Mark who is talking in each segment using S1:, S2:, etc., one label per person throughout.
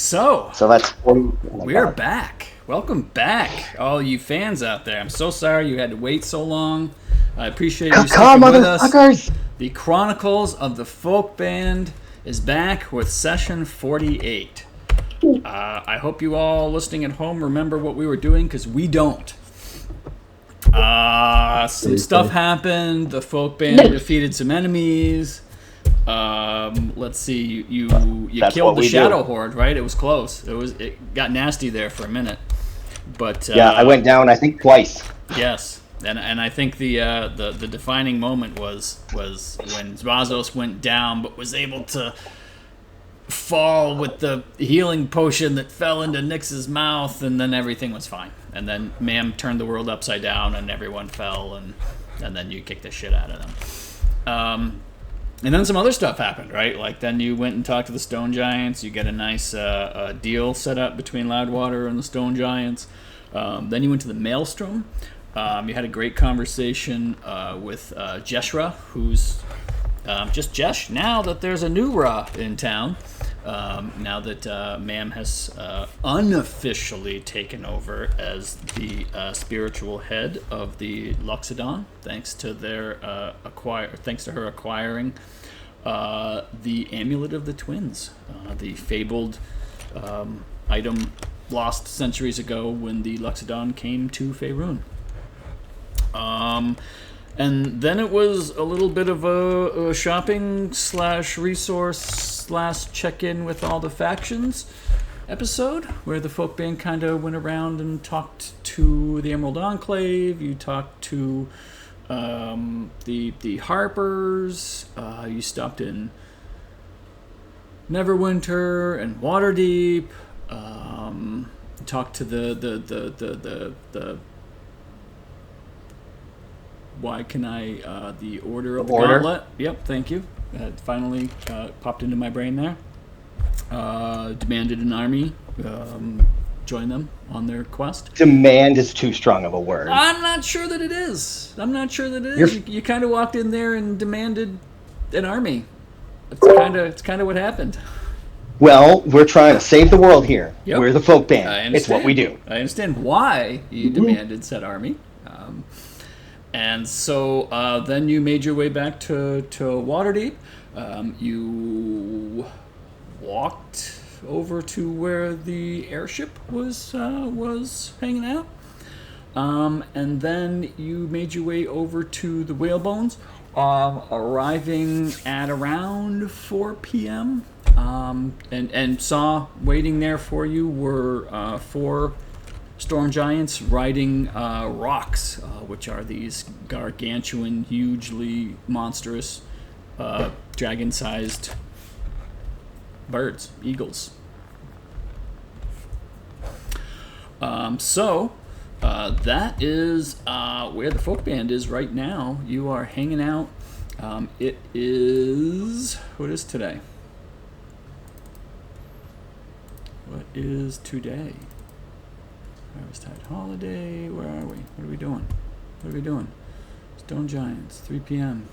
S1: So
S2: that's 40. Oh my
S1: we're
S2: God.
S1: back. Welcome back, all you fans out there. I'm so sorry you had to wait so long. I appreciate you
S2: Come,
S1: sticking with us.
S2: motherfuckers!
S1: The Chronicles of the Folk Band is back with session 48. I hope you all listening at home remember what we were doing, because we don't. Some stuff happened. The folk band defeated some enemies. Let's see. You
S2: That's
S1: killed
S2: what
S1: the
S2: we
S1: Shadow
S2: do.
S1: Horde, right? It was close. It got nasty there for a minute, but
S2: Yeah, I went down, I think, twice.
S1: yes, and I think the defining moment was when Zvazos went down, but was able to fall with the healing potion that fell into Nyx's mouth, and then everything was fine. And then Mam turned the world upside down, and everyone fell, and then you kicked the shit out of them. And then some other stuff happened, right? Like then you went and talked to the Stone Giants. You get a nice deal set up between Loudwater and the Stone Giants. Then you went to the Maelstrom. You had a great conversation with Jeshra, who's just Jesh, now that there's a new Ra in town. Now that Mam has unofficially taken over as the spiritual head of the Loxodon, thanks to her acquiring the Amulet of the Twins, the fabled item lost centuries ago when the Loxodon came to Faerun. And then it was a little bit of a shopping / resource / check-in with all the factions episode, where the folk band kind of went around and talked to the Emerald Enclave. You talked to the Harpers. You stopped in Neverwinter and Waterdeep. Talked to the why can I, the Order of the Gauntlet. Yep, thank you. It finally popped into my brain there. Demanded an army join them on their quest.
S2: Demand is too strong of a word.
S1: I'm not sure that it is. You kind of walked in there and demanded an army. It's kind of what happened.
S2: Well, we're trying to save the world here.
S1: Yep.
S2: We're the folk band.
S1: I understand.
S2: It's what we do.
S1: I understand why you demanded said army. And so then you made your way back to Waterdeep. You walked over to where the airship was hanging out. And then you made your way over to the Whalebones, arriving at around 4 p.m. And saw waiting there for you were 4 Storm Giants riding Rocs, which are these gargantuan, hugely monstrous, dragon-sized birds, eagles. So that is where the folk band is right now. You are hanging out. It is... What is today? What is today? Harvesttide Holiday. Where are we? What are we doing? Stone Giants. 3 p.m.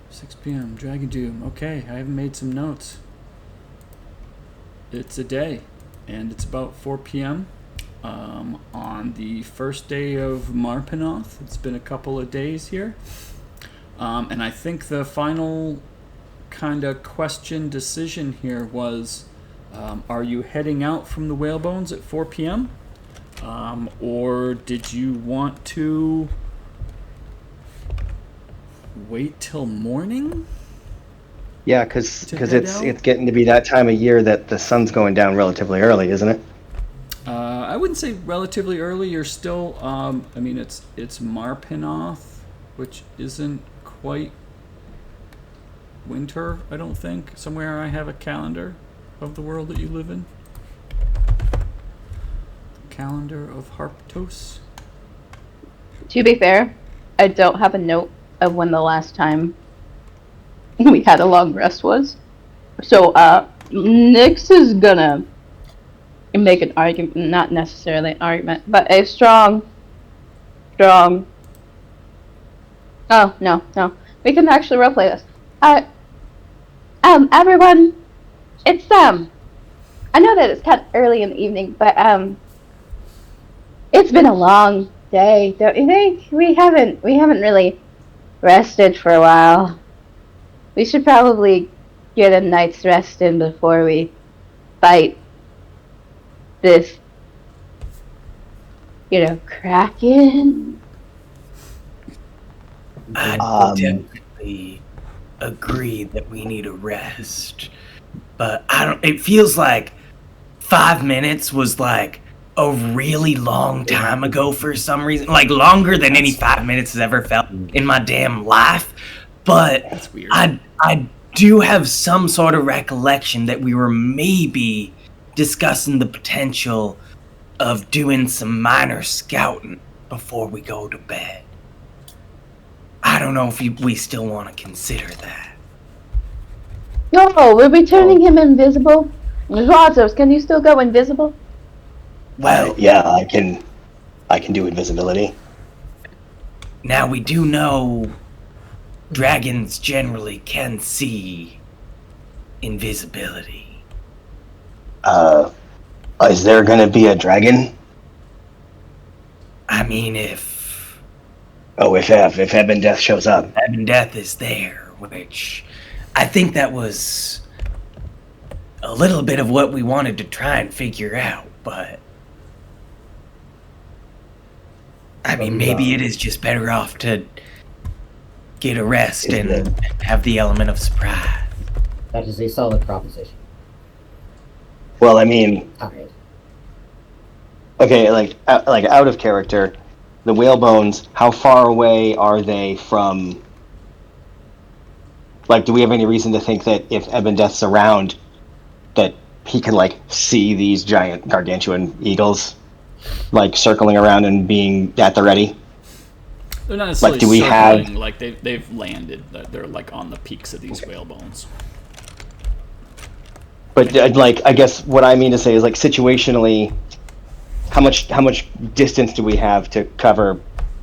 S1: 6 p.m. Dragon Doom. Okay, I haven't made some notes. It's a day, and it's about 4 p.m. On the first day of Marpenoth. It's been a couple of days here. And I think the final kind of question decision here was, are you heading out from the Whalebones at 4 p.m.? Or did you want to wait till morning?
S2: Yeah, because it's getting to be that time of year that the sun's going down relatively early, isn't it?
S1: I wouldn't say relatively early. You're still, it's Marpenoth, which isn't quite winter, I don't think. Somewhere I have a calendar of the world that you live in. The calendar of Harptos.
S3: To be fair, I don't have a note of when the last time we had a long rest was. So, Nyx is gonna make an argument, not necessarily an argument, but a strong... Oh, no. We can actually roleplay this. Everyone, It's I know that it's kind of early in the evening, but it's been a long day, don't you think? We haven't really rested for a while. We should probably get a night's rest in before we fight this, Kraken.
S4: I definitely agree that we need a rest, but it feels like 5 minutes was like a really long time ago for some reason, like longer than any 5 minutes has ever felt in my damn life. But
S1: That's weird.
S4: I do have some sort of recollection that we were maybe discussing the potential of doing some minor scouting before we go to bed. I don't know if we still want to consider that.
S3: No, we'll be turning him invisible. Razos, can you still go invisible?
S4: Well,
S2: yeah, I can do invisibility.
S4: now we do know dragons generally can see invisibility.
S2: Is there gonna be a dragon?
S4: I mean, if
S2: If Eben Death shows up.
S4: Eben Death is there, which I think that was a little bit of what we wanted to try and figure out, but I mean, maybe it is just better off to get a rest and have the element of surprise.
S5: That is a solid proposition.
S2: Well, I mean,
S5: Alright.
S2: okay, like out of character, the whale bones. How far away are they from? Like, do we have any reason to think that if Eben Death's around, that he can like see these giant gargantuan eagles, like circling around and being at the ready?
S1: They're not necessarily
S2: Like, do we
S1: circling,
S2: have-
S1: like they've landed. They're like on the peaks of these whale bones.
S2: But like, I guess what I mean to say is like situationally, how much distance do we have to cover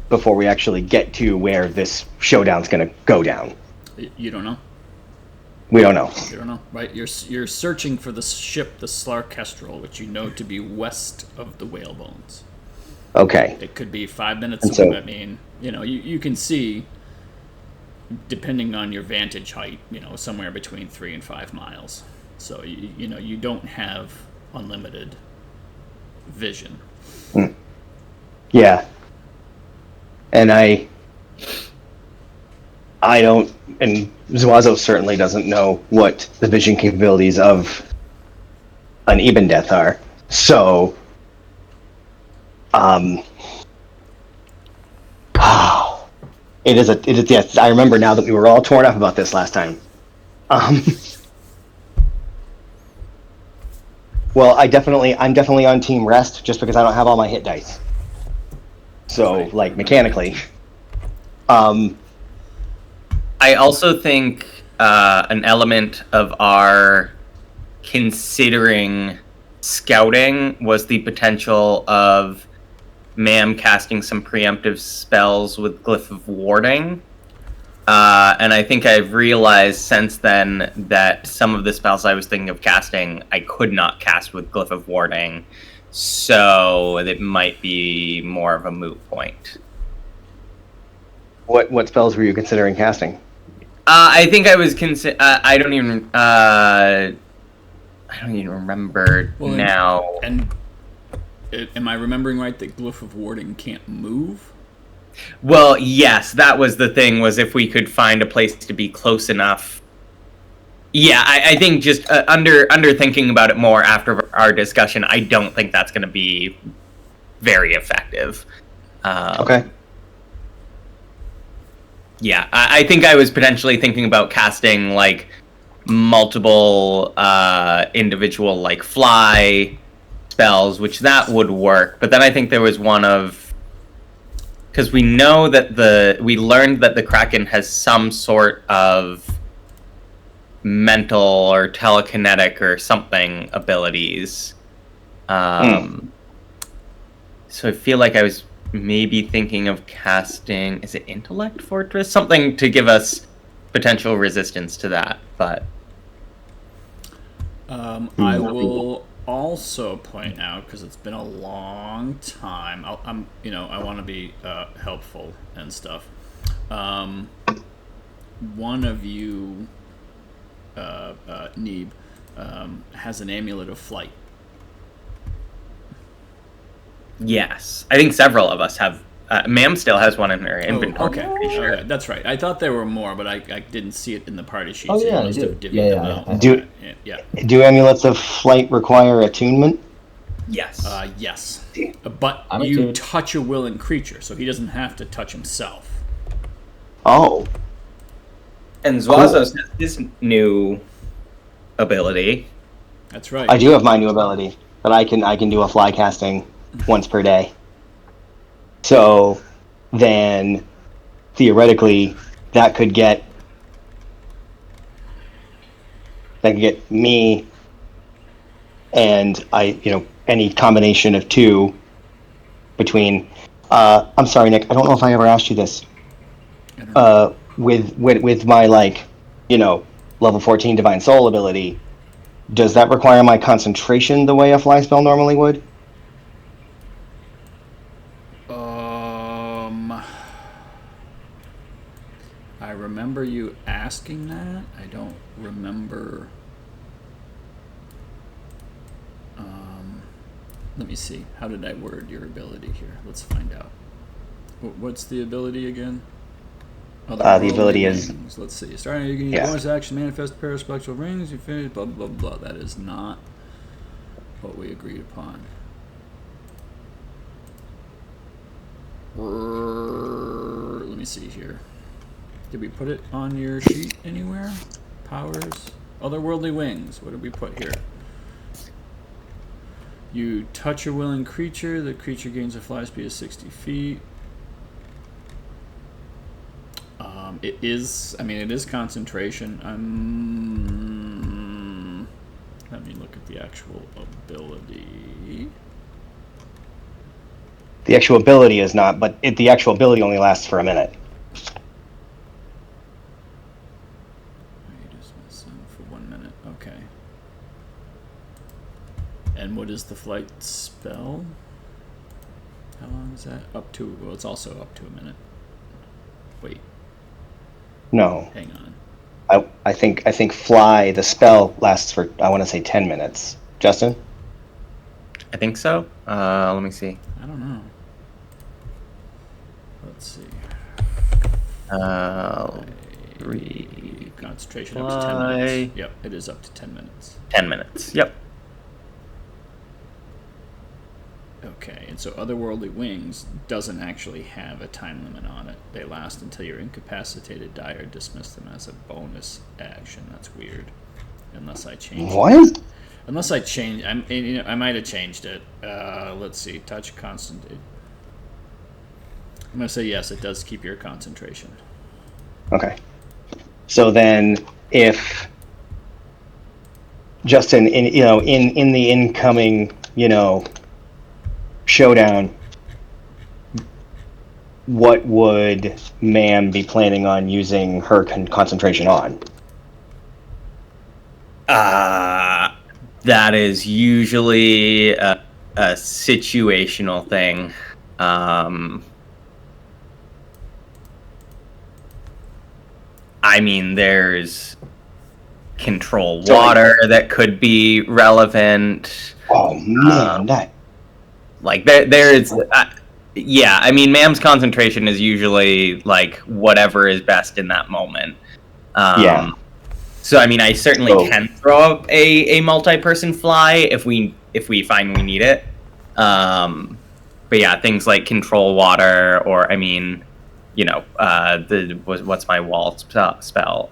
S2: before we actually get to where this showdown's gonna go down?
S1: You don't know.
S2: We don't know.
S1: You don't know, right? You're searching for the ship, the Slarkestrel, which you know to be west of the whale bones.
S2: Okay.
S1: It could be 5 minutes
S2: And
S1: away.
S2: so-
S1: I mean, you can see, depending on your vantage height, somewhere between 3 and 5 miles. So you don't have unlimited vision.
S2: Yeah. And I don't, and Zuazo certainly doesn't know what the vision capabilities of an Eben Death are. So, it is yes, I remember now that we were all torn up about this last time. Well, I'm definitely on team rest just because I don't have all my hit dice. So, like, mechanically.
S6: I also think an element of our considering scouting was the potential of Mam casting some preemptive spells with Glyph of Warding. And I think I've realized since then that some of the spells I was thinking of casting, I could not cast with Glyph of Warding. So it might be more of a moot point.
S2: What spells were you considering casting?
S6: I think I was I don't even remember now.
S1: And am I remembering right that Glyph of Warding can't move?
S6: Well, yes, that was the thing, was if we could find a place to be close enough. Yeah, I think just under thinking about it more after our discussion, I don't think that's going to be very effective.
S2: Okay.
S6: Yeah, I think I was potentially thinking about casting like multiple individual like fly spells, which that would work. But then I think there was one of, because we know that we learned that the Kraken has some sort of mental or telekinetic or something abilities. So I feel like I was maybe thinking of casting, is it Intellect Fortress? Something to give us potential resistance to that, but
S1: I will also point out, because it's been a long time. I want to be helpful and stuff. One of you, Neeb, has an amulet of flight.
S6: Yes, I think several of us have. Ma'am still has one in her inventory.
S1: Oh, okay.
S6: I'm pretty sure.
S1: Okay, that's right. I thought there were more, but I didn't see it in the party sheet.
S5: Oh,
S1: so
S5: yeah,
S1: you must
S5: I
S1: have
S5: do.
S1: divvied
S5: Yeah,
S1: them
S5: yeah,
S1: out.
S5: I have.
S2: Do
S1: Yeah.
S2: do amulets of flight require attunement?
S6: Yes.
S1: Yes. But
S5: I'm
S1: you
S5: attuned.
S1: touch a willing creature, so he doesn't have to touch himself.
S2: Oh,
S6: And Zwazos has his new ability.
S1: That's right.
S2: I do have my new ability that I can do a fly casting once per day. So then theoretically that could get me and any combination of two between I'm sorry, Nick, I don't know if I ever asked you this.
S1: I don't know.
S2: With my level 14 divine soul ability, does that require my concentration the way a fly spell normally would?
S1: I remember you asking that. I don't remember. Let me see. How did I word your ability here? Let's find out. What's the ability again?
S2: The ability is.
S1: Rings. Let's see. Starting, you can use bonus action, manifest a pair of spectral rings. You finish. Blah blah blah. That is not what we agreed upon. Let me see here. Did we put it on your sheet anywhere? Powers, otherworldly wings. What did we put here? You touch a willing creature. The creature gains a fly speed of 60 feet. It is concentration. Let me look at the actual ability.
S2: The actual ability is not, but the actual ability only lasts for a minute.
S1: For 1 minute. Okay. And what is the flight spell? How long is that? Well, it's also up to a minute. Wait.
S2: No.
S1: Hang on.
S2: I think fly, the spell lasts for, I want to say 10 minutes. Justin?
S6: I think so. Let me see.
S1: I don't know. Let's see. Concentration up to 10 minutes. Yep, it is up to 10 minutes.
S6: 10 minutes. Yep.
S1: Okay, and so Otherworldly Wings doesn't actually have a time limit on it. They last until you're incapacitated, die, or dismiss them as a bonus action. That's weird. Unless I change
S2: What?
S1: it. Unless I change... I might have changed it. Let's see. Touch constant... I'm going to say yes, it does keep your concentration.
S2: Okay. So then if Justin, in the incoming, showdown, what would Ma'am be planning on using her concentration on?
S6: That is usually a situational thing. There's control water that could be relevant.
S2: Oh man,
S6: There's Ma'am's concentration is usually whatever is best in that moment.
S2: Yeah.
S6: So I certainly can throw up a multi-person fly if we find we need it. But yeah, things like control water or what's my wall spell?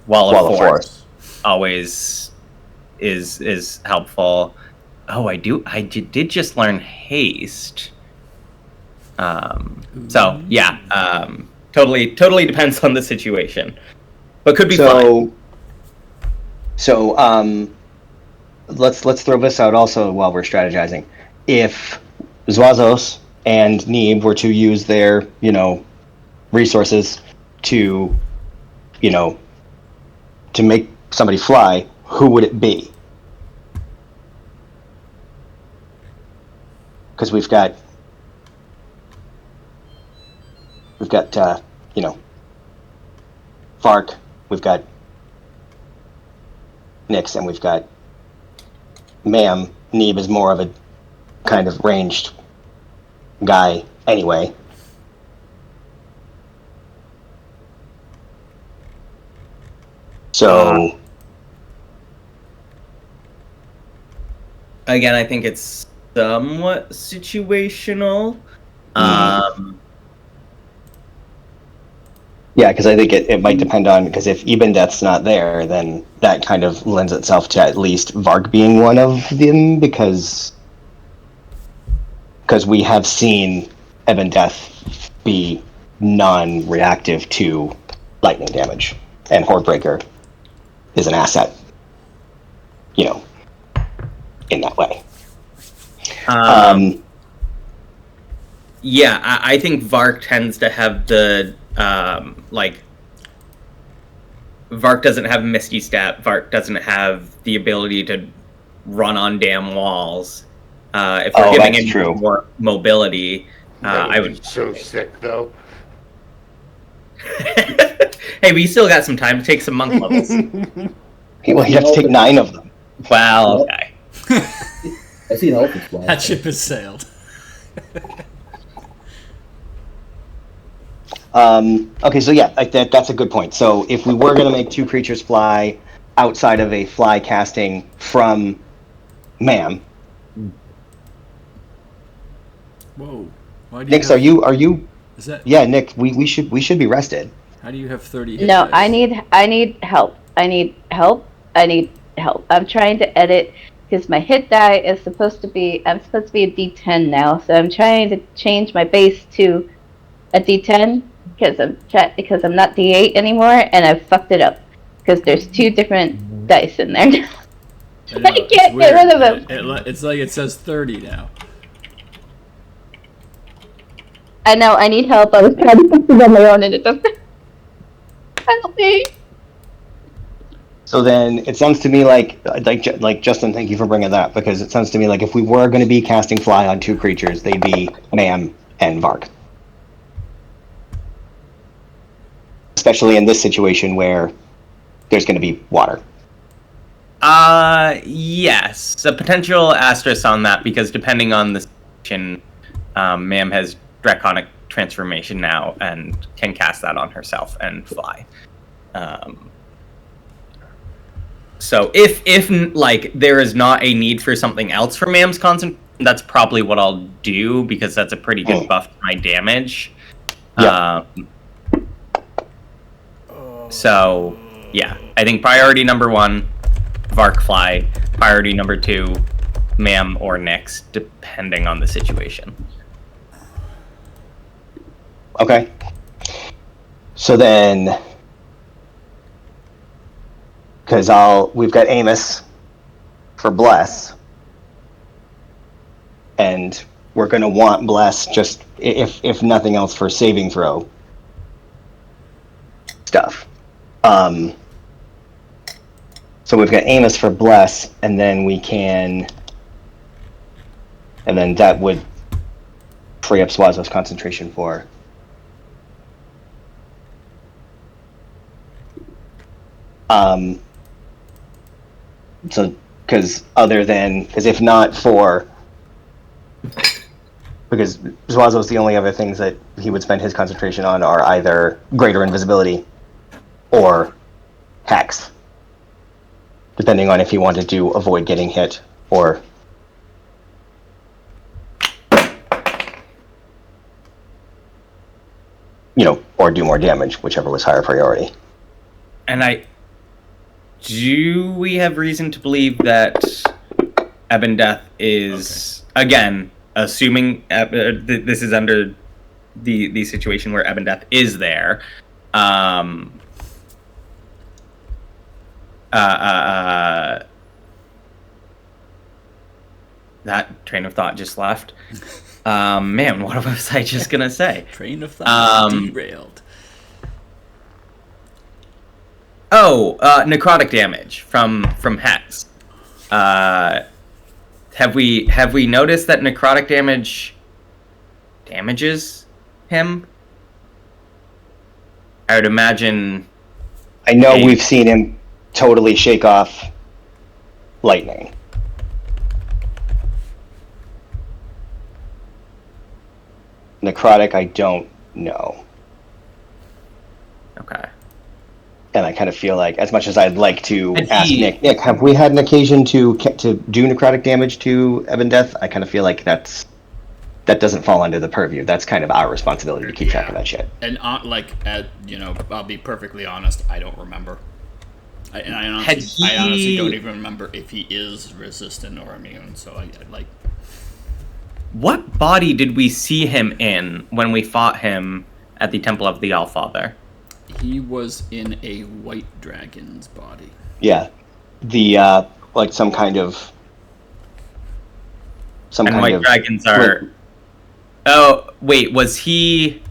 S6: Wall of Force always is helpful. Oh, I did just learn haste. So yeah, totally depends on the situation, but could be fun.
S2: So let's throw this out also while we're strategizing. If Zwazos and Neeb were to use their resources to make somebody fly, who would it be? because we've got Vark, we've got Nyx, and we've got Ma'am. Neeb is more of a kind of ranged guy anyway. So
S6: again, I think it's somewhat situational.
S2: yeah, because I think it might depend on, because if Eben Death's not there, then that kind of lends itself to at least Vark being one of them, because we have seen Eben Death be non-reactive to lightning damage, and Hordebreaker is an asset, in that way.
S6: Yeah, I think Vark tends to have the Vark doesn't have Misty Step. Vark doesn't have the ability to run on damn walls. If we're giving him more mobility, I would.
S7: So sick though.
S6: Hey, we still got some time to take some monk levels.
S2: Well, you have to take 9 of them.
S6: Well, okay.
S5: I see an elephant fly.
S1: That ship has sailed.
S2: Okay, so yeah, that's a good point. So if we were going to make 2 creatures fly outside of a fly casting from Ma'am.
S1: Whoa. Why do you
S2: Nyx, are you?
S1: Is that?
S2: Yeah, Nick, we should be rested.
S1: How do you have 30 hit
S3: No,
S1: dice?
S3: I need help. I need help. I'm trying to edit because my hit die is supposed to be. I'm supposed to be a D10 now, so I'm trying to change my base to a D10 because I'm not D8 anymore, and I've fucked it up because there's 2 different dice in there.
S1: I know,
S3: I can't get rid of them.
S1: It's like it says 30 now.
S3: I know. I need help. I was trying to fix it on my own, and it doesn't. Help me.
S2: So then it sounds to me like Justin, thank you for bringing that, because it sounds to me like if we were going to be casting fly on 2 creatures, they'd be Ma'am and Vark. Especially in this situation where there's going to be water.
S6: Yes, a potential asterisk on that, because depending on the situation, Ma'am has Draconic Transformation now and can cast that on herself and fly. So if like there is not a need for something else for Ma'am's concentration, that's probably what I'll do, because that's a pretty good buff to my damage.
S2: Yeah.
S6: So yeah, I think priority number 1, Vark fly. Priority number 2, Ma'am or Nyx, depending on the situation.
S2: Okay. So then, because we've got Amos for Bless, and we're going to want Bless just if nothing else for saving throw stuff. So we've got Amos for Bless, and then that would free up Swazo's concentration for. So, because if not for, because Zuazo's the only other things that he would spend his concentration on are either greater invisibility or Hex, depending on if he wanted to avoid getting hit or or do more damage, whichever was higher priority.
S6: And do we have reason to believe that Eben Death is, again, assuming this is under the situation where Eben Death is there, that train of thought just left. Man, what was I just gonna say?
S1: Train of thought derailed.
S6: Oh, necrotic damage from Hex. have we noticed that necrotic damage damages him? I would imagine.
S2: I know we've seen him totally shake off lightning. Necrotic, I don't know.
S6: Okay.
S2: And I kind of feel like, as much as I'd like to
S6: And
S2: ask Nick, have we had an occasion to do necrotic damage to Ebon Death? I kind of feel like that doesn't fall under the purview. That's kind of our responsibility to keep track of that shit.
S1: And I'll be perfectly honest. I don't remember. I honestly don't even remember if he is resistant or immune. So I like.
S6: What body did we see him in when we fought him at the Temple of the Allfather?
S1: He was in a white dragon's body.
S2: Yeah, the like some kind of.
S6: White dragons are. Oh wait, was he?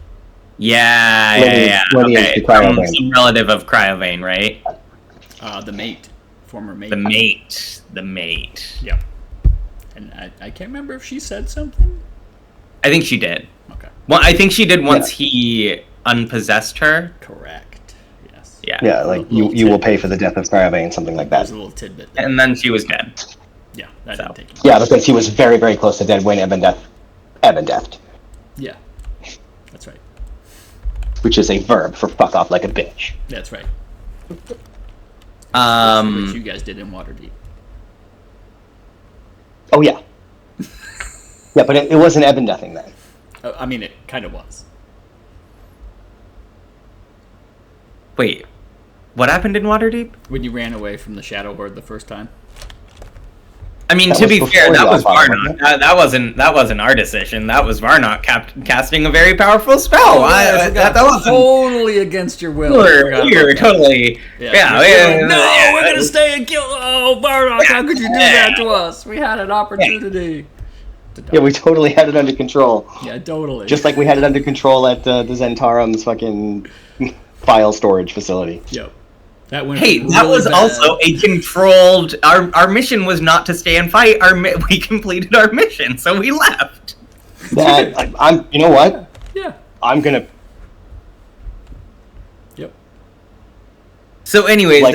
S6: Yeah. Okay, some relative of Cryovane, right?
S1: The mate, former mate.
S6: The mate.
S1: Yep. And I can't remember if she said something.
S6: I think she did.
S1: Okay.
S6: Well, I think she did once he unpossessed her.
S1: Correct. Yes.
S6: Yeah.
S2: Yeah, like you will pay for the death of Cryovane, something like that.
S1: There's a little tidbit there.
S6: And then she was dead.
S1: Yeah, that didn't take him.
S2: Yeah, because he was very, very close to dead when Ebon Death.
S1: Yeah. That's right.
S2: Which is a verb for fuck off like a bitch.
S1: That's right. Which you guys did in Waterdeep.
S2: Oh yeah. Yeah, but it wasn't Ebon Deathing then.
S1: I mean, it kind of was.
S6: Wait, what happened in Waterdeep?
S1: When you ran away from the Shadow Horde the first time.
S6: I mean, to be fair, that was Varnok. That wasn't our decision. That was Varnok casting a very powerful spell. That wasn't
S1: totally against your will.
S6: We were totally. Yeah.
S1: We're gonna stay and kill. Oh, Varnok! How could you do that to us? We had an opportunity.
S2: Yeah, we totally had it under control.
S1: Yeah, totally.
S2: Just like we had it under control at the Zentarim's fucking file storage facility.
S1: Yep. That went
S6: that was bad. Also a controlled. Our mission was not to stay and fight. We completed our mission, so we left.
S2: I'm. You know what?
S1: Yeah.
S2: I'm gonna.
S1: Yep.
S6: So, anyways,
S2: Like,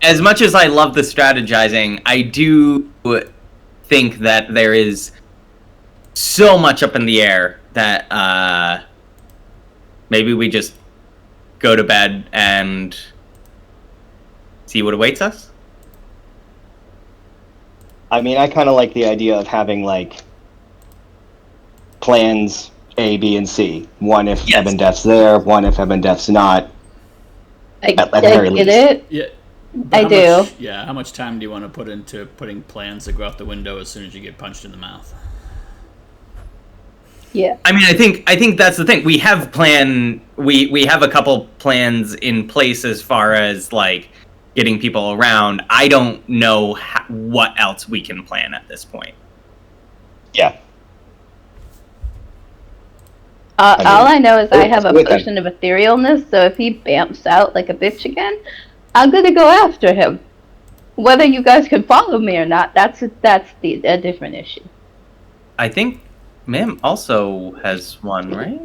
S6: as much as I love the strategizing, I do think that there is so much up in the air that maybe we just go to bed and see what awaits us?
S2: I mean, I kind of like the idea of having, like, plans A, B, and C. One if Ebon Death's there, one if Ebon Death's not.
S3: At the very least. It?
S1: Yeah.
S3: I do.
S1: How much time do you want to put into putting plans that go out the window as soon as you get punched in the mouth?
S3: Yeah.
S6: I mean, I think that's the thing. We have we have a couple plans in place as far as like getting people around. I don't know what else we can plan at this point.
S2: Yeah.
S3: All I know is I have a potion of etherealness, so if he bamps out like a bitch again, I'm gonna go after him. Whether you guys can follow me or not, that's a different issue.
S6: I think Ma'am also has one, right?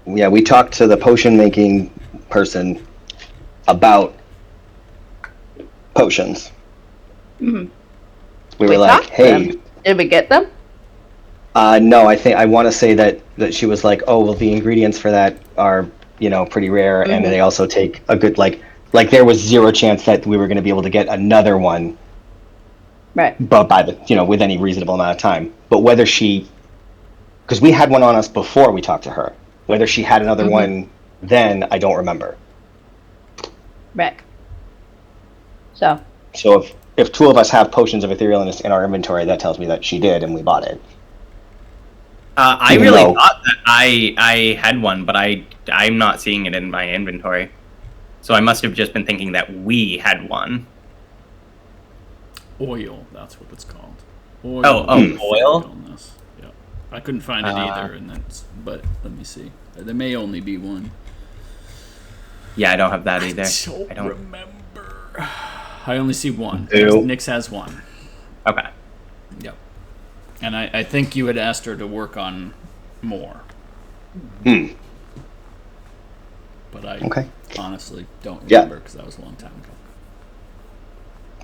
S2: Yeah, we talked to the potion making person about potions.
S3: Mm-hmm.
S2: We were like, hey.
S3: Did we get them?
S2: No, I want to say that she was like, oh, well, the ingredients for that are, pretty rare, and they also take a good, like there was zero chance that we were going to be able to get another one.
S3: Right.
S2: But by with any reasonable amount of time. But whether because we had one on us before we talked to her. Whether she had another one then, I don't remember.
S3: Right. So
S2: if two of us have potions of etherealness in our inventory, that tells me that she did and we bought it.
S6: I really thought that I had one, but I'm not seeing it in my inventory. So I must have just been thinking that we had one.
S1: Oil, that's what it's called.
S6: Oil. Oil?
S1: Yeah. I couldn't find it either, but let me see. There may only be one.
S6: Yeah, I don't have that either.
S1: I don't remember. I only see one.
S2: Two.
S1: Nyx has one.
S6: Okay.
S1: Yep. And I think you had asked her to work on more. But I honestly don't remember because that was a long time ago.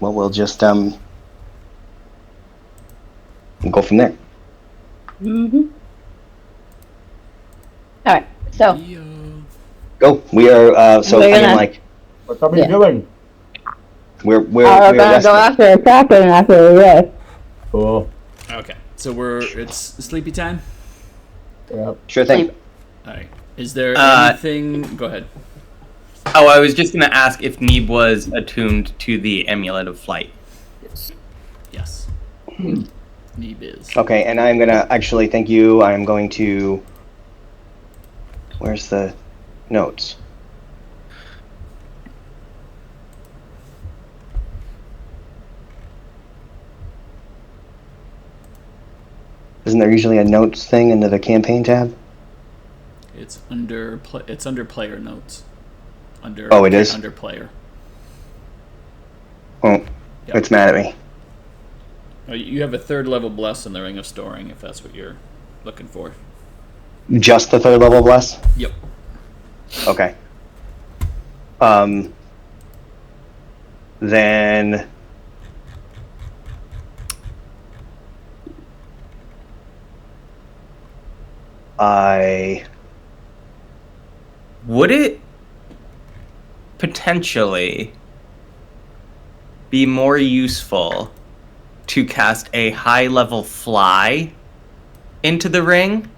S2: Well, we'll just go from there.
S3: Mm-hmm. All right. So
S2: Go. We are. So
S3: We're
S2: I mean,
S3: gonna-
S2: like,
S5: What's somebody doing?
S2: we're
S3: we're gonna
S2: resting.
S3: go after a Kraken after we rest.
S5: Cool.
S1: Okay. So it's sleepy time?
S5: Yep.
S2: Sure thing.
S1: Alright. Is there anything... Go ahead.
S6: Oh, I was just gonna ask if Neeb was attuned to the amulet of flight.
S1: Yes. Neeb is.
S2: Okay, and I'm gonna actually thank you. I'm going to. Where's the notes? Isn't there usually a notes thing into the campaign tab?
S1: It's under player notes.
S2: Oh, it is?
S1: Under player.
S2: Oh,
S1: Yep.
S2: it's mad at me.
S1: Oh, you have a 3rd level bless in the Ring of Storing, if that's what you're looking for.
S2: Just the 3rd level bless?
S1: Yep.
S2: Okay. Then
S6: Would it potentially be more useful to cast a high level fly into the ring?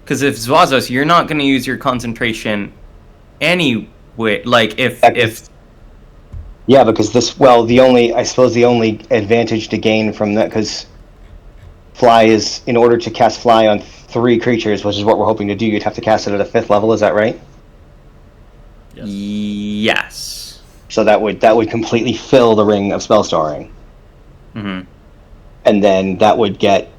S6: Because if Zwazos, you're not going to use your concentration anyway. Like if
S2: yeah, because I suppose the only advantage to gain from that, because fly is, in order to cast fly on 3 creatures, which is what we're hoping to do, you'd have to cast it at a 5th level. Is that right?
S6: Yes.
S2: So that would completely fill the ring of spell storing,
S6: Mm-hmm.
S2: and then that would get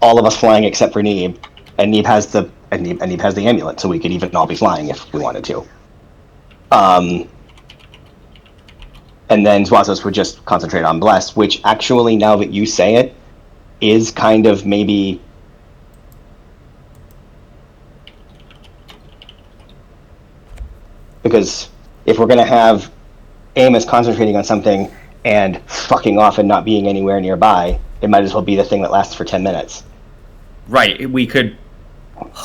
S2: all of us flying except for Neeb, and Neeb has the amulet, so we could even all be flying if we wanted to. And then Zwazos would just concentrate on Bless, which actually, now that you say it, is kind of maybe... Because if we're going to have Amos concentrating on something and fucking off and not being anywhere nearby, it might as well be the thing that lasts for 10 minutes.
S6: Right. We could.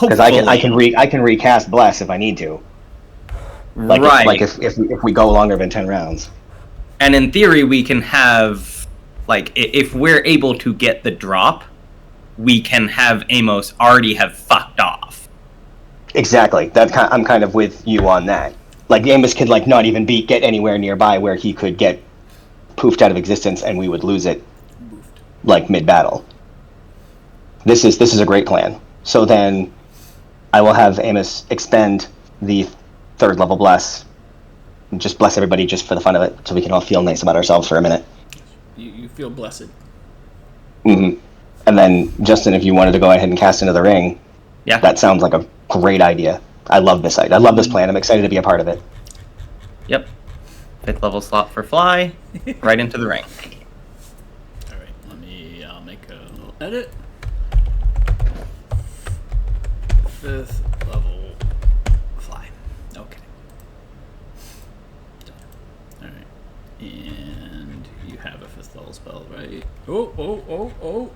S2: Because I can recast Bless if I need to.
S6: Right.
S2: If we go longer than 10 rounds.
S6: And in theory, we can have, like, if we're able to get the drop, we can have Amos already have fucked off.
S2: Exactly. I'm kind of with you on that. Like, Amos could, like, not even get anywhere nearby where he could get poofed out of existence and we would lose it, like, mid-battle. This is a great plan. So then I will have Amos expend the 3rd level bless. Just bless everybody just for the fun of it, so we can all feel nice about ourselves for a minute.
S1: You feel blessed.
S2: Mm-hmm. And then, Justin, if you wanted to go ahead and cast into the ring,
S6: Yeah.
S2: that sounds like a great idea. I love this idea. I love this plan. I'm excited to be a part of it.
S6: Yep. 5th level slot for fly, right into the ring.
S1: Alright, I'll make a little edit. 5th level fly. Okay. Alright. And you have a 5th level spell, right? Oh.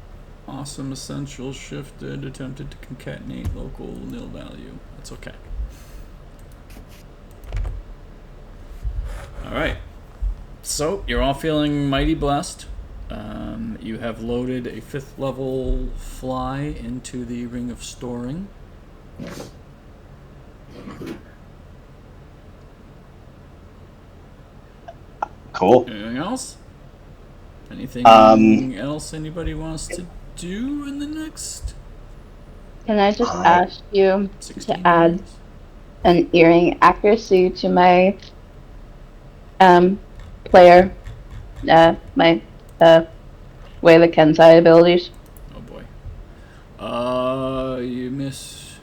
S1: Awesome essential shifted, attempted to concatenate local nil value. That's okay. Alright. So, you're all feeling mighty blessed. You have loaded a 5th level fly into the Ring of Storing.
S2: Cool.
S1: Anything else? Anything else anybody wants to do in the next
S3: Can I just ask you
S1: 16
S3: to add
S1: minutes?
S3: an earring accuracy to my player, my way the Kensai abilities?
S1: Oh boy. You miss.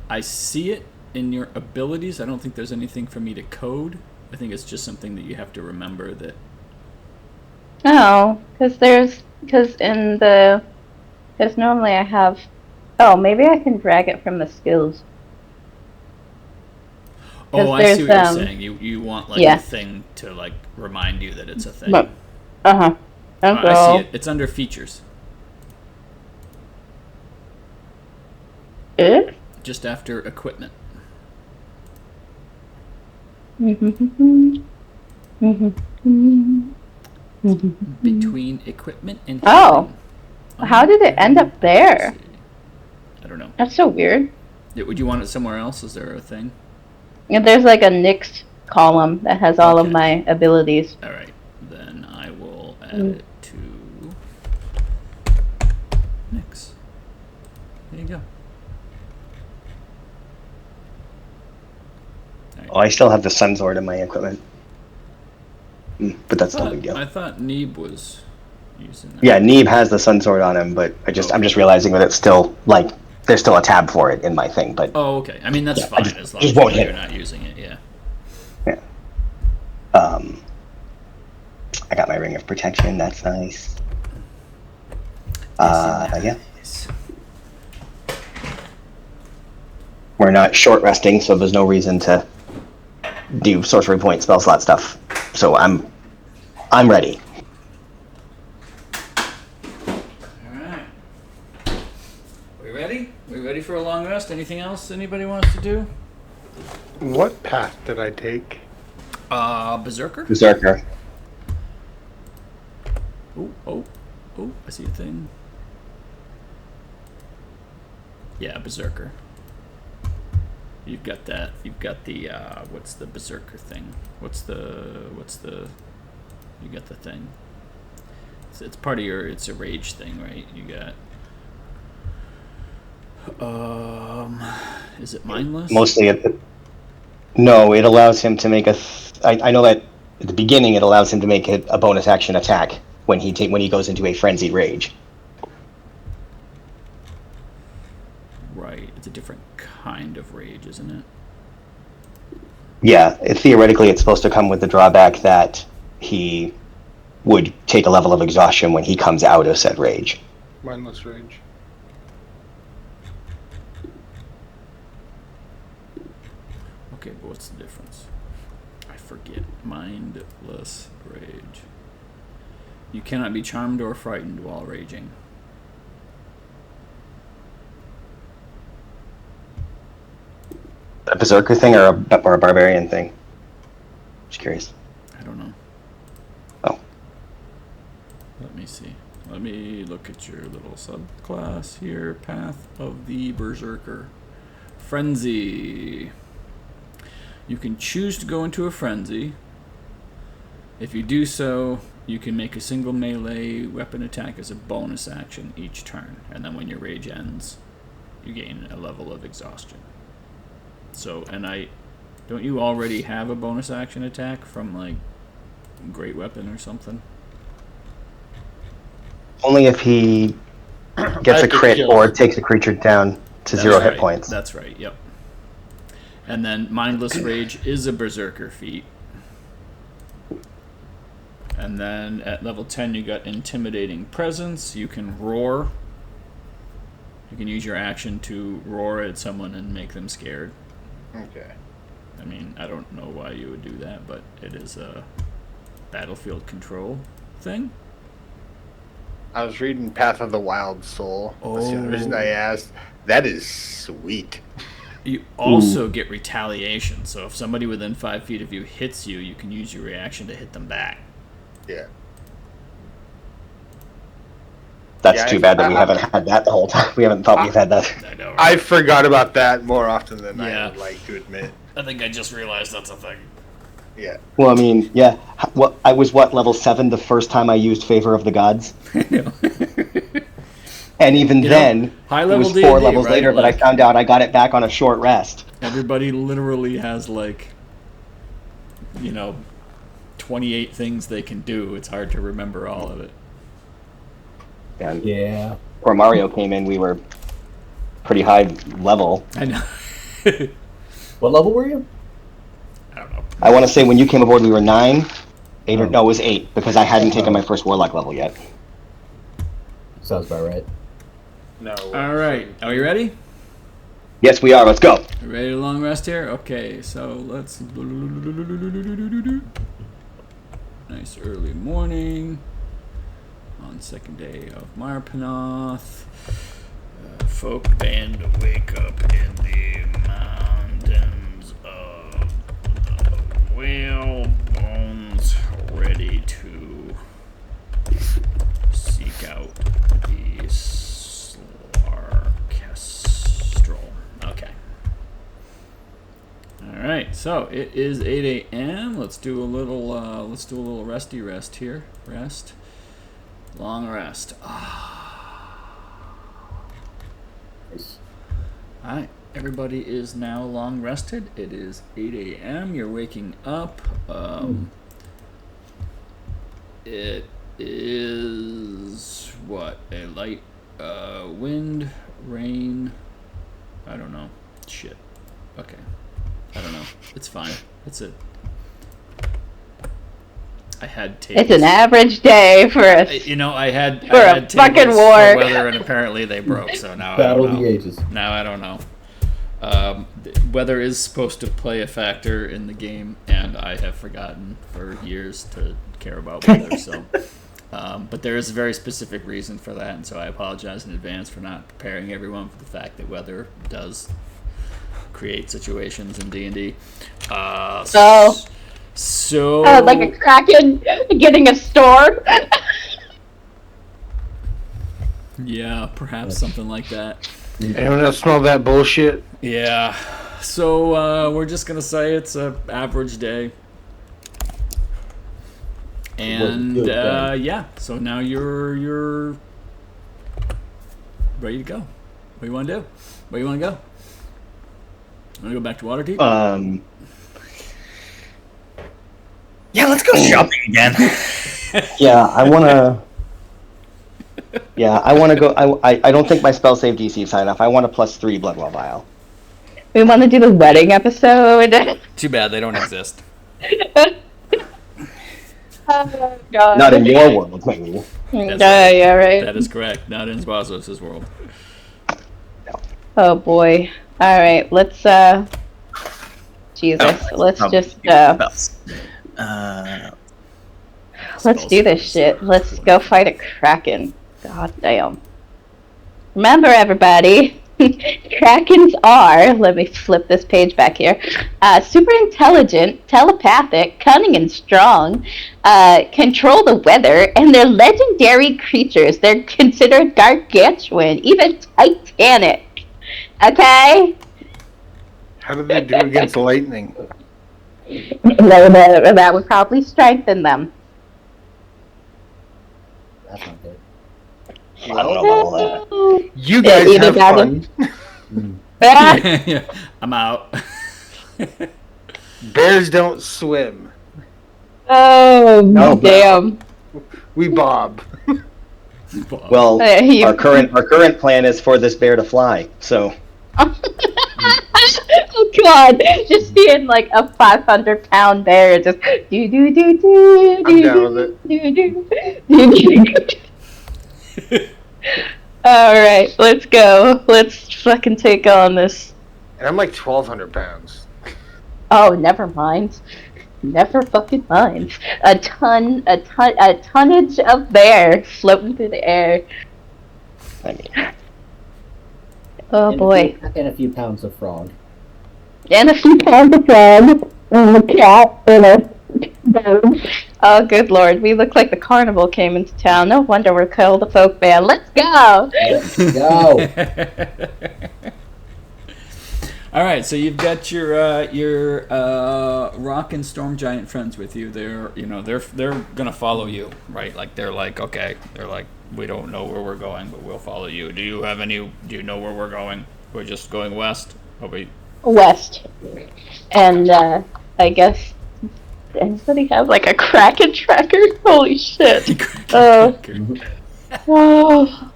S1: I see it in your abilities. I don't think there's anything for me to code. I think it's just something that you have to remember that.
S3: Oh, because normally I have. Oh, maybe I can drag it from the skills.
S1: Oh, I see what you're saying. You want like a thing to like remind you that it's a thing.
S3: I
S1: see it. It's under features. Just after equipment. Between equipment and
S3: healing. How did it end up there?
S1: I don't know.
S3: That's so weird.
S1: Would you want it somewhere else? Is there a thing?
S3: Yeah, there's like a Nix column that has all of my abilities.
S1: All right, then I will add it to Nix. There you go.
S2: Right. Oh, I still have the Sun Sword in my equipment. But that's no big deal.
S1: I thought Neeb was using that.
S2: Yeah, Neeb has the Sun Sword on him, but I'm just realizing that it's still like there's still a tab for it in my thing. But
S1: okay. I mean that's fine as long as you're not using it. Yeah.
S2: Yeah. I got my Ring of Protection. That's nice. Yeah. We're not short resting, so there's no reason to do sorcery point spell slot stuff. So I'm ready.
S1: Alright. We ready? We ready for a long rest? Anything else anybody wants to do?
S7: What path did I take?
S1: Berserker?
S2: Berserker.
S1: Oh, I see a thing. Yeah, Berserker. You've got that. You've got the what's the Berserker thing? What's the you got the thing. It's part of your, it's a rage thing, right? You got is it mindless?
S2: Mostly no, it allows him to make I know that at the beginning it allows him to make a bonus action attack when he goes into a frenzied rage.
S1: Right, it's a different kind of rage, isn't it?
S2: Yeah, theoretically it's supposed to come with the drawback that he would take a level of exhaustion when he comes out of said rage.
S7: Mindless rage.
S1: Okay, but what's the difference? I forget. Mindless rage. You cannot be charmed or frightened while raging.
S2: A berserker thing or a barbarian thing? Just curious.
S1: I don't know.
S2: Oh.
S1: Let me see. Let me look at your little subclass here. Path of the Berserker. Frenzy. You can choose to go into a frenzy. If you do so, you can make a single melee weapon attack as a bonus action each turn. And then when your rage ends, you gain a level of exhaustion. So, don't you already have a bonus action attack from, like, Great Weapon or something?
S2: Only if he gets a crit or takes a creature down to 0 hit points.
S1: That's right, yep. And then Mindless Rage is a Berserker feat. And then at level 10 you got Intimidating Presence. You can roar. You can use your action to roar at someone and make them scared.
S7: Okay.
S1: I mean, I don't know why you would do that, but it is a battlefield control thing.
S7: I was reading Path of the Wild Soul. That's the only reason I asked. That is sweet.
S1: You also get retaliation, so if somebody within 5 feet of you hits you, you can use your reaction to hit them back.
S7: Yeah.
S2: That's too bad that we haven't had that the whole time. We haven't thought we've had that.
S1: I know, right?
S7: I forgot about that more often than I would like to admit.
S1: I think I just realized that's a thing.
S7: Yeah.
S2: Well, I mean, yeah. I was level 7 the first time I used Favor of the Gods. And even then,
S1: high
S2: it
S1: level
S2: was
S1: D&D,
S2: 4 levels
S1: right?
S2: later, but I found out I got it back on a short rest.
S1: Everybody literally has, 28 things they can do. It's hard to remember all of it.
S2: And
S5: Yeah.
S2: before Mario came in, we were pretty high level.
S1: I know.
S5: What level were you?
S1: I don't know.
S2: I want to say when you came aboard, we were 9, 8, or no, it was 8 because I hadn't taken my first Warlock level yet.
S5: Sounds about right.
S7: No.
S1: All right. Are we ready?
S2: Yes, we are. Let's go.
S1: Ready to long rest here? Okay, so let's... Nice early morning on second day of Marpanoth. Folk band wake up in the mountains of the Whalebones, ready to seek out the Slarkestrel. Okay. All right. So it is 8 a.m. Let's do a little resty rest here. Rest. Long rest.
S5: Nice.
S1: Alright, everybody is now long rested. It is 8 a.m. You're waking up. It is what? A light wind, rain. I don't know. Shit. Okay. I don't know. It's fine. It's a. I had tables.
S3: It's an average day for us.
S1: I had
S3: For a
S1: tables
S3: fucking
S1: for
S3: war.
S1: weather, and apparently they broke. So now
S5: Battle
S1: I
S5: of
S1: don't
S5: the
S1: know.
S5: Ages.
S1: Now I don't know. Weather is supposed to play a factor in the game, and I have forgotten for years to care about weather. So, but there is a very specific reason for that, and so I apologize in advance for not preparing everyone for the fact that weather does create situations in D&D. So
S3: Like a kraken getting a storm.
S1: yeah, perhaps something like that.
S7: Anyone else smell that bullshit?
S1: Yeah. So we're just gonna say it's a average day. And
S5: good day.
S1: yeah, so now you're ready to go. What do you want to do? Where do you want to go? Want to go back to Waterdeep?
S6: Yeah, let's go shopping again.
S2: Yeah, I want to go. I don't think my spell save DC is high enough. I want a +3 Bloodwell Vial.
S3: We want to do the wedding episode.
S1: Too bad they don't exist.
S3: Oh, God.
S2: Not in your world, maybe.
S3: Yeah, right.
S1: That is correct. Not in Zwazos' world.
S3: Oh boy. All right, let's Jesus, let's just let's do this shit. Let's go fight a kraken. God damn. Remember, everybody, krakens are, let me flip this page back here, super intelligent, telepathic, cunning and strong, control the weather, and they're legendary creatures. They're considered gargantuan, even titanic. Okay?
S7: How do they do against lightning?
S3: That would probably strengthen them.
S5: That's not good.
S2: I don't know about that.
S7: You guys
S3: either
S7: have
S3: that
S7: fun.
S1: Yeah, I'm out.
S7: Bears don't swim.
S3: Oh,
S2: No,
S3: damn.
S7: We bob.
S2: Well,
S3: You-
S2: our current plan is for this bear to fly. So
S3: Oh god, just seeing like a 500-pound bear just do do do do
S7: I'm
S3: do
S7: down with
S3: do. Alright, let's go. Let's fucking take on this.
S7: And I'm like 1,200 pounds.
S3: Oh, never mind. Never fucking mind. A tonnage of bear floating through the air.
S2: I mean,
S3: Oh boy.
S5: And a few pounds of frog.
S3: And a few pounds of frog, and a cat, and a bird. Oh, good lord, we look like the carnival came into town. No wonder we're called the folk band. Let's go!
S5: Let's go.
S1: All right, so you've got your rock and storm giant friends with you. They're gonna follow you, right? Like they're like, okay, they're like, we don't know where we're going, but we'll follow you. Do you know where we're going? We're just going west.
S3: West. And, I guess, does anybody have, like, a Kraken tracker? Holy shit. Oh. Oh.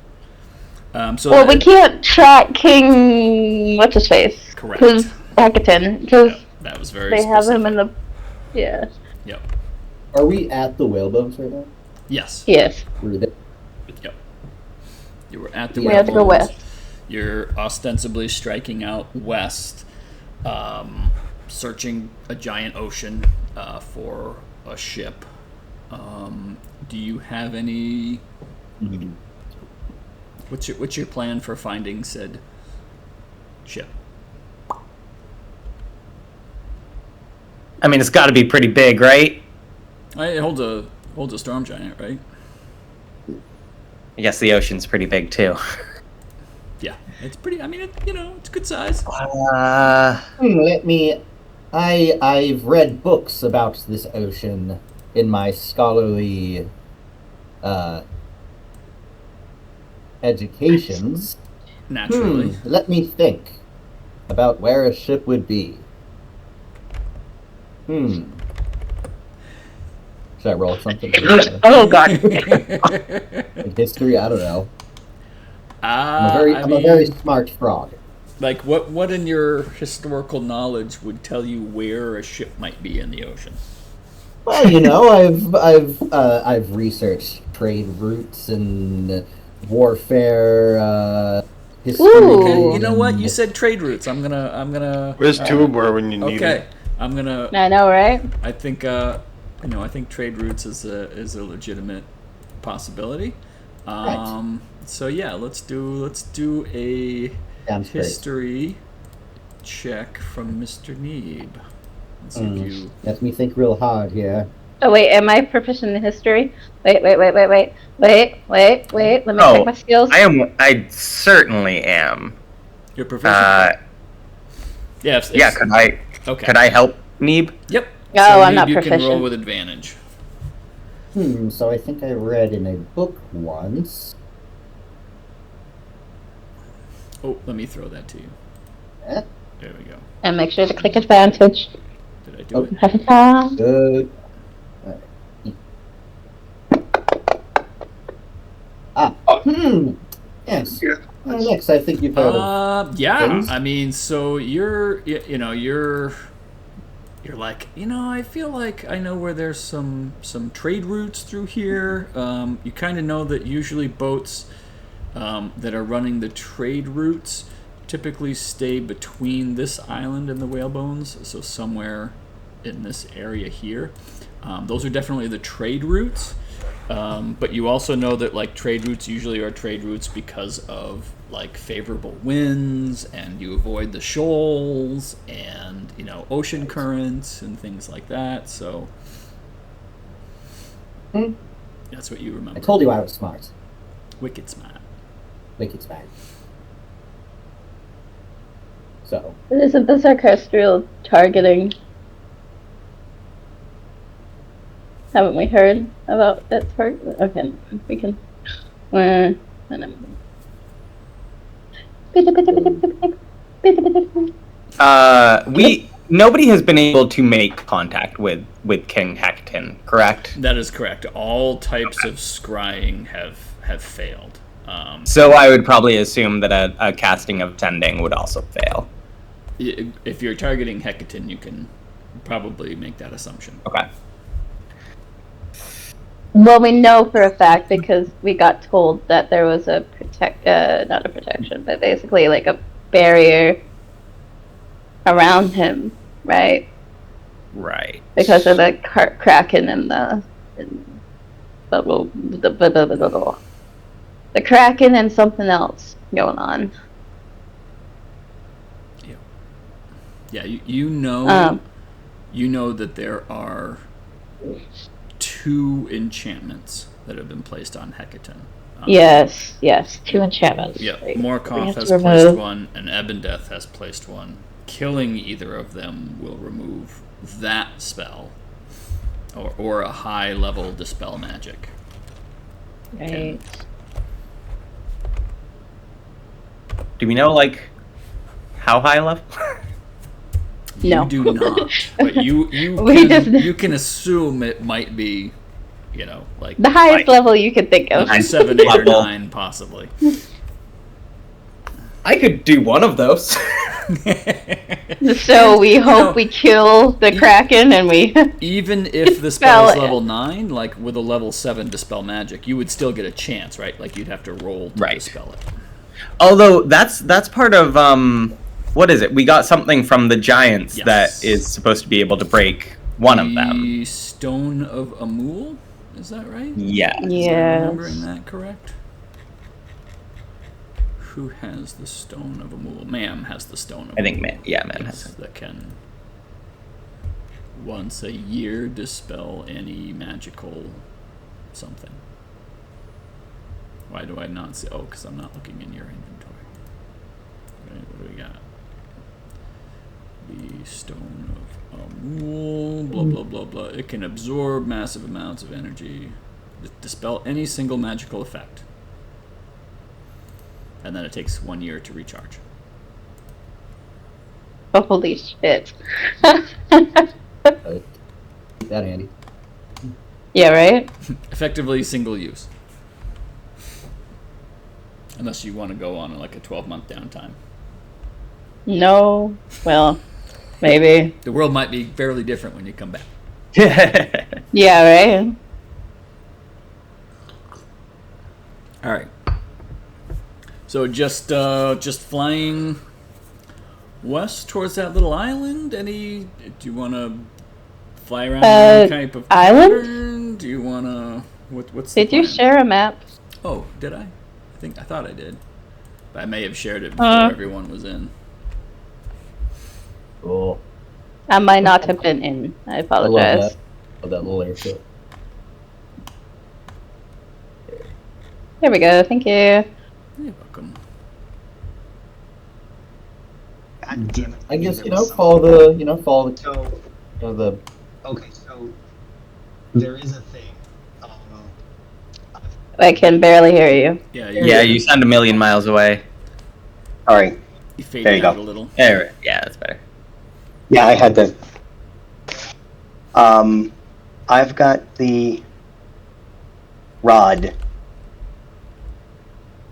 S1: So
S3: Well, we can't track King what's his face?
S1: Correct.
S3: Because Hekaton, because
S1: that was very
S3: they have
S1: specific.
S3: him in the. Yeah.
S1: Yep.
S5: Are we at the whalebones right now?
S1: Yes.
S3: Yes.
S5: We're there.
S1: Yep. You were at the
S3: We have to go
S1: whalebones.
S3: west.
S1: You're ostensibly striking out west, searching a giant ocean for a ship. Do you have any? What's your plan for finding said ship?
S6: I mean, it's got to be pretty big, right?
S1: It holds a storm giant, right?
S6: I guess the ocean's pretty big too.
S1: Yeah, it's pretty. I mean, it's good size.
S5: Let me. I've read books about this ocean in my scholarly educations.
S1: Naturally.
S5: Let me think about where a ship would be. Should I roll something?
S3: Oh God.
S5: In history? I don't know. I'm a very smart frog.
S1: Like, what in your historical knowledge would tell you where a ship might be in the ocean?
S5: Well, I've researched trade routes and warfare history.
S3: Ooh.
S1: Okay, you know what? You said trade routes. I'm gonna.
S7: Where's Tubor when you need
S1: Okay,
S7: him?
S1: I'm gonna.
S3: I know, right?
S1: I think I think trade routes is a legitimate possibility.
S5: Right.
S1: So yeah, let's do a
S5: Sounds great.
S1: history check from Mr. Neeb. Let's see if you.
S5: Let me think real hard here.
S3: Oh wait, am I proficient in history? Wait. Let me check my skills.
S6: I certainly am.
S1: You're proficient. Yeah.
S6: Yeah. Could I?
S1: Okay.
S6: Could I help Neeb?
S1: Yep.
S3: Oh,
S1: So
S3: I'm
S1: Neeb,
S3: not
S1: you
S3: proficient.
S1: can roll with advantage.
S5: So I think I read in a book once.
S1: Oh, let me throw that to you.
S5: Eh?
S1: There we go.
S3: And make sure to click advantage.
S1: Did I do it?
S3: Ta-ta-ta.
S5: Good. Yes. Next, I think you've heard of.
S1: Yeah.
S5: things.
S1: I mean, so you're like, I feel like I know where there's some trade routes through here. You kind of know that usually boats that are running the trade routes typically stay between this island and the whalebones, so somewhere in this area here. Those are definitely the trade routes. But you also know that like trade routes usually are trade routes because of like favorable winds, and you avoid the shoals and ocean currents and things like that. So that's what you remember.
S5: I told you I was smart.
S1: Wicked smart.
S5: Wicked smart. So,
S3: Isn't this orchestral targeting? Haven't we heard about that target? Okay, we can.
S6: Nobody has been able to make contact with King Hekaton, correct?
S1: That is correct. All types of scrying have failed.
S6: So I would probably assume that a casting of Tending would also fail.
S1: If you're targeting Hekaton, you can probably make that assumption.
S6: Okay.
S3: Well, we know for a fact because we got told that there was a not a protection, but basically like a barrier around him, right?
S6: Right.
S3: Because of the Kraken and the Kraken and something else going on.
S1: Yeah, you know that there are 2 enchantments that have been placed on Hekaton.
S3: Yes, 2 enchantments.
S1: Yeah,
S3: Right.
S1: Morkoth has
S3: remove.
S1: placed one, and Ebendeth has placed one. Killing either of them will remove that spell, or a high-level dispel magic.
S3: Right.
S6: Do we know how high level?
S3: No.
S1: You do not, but you
S3: We just-
S1: can assume it might be You know, like
S3: The highest level you could think of.
S1: 7, 8, or 9, possibly.
S4: I could do one of those.
S3: So we hope we kill the Kraken and we...
S1: Even if the spell is level 9, like with a level 7 Dispel Magic, you would still get a chance, right? Like you'd have to roll to dispel it.
S6: Although that's part of what is it? We got something from the giants that is supposed to be able to break one of them.
S1: The Stone of Amul, is that right?
S6: Yeah.
S1: Am I remembering that correct? Who has the Stone of Amul? Ma'am has the Stone of Amul.
S6: I think Ma'am has it.
S1: That can once a year dispel any magical something. Why do I not see? Oh, because I'm not looking in your inventory. Right, what do we got? The Stone of Amul, blah, blah, blah, blah. It can absorb massive amounts of energy, dispel any single magical effect. And then it takes 1 year to recharge.
S3: Holy shit.
S5: Keep that handy.
S3: Yeah, right?
S1: Effectively single use. Unless you want to go on like a 12-month downtime.
S3: No. Well, maybe.
S1: The world might be fairly different when you come back.
S3: Yeah, right?
S1: All right. So just flying west towards that little island. Do you want to fly around any type of
S3: island?
S1: pattern? Do you want to? What's?
S3: Did you share a map?
S1: Oh, did I? I thought I did. But I may have shared it before everyone was in.
S5: Cool.
S3: I might not have been in. I apologize.
S5: I love that little airship.
S3: There we go. Thank you.
S1: You're welcome.
S2: God damn it.
S5: I guess follow the
S2: Okay, so there is a thing.
S3: I can barely hear you.
S6: Yeah, you sound a million miles away.
S2: All right.
S1: You fade
S2: There you
S1: out
S2: go.
S1: a little.
S6: Yeah, that's better.
S2: Yeah, I had to. I've got the rod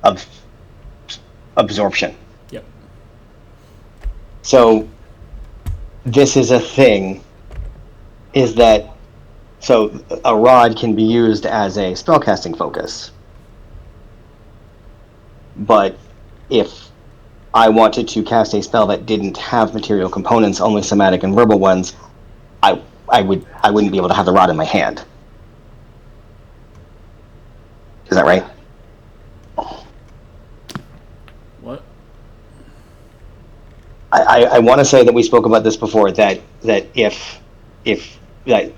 S2: of absorption.
S1: Yep.
S2: So this is a thing. Is that so? A rod can be used as a spellcasting focus, but if I wanted to cast a spell that didn't have material components, only somatic and verbal ones, I wouldn't be able to have the rod in my hand. Is that right?
S1: What?
S2: I want to say that we spoke about this before. That if that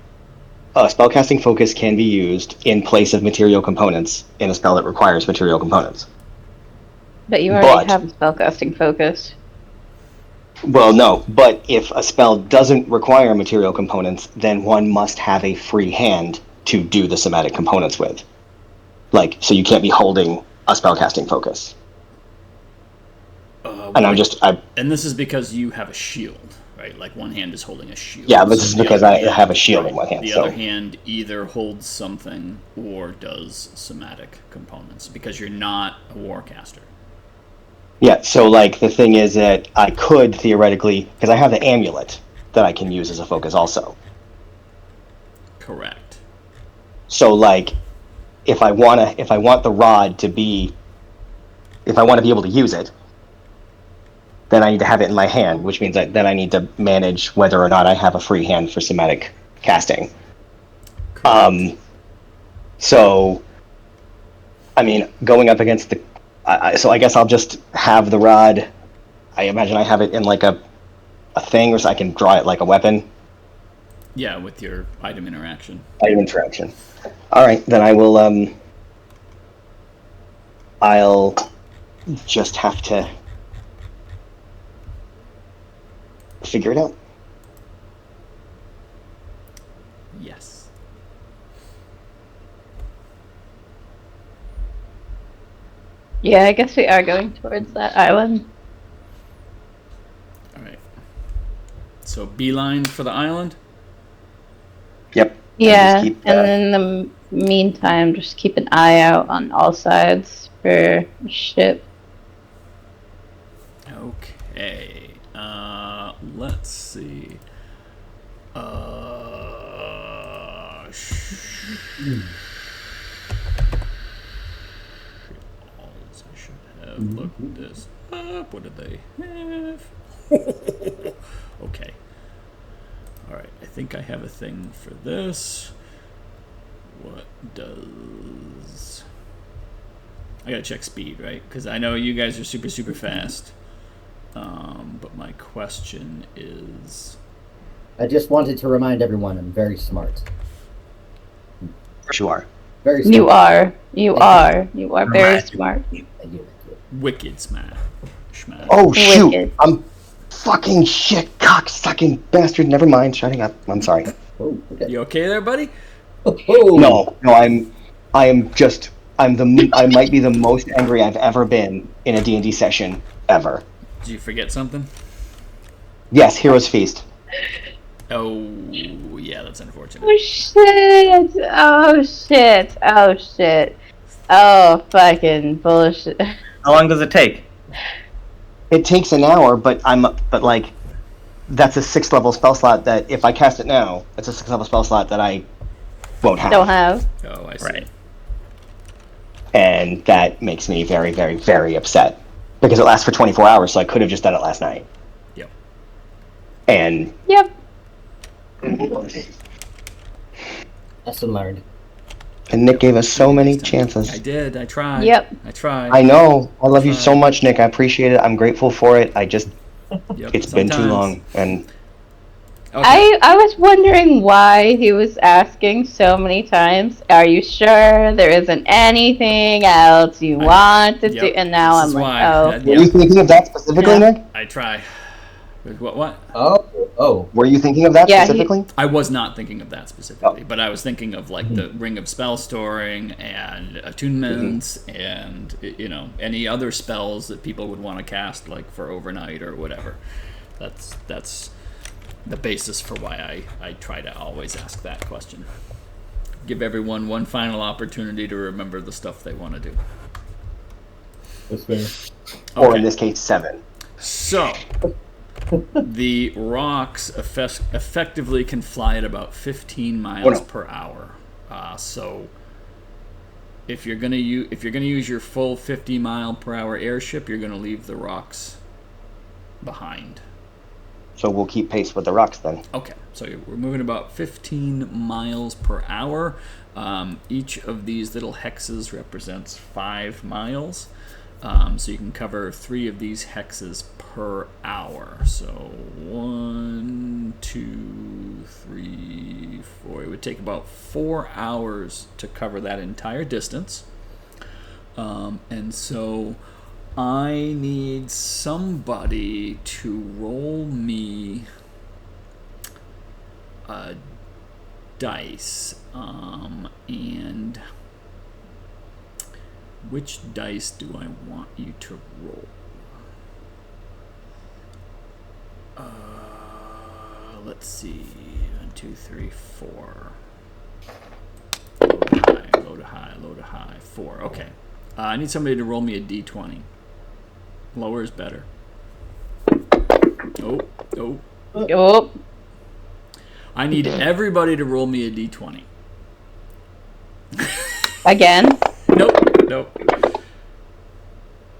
S2: a spellcasting focus can be used in place of material components in a spell that requires material components.
S3: But you already have spellcasting focus.
S2: Well, no, but if a spell doesn't require material components, then one must have a free hand to do the somatic components with. So you can't be holding a spellcasting focus.
S1: And this is because you have a shield, right? Like one hand is holding a shield.
S2: Yeah, but this is because I have a shield in one hand.
S1: The other hand either holds something or does somatic components because you're not a warcaster.
S2: Yeah, so the thing is that I could theoretically, because I have the amulet that I can use as a focus also.
S1: Correct.
S2: So if I want the rod to be, if I want to be able to use it, then I need to have it in my hand, which means that then I need to manage whether or not I have a free hand for somatic casting. So, I mean, going up against the, so I guess I'll just have the rod. I imagine I have it in a thing, or so I can draw it like a weapon.
S1: Yeah, with your item interaction.
S2: Item interaction. All right, then I will. I'll just have to figure it out.
S1: Yes.
S3: Yeah, I guess we are going towards that island.
S1: All right. So beeline for the island.
S2: Yep.
S3: Yeah,
S2: Just keep,
S3: and then meantime, just keep an eye out on all sides for a ship.
S1: Okay. Let's see. I should have looked this up. What did they have? Okay. All right. I think I have a thing for this. What does... I gotta check speed, right? Because I know you guys are super, super fast. But my question is...
S5: I just wanted to remind everyone I'm very smart.
S2: You are.
S5: Very smart.
S3: You are. You are very smart.
S5: Thank you.
S1: Wicked smart. Schmat.
S2: Oh shoot!
S3: Wicked.
S2: I'm fucking shit, cocksucking bastard. Never mind. Shutting up. I'm sorry.
S5: Oh, okay.
S1: You okay there, buddy?
S5: Oh.
S2: No. I might be the most angry I've ever been in a D&D session ever.
S1: Did you forget something?
S2: Yes, Heroes Feast.
S1: Oh, yeah, that's unfortunate.
S3: Oh shit! Oh shit! Oh shit! Oh fucking bullshit!
S6: How long does it take?
S2: It takes an hour, but like that's a 6th level spell slot that if I cast it now, it's a 6th level spell slot that I won't have.
S3: Don't have.
S1: Oh, I see.
S6: Right.
S2: And that makes me very, very, very upset. Because it lasts for 24 hours, so I could have just done it last night.
S1: Yep.
S2: And
S3: Yep.
S5: Lesson learned.
S2: And Nick gave us so many chances.
S1: I did. I tried.
S3: Yep.
S1: I tried.
S2: I know. I love you so much, Nick. I appreciate it. I'm grateful for it. I just...
S1: Yep,
S2: It's been too
S1: sometimes.
S2: long. And
S1: Okay.
S3: I was wondering why he was asking so many times, are you sure there isn't anything else you want to do?
S1: Yep,
S3: And now
S1: this
S3: I'm
S1: is
S3: like,
S1: why.
S3: oh.
S1: That-
S2: were you thinking of that specifically,
S3: Yeah.
S2: Nick?
S1: I try. What?
S5: Oh.
S2: Were you thinking of that
S3: Yeah,
S2: specifically?
S1: I was not thinking of that specifically, but I was thinking of like the Ring of Spell Storing and attunements and any other spells that people would want to cast like for overnight or whatever. That's the basis for why I try to always ask that question. Give everyone one final opportunity to remember the stuff they want to do.
S5: That's fair.
S2: Or
S1: Okay.
S2: in this case, 7.
S1: So, the Rocs effectively can fly at about 15 miles per hour. So, if you're gonna use your full 50-mile-per-hour airship, you're gonna leave the Rocs behind.
S2: So we'll keep pace with the Rocs then.
S1: Okay, so we're moving about 15 miles per hour. Each of these little hexes represents 5 miles. So you can cover 3 of these hexes per hour. So 1, 2, 3, 4. It would take about 4 hours to cover that entire distance. And so I need somebody to roll me a dice. And which dice do I want you to roll? Let's see. 1, 2, 3, 4. Low to high. 4. Okay. I need somebody to roll me a d20. Lower is better. Oh.
S3: Oh.
S1: I need everybody to roll me a d20.
S3: Again?
S1: Nope. What do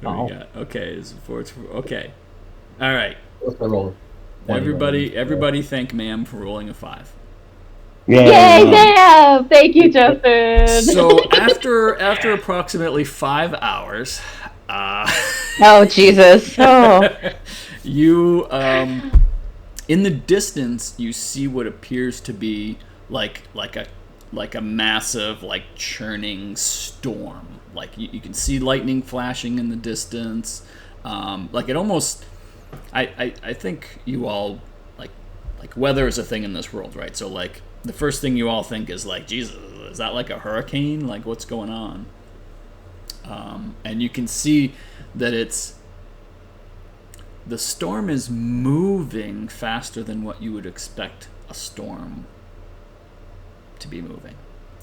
S5: Oh.
S1: we got? Okay, it's 4. Okay. All right.
S5: What's the roll?
S1: Everybody thank ma'am for rolling a 5.
S3: Yay, damn! Thank you, Justin!
S1: So after approximately 5 hours,
S3: Oh, Jesus. Oh.
S1: you in the distance you see what appears to be like a massive churning storm. Like you can see lightning flashing in the distance. Like it almost I think you all like weather is a thing in this world, right? So like the first thing you all think is like, Jesus, is that like a hurricane? Like what's going on? And you can see that the storm is moving faster than what you would expect a storm to be moving.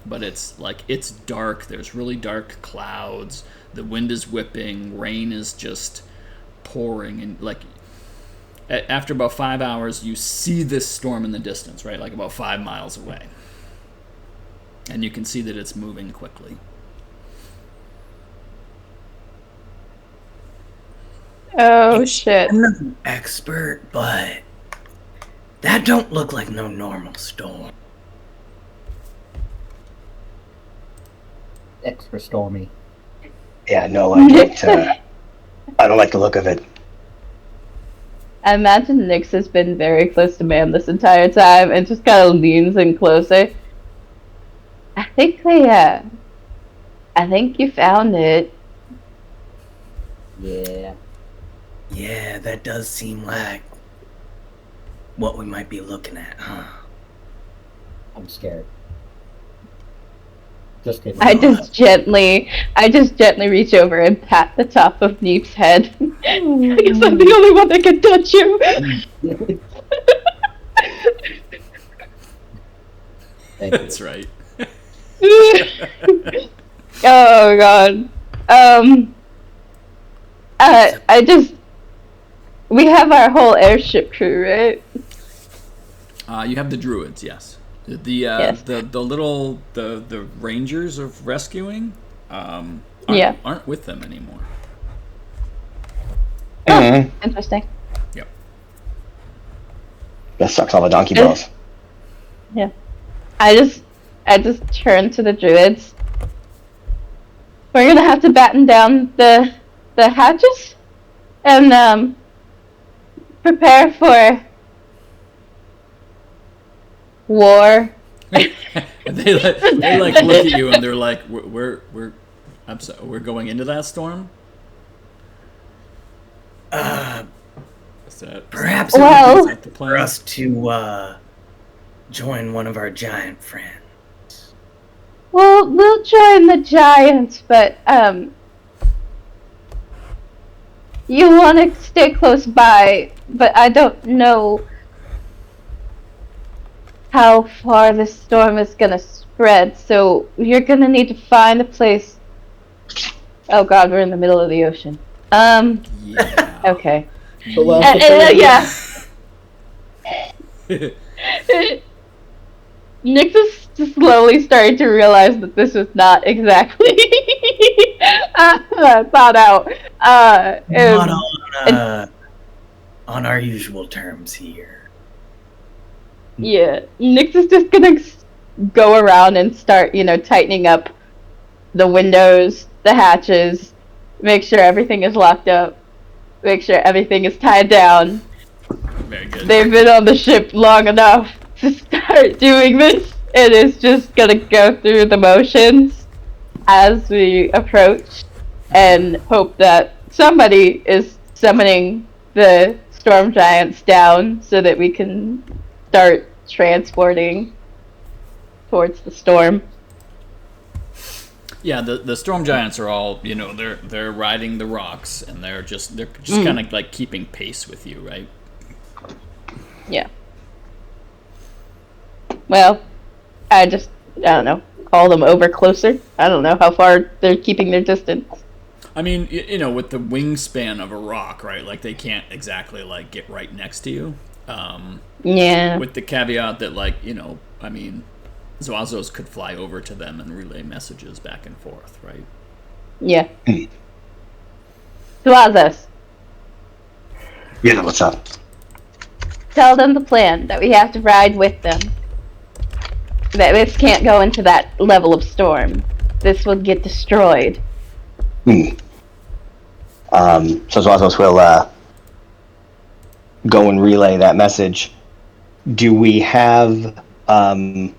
S1: but it's dark. There's really dark clouds. The wind is whipping. Rain is just pouring, and like after about 5 hours, you see this storm in the distance, right? Like about 5 miles away, and you can see that it's moving quickly.
S3: Oh shit!
S4: I'm not an expert, but that don't look like no normal storm.
S5: Extra stormy.
S2: Yeah, no, I don't. I don't like the look of it.
S3: I imagine Nyx has been very close to Man this entire time and just kind of leans in closer. I think you found it.
S5: Yeah.
S4: Yeah, that does seem like what we might be looking at, huh?
S5: I'm scared. Just kidding.
S3: I just gently reach over and pat the top of Neep's head. I guess I'm the only one that can touch you.
S5: Thank you.
S1: That's right.
S3: Oh god. We have our whole airship crew, right?
S1: You have the druids, yes.
S3: Yes.
S1: The little the rangers of rescuing aren't with them anymore.
S3: Oh, interesting.
S1: Yep.
S2: That sucks all the donkey balls.
S3: Yeah. I just turn to the druids. We're gonna have to batten down the hatches and prepare for war.
S1: they like look at you and they're like, we're I'm sorry, we're going into that storm.
S4: Perhaps
S1: is
S3: Well-
S1: that the plan?
S4: for us to join one of our giant friends.
S3: Well, we'll join the giants, but you want to stay close by, but I don't know how far the storm is gonna spread, so you're gonna need to find a place. Oh god, we're in the middle of the ocean.
S1: Yeah.
S3: Okay.
S5: So, well,
S3: Yeah. Nyx is slowly starting to realize that this is not exactly thought out.
S4: Not on our usual terms here.
S3: Yeah, Nyx is just gonna go around and start, tightening up the windows, the hatches, make sure everything is locked up, make sure everything is tied down.
S1: Very good.
S3: They've been on the ship long enough to start doing this. It is just gonna go through the motions as we approach and hope that somebody is summoning the storm giants down so that we can start transporting towards the storm.
S1: Yeah, the storm giants are all, they're riding the Rocs and they're just kind of like keeping pace with you, right?
S3: Yeah. Well, I don't know, call them over closer. I don't know how far they're keeping their distance.
S1: I mean, with the wingspan of a rock, right? Like they can't exactly like get right next to you.
S3: Yeah.
S1: With the caveat that Zwazos could fly over to them and relay messages back and forth, right?
S3: Yeah. Zwazos,
S2: Yeah, what's up?
S3: tell them the plan, that we have to ride with them. That this can't go into that level of storm. This will get destroyed.
S2: So Zwazos will go and relay that message. Do we have any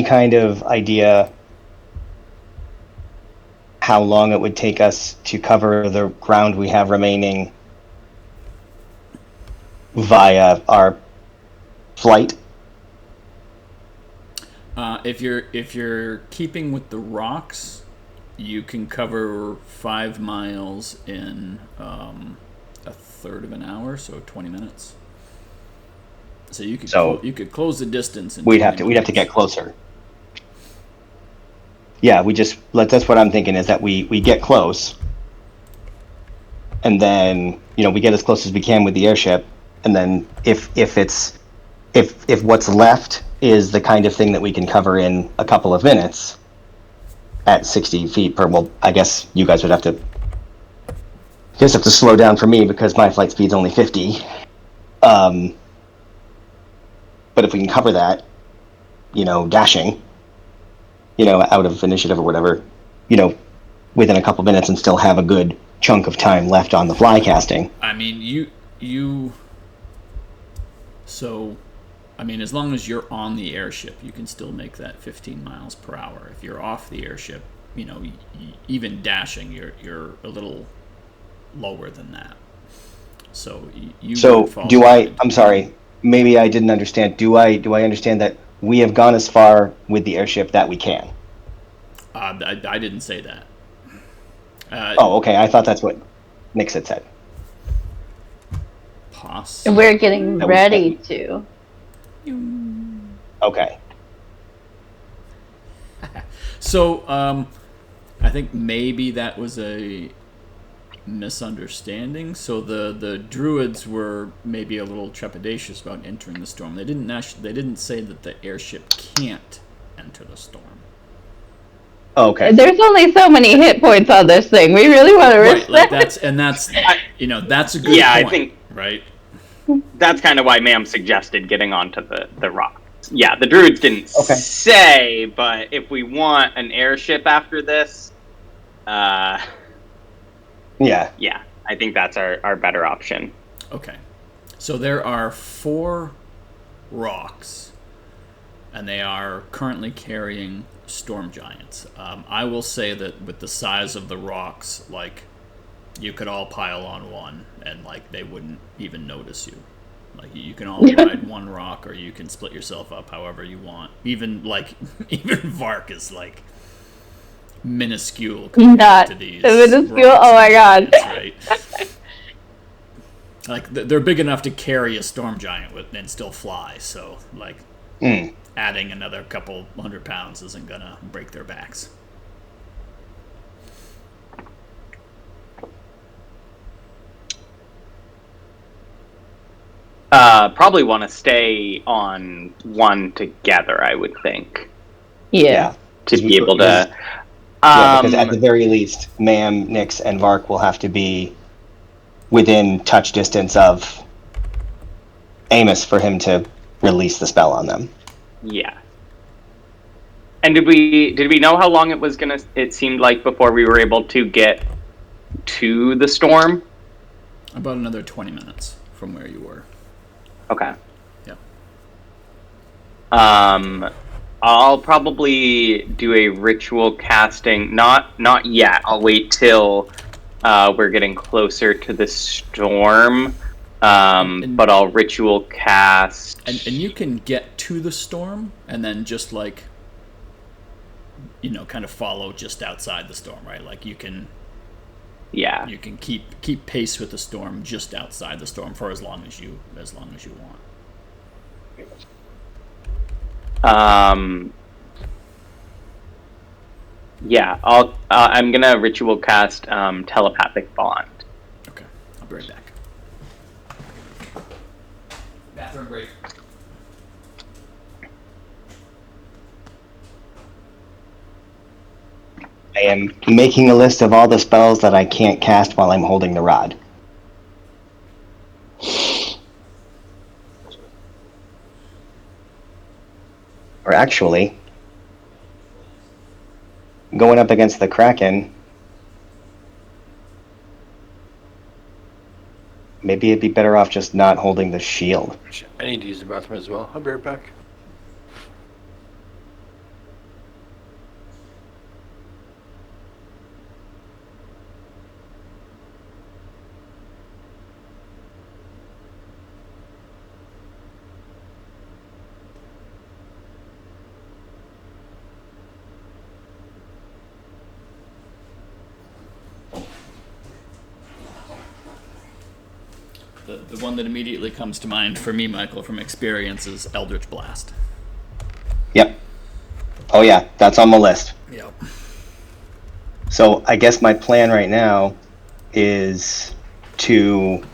S2: kind of idea how long it would take us to cover the ground we have remaining via our flight?
S1: If you're keeping with the Rocs, you can cover 5 miles in a third of an hour, so 20 minutes. So you could
S2: So-
S1: you could close the distance. In
S2: We'd have
S1: 20
S2: to get
S1: minutes.
S2: closer. Yeah, that's what I'm thinking is that we get close, and then we get as close as we can with the airship, and then if what's left is the kind of thing that we can cover in a couple of minutes at 60 feet per, well, I guess you guys would have to slow down for me because my flight speed's only 50. But if we can cover that, dashing, out of initiative or whatever, within a couple minutes and still have a good chunk of time left on the fly casting.
S1: I mean, So, I mean, as long as you're on the airship, you can still make that 15 miles per hour. If you're off the airship, even dashing, you're a little lower than that. So you.
S2: So
S1: would fall
S2: do
S1: behind.
S2: I'm sorry. Maybe I didn't understand. Do I understand that we have gone as far with the airship that we can?
S1: I didn't say that.
S2: Okay. I thought that's what Nix had said.
S3: And we're getting
S2: That we
S3: ready to.
S2: Okay.
S1: So, I think maybe that was a misunderstanding. So the druids were maybe a little trepidatious about entering the storm. They didn't say that the airship can't enter the storm.
S2: Okay.
S3: There's only so many hit points on this thing. We really want to risk
S1: Right, like
S3: that.
S1: that's that's a good
S6: Yeah, I
S1: point,
S6: think-
S1: right?
S6: That's kind of why Mam suggested getting onto the rock. Yeah, the druids didn't
S2: Okay.
S6: say, but if we want an airship after this,
S2: Yeah.
S6: yeah, I think that's our better option.
S1: Okay. So there are 4 Rocs, and they are currently carrying storm giants. I will say that with the size of the Rocs, like, you could all pile on one, and like they wouldn't even notice you. Like you can all ride one rock, or you can split yourself up however you want. Even Vark is like minuscule compared
S3: Not
S1: to these.
S3: minuscule.
S1: Rocs.
S3: Oh my god.
S1: That's right. Like they're big enough to carry a storm giant with and still fly. So like adding another couple 100 pounds isn't gonna break their backs.
S6: Probably want to stay on one together, I would think,
S3: Yeah.
S6: to be able to.
S2: Yeah, because at the very least, Mam, Nix, and Vark will have to be within touch distance of Amos for him to release the spell on them.
S6: Yeah. And did we know how long it seemed like before we were able to get to the storm?
S1: About another 20 minutes from where you were.
S6: Okay.
S1: Yeah.
S6: I'll probably do a ritual casting. Not yet. I'll wait till we're getting closer to the storm. But I'll ritual cast.
S1: And you can get to the storm and then just like, kind of follow just outside the storm, right? Like you can keep pace with the storm just outside the storm for as long as you want.
S6: Yeah, I'm gonna ritual cast telepathic bond.
S1: Okay, I'll be right back. Bathroom break.
S2: I am making a list of all the spells that I can't cast while I'm holding the rod. Or actually, going up against the Kraken, maybe it'd be better off just not holding the shield.
S7: I need to use the bathroom as well. I'll be right back.
S1: the one that immediately comes to mind for me, Michael, from experience is Eldritch Blast.
S2: Yep. Oh yeah, that's on the list.
S1: Yep.
S2: So I guess my plan right now is to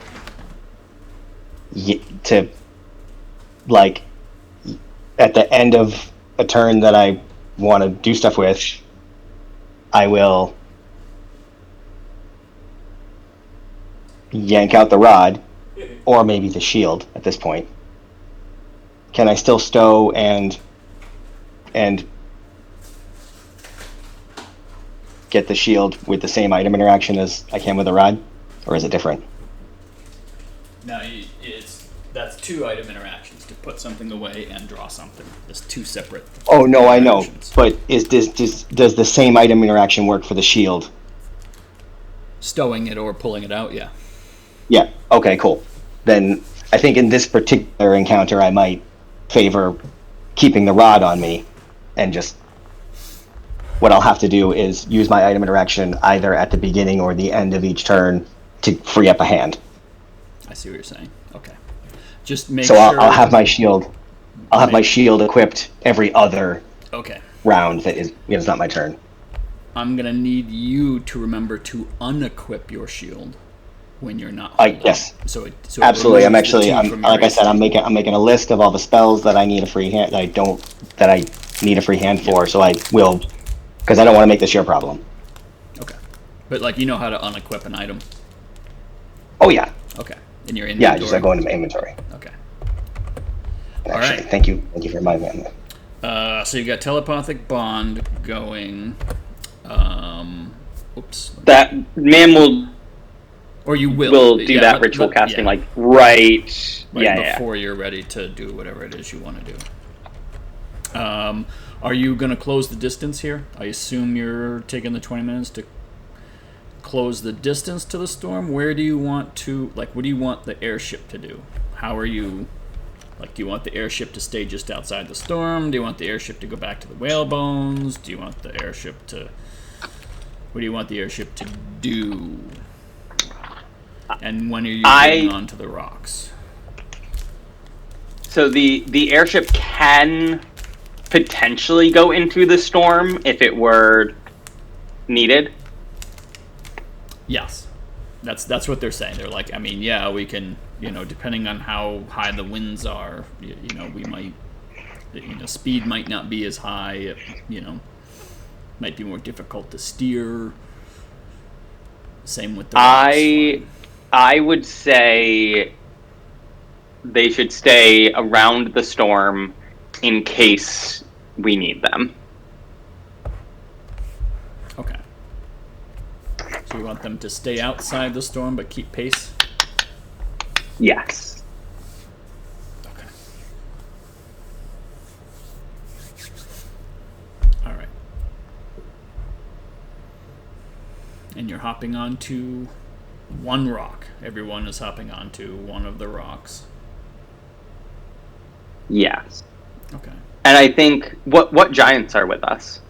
S2: like at the end of a turn that I want to do stuff with, I will yank out the rod, or maybe the shield at this point. Can I still stow and get the shield with the same item interaction as I can with the rod, or is it different?
S1: No, that's 2 item interactions, to put something away and draw something. There's 2 separate.
S2: Oh no, I know,
S1: interactions.
S2: but does the same item interaction work for the shield?
S1: Stowing it or pulling it out, yeah.
S2: Yeah. Okay. Cool. Then I think in this particular encounter, I might favor keeping the rod on me, and just what I'll have to do is use my item interaction either at the beginning or the end of each turn to free up a hand.
S1: I see what you're saying. Okay. Just make
S2: So
S1: sure...
S2: I'll have my shield. I'll have my shield equipped every other round that is it's not my turn.
S1: I'm gonna need you to remember to unequip your shield when you're not.
S2: Yes.
S1: So
S2: absolutely. I'm like I said, I'm making a list of all the spells that I need a free hand. That I need a free hand for. So I will, because I don't want to make this your problem.
S1: Okay. But like you know how to unequip an item.
S2: Oh yeah.
S1: Okay. In your inventory.
S2: Yeah, just go into my inventory.
S1: Okay.
S2: Actually,
S1: all right.
S2: Thank you for reminding me.
S1: So you got telepathic bond going. Oops.
S6: That man will.
S1: Or you will
S6: do that ritual casting right
S1: before you're ready to do whatever it is you want to do. Are you going to close the distance here? I assume you're taking the 20 minutes to close the distance to the storm. Where do you want to, what do you want the airship to do? How are you, do you want the airship to stay just outside the storm? Do you want the airship to go back to the whale bones? Do you want the airship to, what do you want the airship to do? And when are you getting onto the rocks?
S6: So the airship can potentially go into the storm if it were needed.
S1: Yes, that's what they're saying. They're like, I mean, yeah, we can, depending on how high the winds are, we might, speed might not be as high. Might be more difficult to steer. Same with the rocks.
S6: I would say they should stay around the storm in case we need them.
S1: Okay. So you want them to stay outside the storm but keep pace?
S6: Yes.
S1: Okay. All right. And you're hopping onto one rock. Everyone is hopping onto one of the rocks.
S6: Yes.
S1: Okay.
S6: And I think what giants are with us?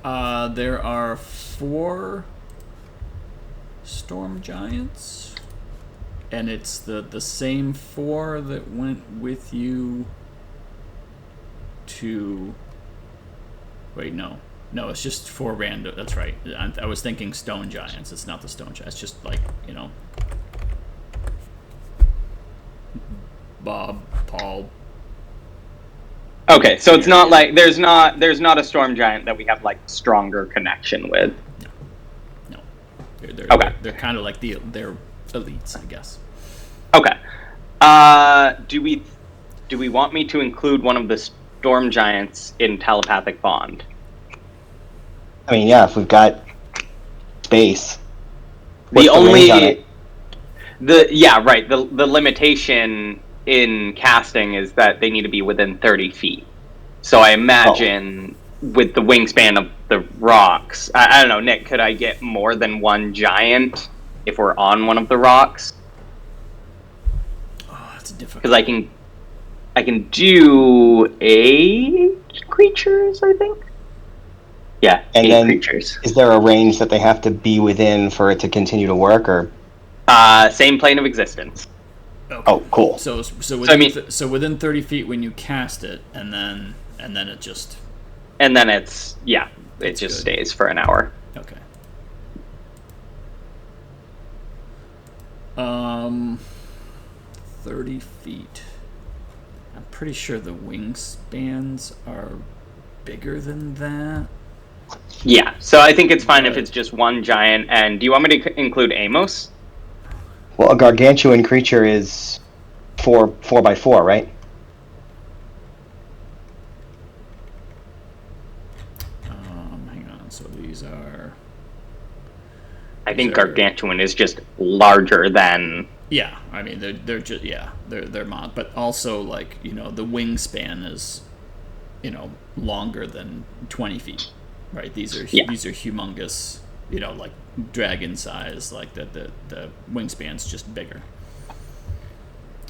S1: There are 4 storm giants, and it's the same 4 that went with you to. Wait, no, it's just 4 random. That's right. I was thinking stone giants. It's not the stone giants. It's just Bob, Paul.
S6: Okay, so it's not like there's not a storm giant that we have stronger connection with.
S1: No.
S6: Okay.
S1: They're kind of like they're elites, I guess.
S6: Okay. Do we want me to include one of the storm giants in telepathic bond?
S2: I mean, yeah, if we've got space.
S6: The limitation in casting is that they need to be within 30 feet. So I imagine with the wingspan of the rocks, I don't know, Nick, could I get more than one giant if we're on one of the rocks?
S1: Oh, that's difficult.
S6: Because I can do 8 creatures, I think. Yeah,
S2: and
S6: 8
S2: then
S6: creatures.
S2: Is there a range that they have to be within for it to continue to work, or?
S6: Same plane of existence.
S1: Okay.
S2: Oh, cool.
S1: So within 30 feet when you cast it, and then it just.
S6: And then it just
S1: good.
S6: stays for an hour.
S1: Okay. 30 feet. I'm pretty sure the wingspans are bigger than that.
S6: Yeah, so I think it's fine if it's just one giant. And do you want me to include Amos?
S2: Well, a gargantuan creature is 4x4, right?
S1: Hang on. So these are.
S6: I think gargantuan is just larger than.
S1: Yeah, I mean they're just they're mod, but also like the wingspan is longer than 20 feet, right? These are humongous, like dragon size. Like the wingspan's just bigger.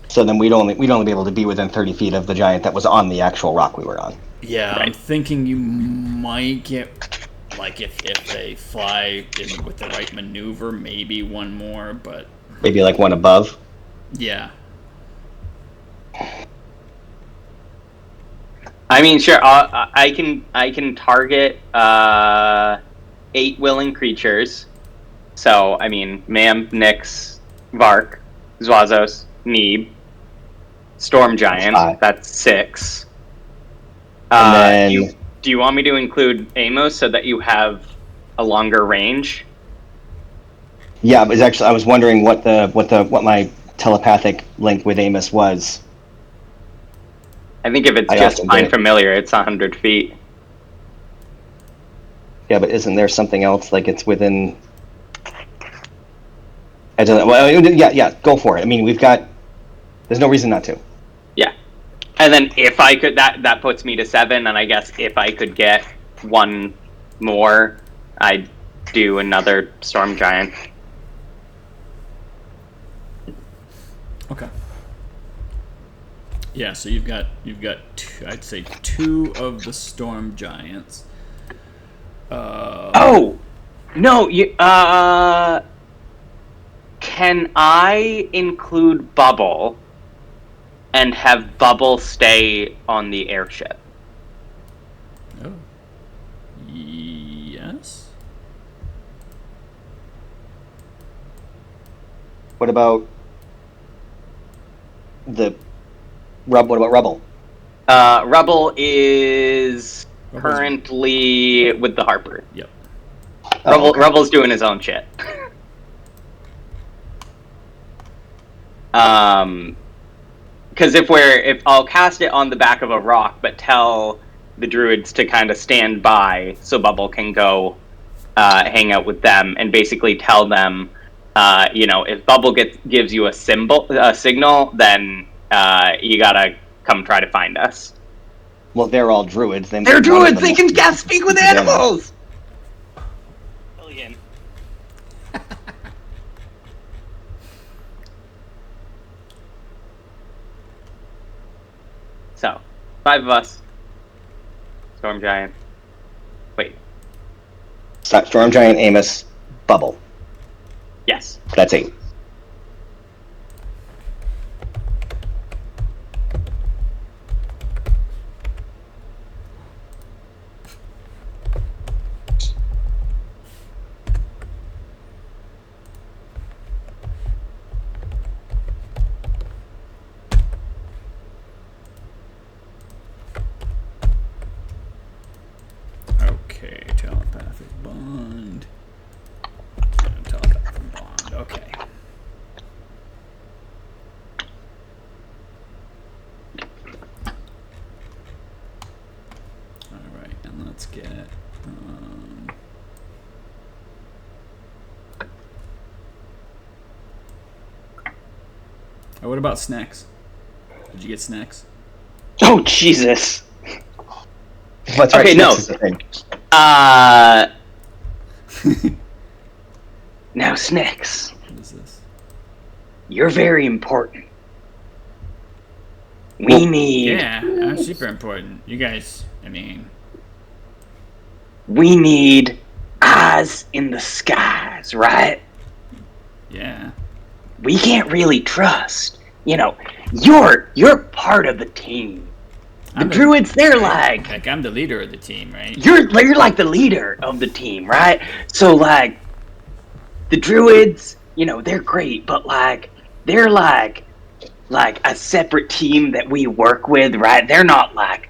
S2: So then we'd only be able to be within 30 feet of the giant that was on the actual rock we were on.
S1: Yeah, right. I'm thinking you might get, like, if they fly with the right maneuver, maybe one more, but
S2: maybe like one above.
S1: Yeah.
S6: I mean, sure. I can target 8 willing creatures. So I mean, Mam, Nyx, Vark, Zwazos, Neeb, Storm Giant. That's 6.
S2: And then,
S6: do you want me to include Amos so that you have a longer range?
S2: Yeah, but actually, I was wondering what my telepathic link with Amos was.
S6: I think if it's just Find Familiar, it's 100 feet.
S2: Yeah, but isn't there something else, like it's within... I don't know. Well, yeah, go for it. I mean, there's no reason not to.
S6: Yeah. And then if I could, that puts me to 7, and I guess if I could get one more, I'd do another Storm Giant.
S1: Okay. Yeah, so you've got two, I'd say 2 of the Storm Giants.
S6: Oh no! Can I include Bubble and have Bubble stay on the airship?
S1: Oh. Yes.
S2: What about Rubble?
S6: Rubble is currently with the Harper.
S1: Yep.
S6: Rubble's doing his own shit. Because if I'll cast it on the back of a rock, but tell the druids to kind of stand by so Bubble can go hang out with them, and basically tell them, if Bubble gives you a signal, then you gotta come try to find us.
S2: Well, they're all druids.
S6: They're druids. They can speak with animals. Brilliant. So, 5 of us. Storm Giant. Wait.
S2: Storm Giant, Amos, Bubble.
S6: Yes.
S2: That's 8.
S1: Okay, telepathic bond. Telepathic bond. Okay. All right, and let's get. Oh, what about snacks? Did you get snacks?
S6: Oh, Jesus.
S2: That's right.
S6: Okay, no. Now, Snacks.
S1: What is this?
S6: You're very important. We need...
S1: Yeah, I'm super important. You guys,
S6: We need eyes in the skies, right?
S1: Yeah.
S6: We can't really trust, you're part of the team. The druids, they're like
S1: I'm the leader of the team, right?
S6: You're like the leader of the team, right? So like the druids, they're great, but like they're like a separate team that we work with, right? They're not like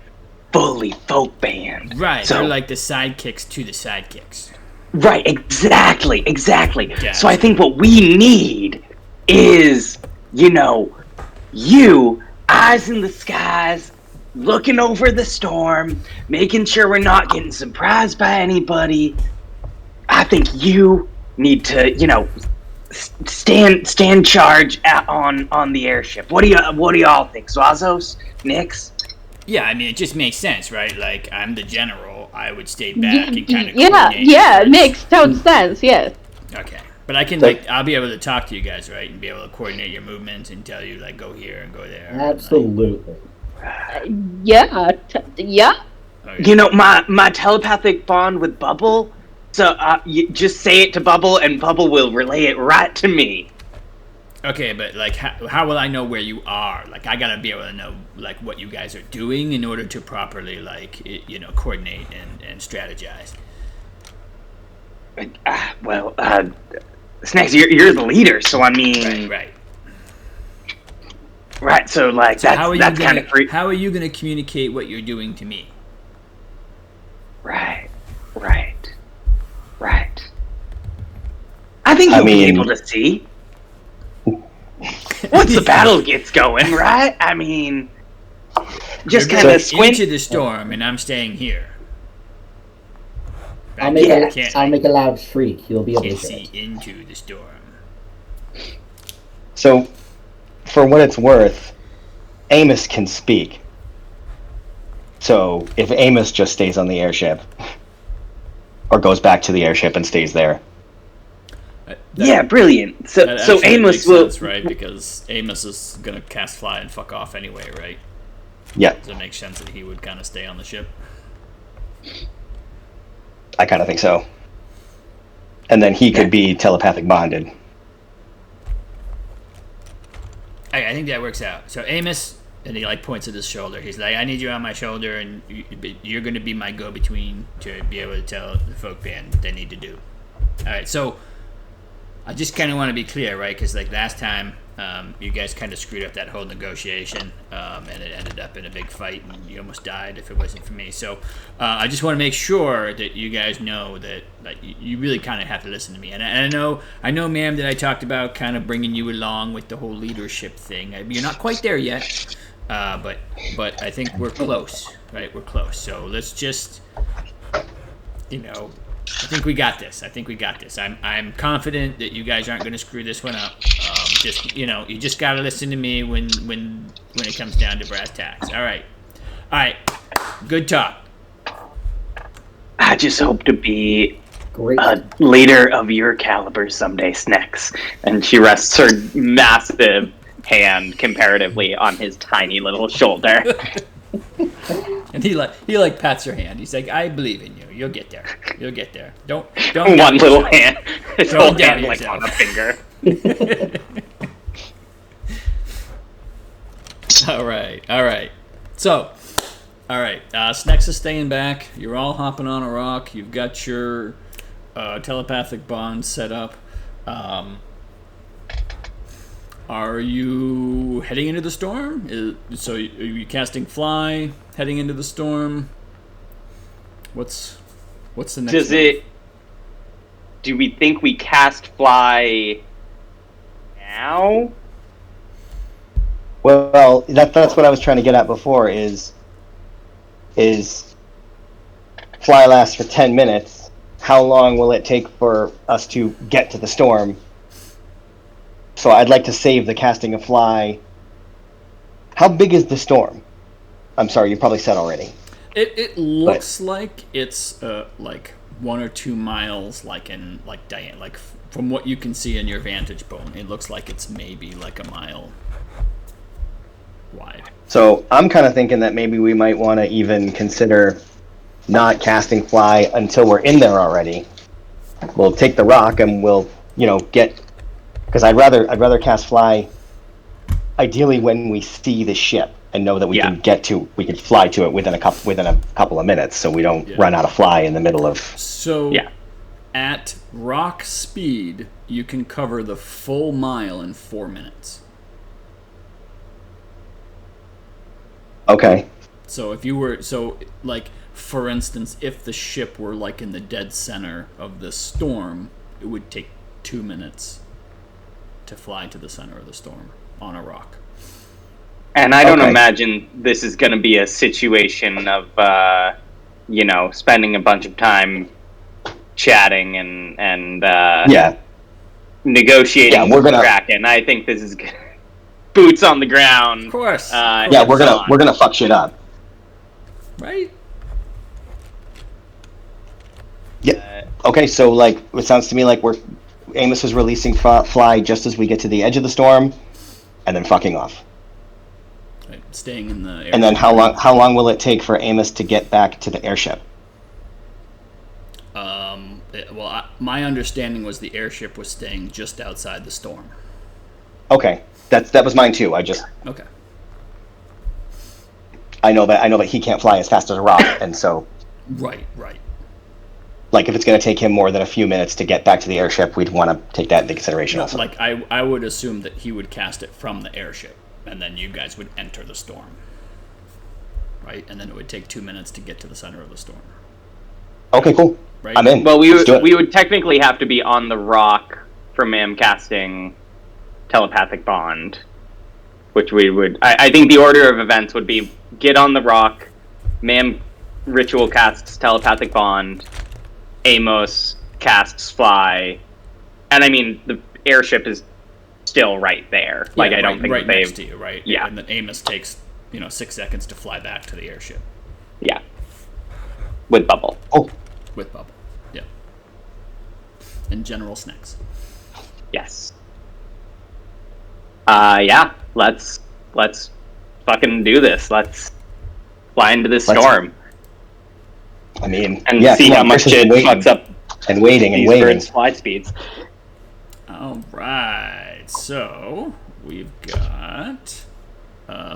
S6: fully folk band.
S1: Right,
S6: so,
S1: they're like the sidekicks to the sidekicks.
S6: Right, exactly.
S1: Gotcha.
S6: So I think what we need is, you, eyes in the skies, looking over the storm, making sure we're not getting surprised by anybody. I think you need to, stand charge on the airship. What do y'all think, Zwazos, Nix?
S1: Yeah, I mean, it just makes sense, right? Like, I'm the general. I would stay back and kind of coordinate.
S3: Yeah, it makes total sense, yes.
S1: Okay. But I can, I'll be able to talk to you guys, right? And be able to coordinate your movements and tell you, like, go here and go there.
S5: Absolutely.
S3: Yeah.
S6: Okay. My telepathic bond with Bubble, so you just say it to Bubble and Bubble will relay it right to me.
S1: Okay, but like, how will I know where you are? Like, I gotta be able to know like what you guys are doing in order to properly coordinate and strategize.
S6: Snacks, you're the leader, so I mean,
S1: right.
S6: Right, so like that's kind of free.
S1: How are you gonna communicate what you're doing to me?
S6: Right. I think you'll be able to see. Once the battle gets going, right? I mean, just kind of squint
S1: into the storm, and I'm staying here.
S5: I'll make a loud shriek. You'll be able to
S1: see into the storm.
S2: So, for what it's worth, Amos can speak. So, if Amos just stays on the airship, or goes back to the airship and stays there.
S6: Yeah, brilliant. So Amos will...
S1: sense, right? Because Amos is going to cast fly and fuck off anyway, right?
S2: Yeah.
S1: Does it make sense that he would kind of stay on the ship?
S2: I kind of think so. And then he could be telepathic bonded.
S1: I think that works out. So Amos, and he like points at his shoulder. He's like, I need you on my shoulder, and you're going to be my go-between to be able to tell the folk band what they need to do. All right, so I just kind of want to be clear, right? Because like last time, you guys kind of screwed up that whole negotiation, and it ended up in a big fight, and you almost died if it wasn't for me. So I just want to make sure that you guys know that like you really kind of have to listen to me. And I know, ma'am, that I talked about kind of bringing you along with the whole leadership thing. You're not quite there yet, but I think we're close, right? We're close. So let's just, I think we got this. I'm confident that you guys aren't going to screw this one up. You just got to listen to me when it comes down to brass tacks. All right. Good talk.
S6: I just hope to be a leader of your caliber someday, Snex. And she rests her massive hand comparatively on his tiny little shoulder.
S1: And he pats her hand. He's like, I believe in you. You'll get there. Don't
S6: one little hand. His whole
S1: doubt
S6: hand like on a finger.
S1: All right. So, Snex is staying back. You're all hopping on a rock. You've got your telepathic bond set up. Are you heading into the storm? So are you casting fly, heading into the storm? What's the next move?
S6: Do we think we cast fly now?
S2: Well, that's what I was trying to get at before, is fly lasts for 10 minutes. How long will it take for us to get to the storm? So I'd like to save the casting of fly. How big is the storm? I'm sorry, you probably said already.
S1: It looks like it's like 1 or 2 miles, from what you can see in your vantage point. It looks like it's maybe like a mile wide.
S2: So I'm kind of thinking that maybe we might want to even consider not casting fly until we're in there already. We'll take the rock and we'll, get, because I'd rather cast fly ideally when we see the ship and know that we
S6: Yeah.
S2: we can fly to it within a couple of minutes, so we don't run out of fly in the middle of.
S1: So,
S6: Yeah.
S1: at rock speed, you can cover the full mile in 4 minutes.
S2: Okay.
S1: So if you were, like, for instance, if the ship were like in the dead center of the storm, it would take 2 minutes to fly to the center of the storm on a rock.
S6: And I don't
S2: Okay.
S6: imagine this is going to be a situation of, spending a bunch of time chatting and
S2: Yeah.
S6: negotiating
S2: Yeah, we're
S6: with the
S2: gonna-
S6: Kraken. I think this is boots on the ground.
S1: Of course.
S2: Yeah, we're gonna fuck shit up.
S1: Right?
S2: Yeah. Okay, so like it sounds to me like Amos is releasing fly just as we get to the edge of the storm, and then fucking off.
S1: Right. Staying in the air.
S2: And then how long will it take for Amos to get back to the airship?
S1: My understanding was the airship was staying just outside the storm.
S2: Okay, that was mine too.
S1: Okay.
S2: I know that he can't fly as fast as a rock, and so
S1: Right.
S2: like if it's going to take him more than a few minutes to get back to the airship, we'd want to take that into consideration
S1: No,
S2: also.
S1: like I would assume that he would cast it from the airship, and then you guys would enter the storm. Right, and then it would take 2 minutes to get to the center of the storm.
S2: Okay, cool.
S1: Right.
S2: I'm in.
S6: Well,
S2: Let's do it.
S6: we would technically have to be on the rock for Mam casting telepathic bond, which we would. I think the order of events would be get on the rock, Mam ritual casts telepathic bond, Amos casts fly, and I mean the airship is still right there. Like I don't think
S1: right
S6: they've.
S1: next to you, right?
S6: Yeah.
S1: And then Amos takes 6 seconds to fly back to the airship
S6: Yeah. With bubble.
S2: Oh,
S1: with Bubble. Yeah. And General Snacks.
S6: Yes. Yeah. Let's fucking do this. Let's fly into this
S2: Let's-
S6: storm
S2: I mean,
S6: and
S2: yeah,
S6: see
S2: come
S6: how
S2: on,
S6: much
S2: Chris is
S6: it
S2: waiting
S6: fucks up
S2: and waiting and
S6: these
S2: waiting.
S6: birds' flight speeds.
S1: All right. So we've got.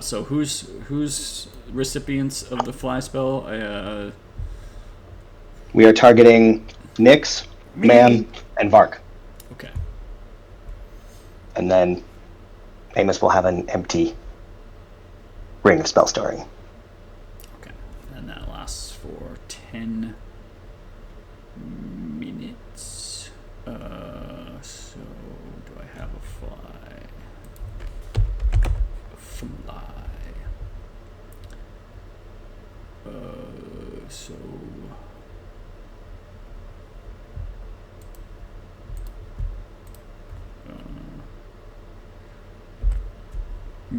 S1: So who's recipients of the fly spell?
S2: We are targeting Nyx, Mam, and Vark.
S1: Okay.
S2: And then Amos will have an empty ring of spell storing.
S1: Okay. And that lasts for 10 minutes. So do I have a fly? So.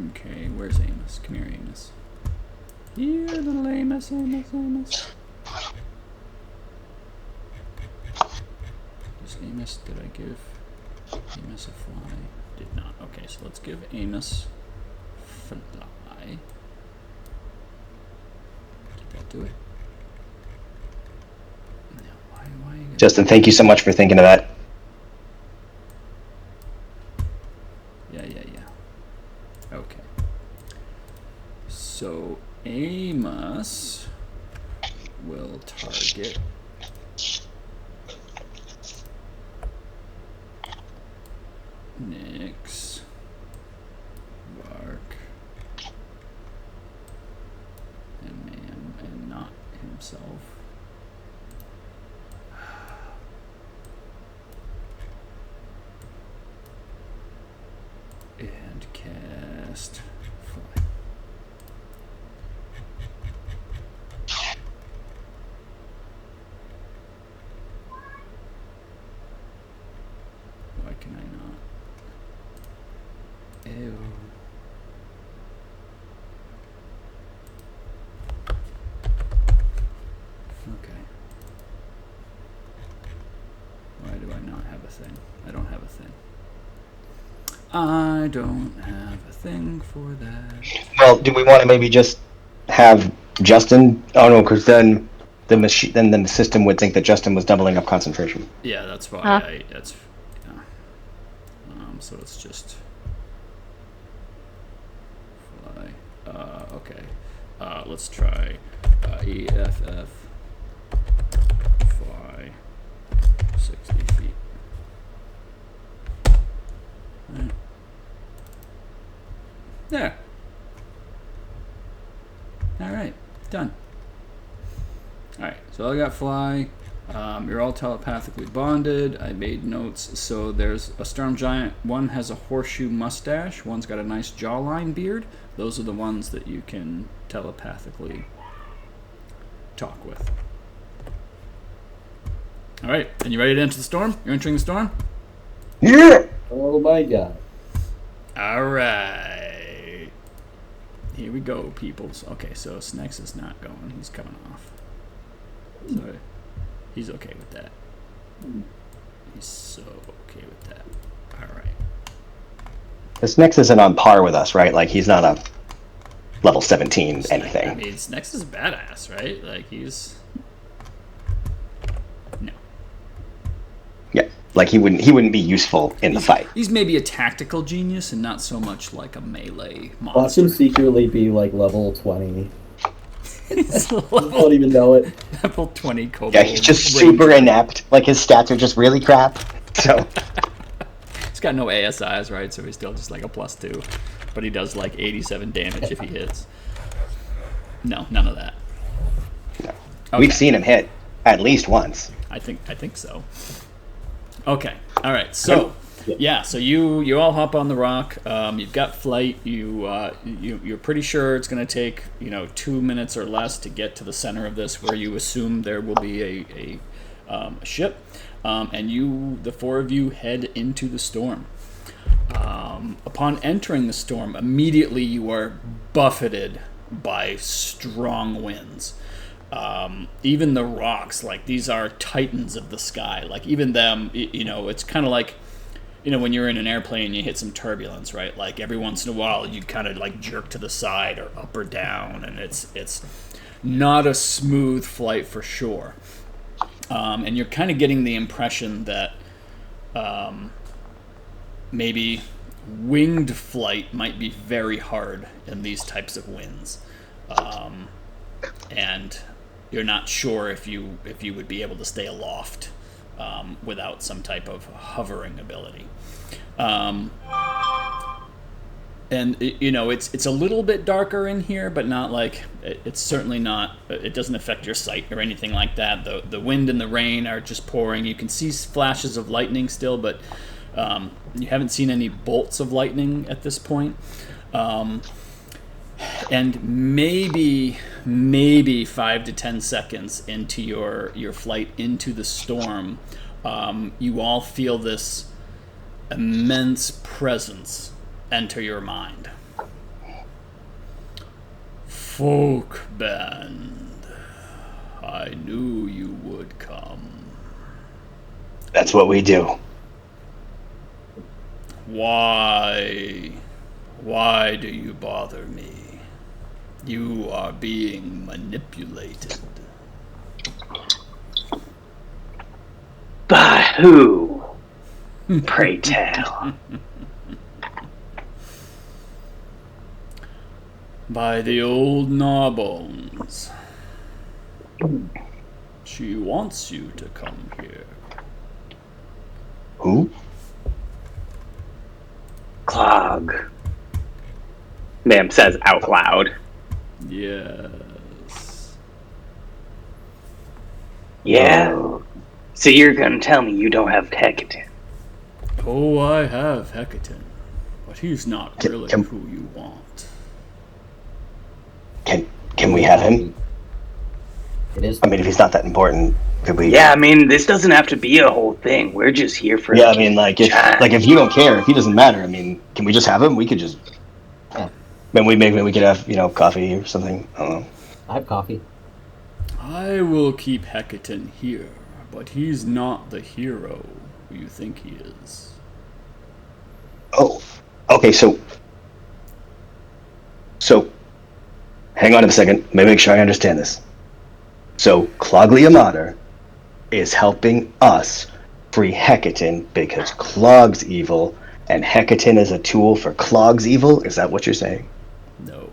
S1: Okay, where's Amos? Come here, Amos. Here, little Amos. Does Amos, did I give Amos a fly? Did not. Okay, so let's give Amos fly. Did that do it? No, why
S2: Justin, thank you so much for thinking of that.
S1: Yeah. Okay. So Amos will target Nyx, Vark, and Mam, and not himself. And cast fly. Why can I not? Ew. Okay. Why do I not have a thing? I don't have a thing. I don't have a thing for that.
S2: Well, do we want to maybe just have Justin? Oh no, because then the system would think that Justin was doubling up concentration.
S1: Yeah, that's why
S3: Huh?
S1: yeah. So it's just Okay. Let's try EFF. Fly 60 feet. Right. There. Alright, done. Alright, so I got fly. You're all telepathically bonded. I made notes. So there's a storm giant. One has a horseshoe mustache. One's got a nice jawline beard. Those are the ones that you can telepathically talk with. Alright, and you ready to enter the storm? You're entering the storm?
S2: Yeah!
S5: Oh my god.
S1: Alright. Here we go, peoples. Okay, so Snex is not going. He's coming off. So he's okay with that. He's so okay with that. Alright.
S2: This Nyx isn't on par with us, right? Like, he's not a level 17 anything.
S1: I mean, Snex is a badass, right? Like, he's... No.
S2: Yeah, like he wouldn't be useful in the fight.
S1: He's maybe a tactical genius and not so much like a melee
S5: Watch
S1: monster.
S5: him secretly be like level 20.
S1: He's
S5: Don't even know it.
S1: level 20 kobold.
S2: Yeah, he's just
S1: ranger.
S2: super inept. Like, his stats are just really crap. So,
S1: He's got no ASIs, right? So he's still just like a +2. But he does like 87 damage if he hits. No, none of that.
S2: no.
S1: Okay.
S2: We've seen him hit at least once.
S1: I think so. Okay. All right. So, yeah. So you all hop on the rock. You've got flight. You're pretty sure it's going to take 2 minutes or less to get to the center of this, where you assume there will be a ship. And the four of you, head into the storm. Upon entering the storm, immediately you are buffeted by strong winds. Even the Rocs, like, these are titans of the sky. Like, even them, it's kind of like, when you're in an airplane, you hit some turbulence, right? Like, every once in a while, you kind of like jerk to the side or up or down, and it's not a smooth flight for sure. And you're kind of getting the impression that maybe winged flight might be very hard in these types of winds. And you're not sure if you would be able to stay aloft without some type of hovering ability. And it's a little bit darker in here, but not like it's certainly not. It doesn't affect your sight or anything like that. The wind and the rain are just pouring. You can see flashes of lightning still, but you haven't seen any bolts of lightning at this point. And maybe 5 to 10 seconds into your flight into the storm, you all feel this immense presence enter your mind. Folk band, I knew you would come.
S2: That's what we do.
S1: Why do you bother me? You are being manipulated.
S6: By who? Pray tell.
S1: By the old Gnawbones. She wants you to come here.
S2: Who?
S6: Clog. Ma'am says out loud.
S1: Yes.
S6: Yeah? So you're gonna tell me you don't have Hekaton?
S1: Oh, I have Hekaton, but he's not really who you want.
S2: Can we have him?
S5: It is.
S2: I mean, if he's not that important, could we?
S6: Yeah, I mean, this doesn't have to be a whole thing. We're just here for
S2: Yeah, I mean, if you don't care, if he doesn't matter, I mean, can we just have him? We could just.
S5: Yeah.
S2: Maybe we could have coffee or something. I don't know.
S5: I have coffee.
S1: I will keep Hekaton here, but he's not the hero you think he is.
S2: Oh, okay. So, hang on a second. Let me make sure I understand this. So, Cloglia Mater is helping us free Hekaton because Clog's evil, and Hekaton is a tool for Clog's evil? Is that what you're saying?
S1: No.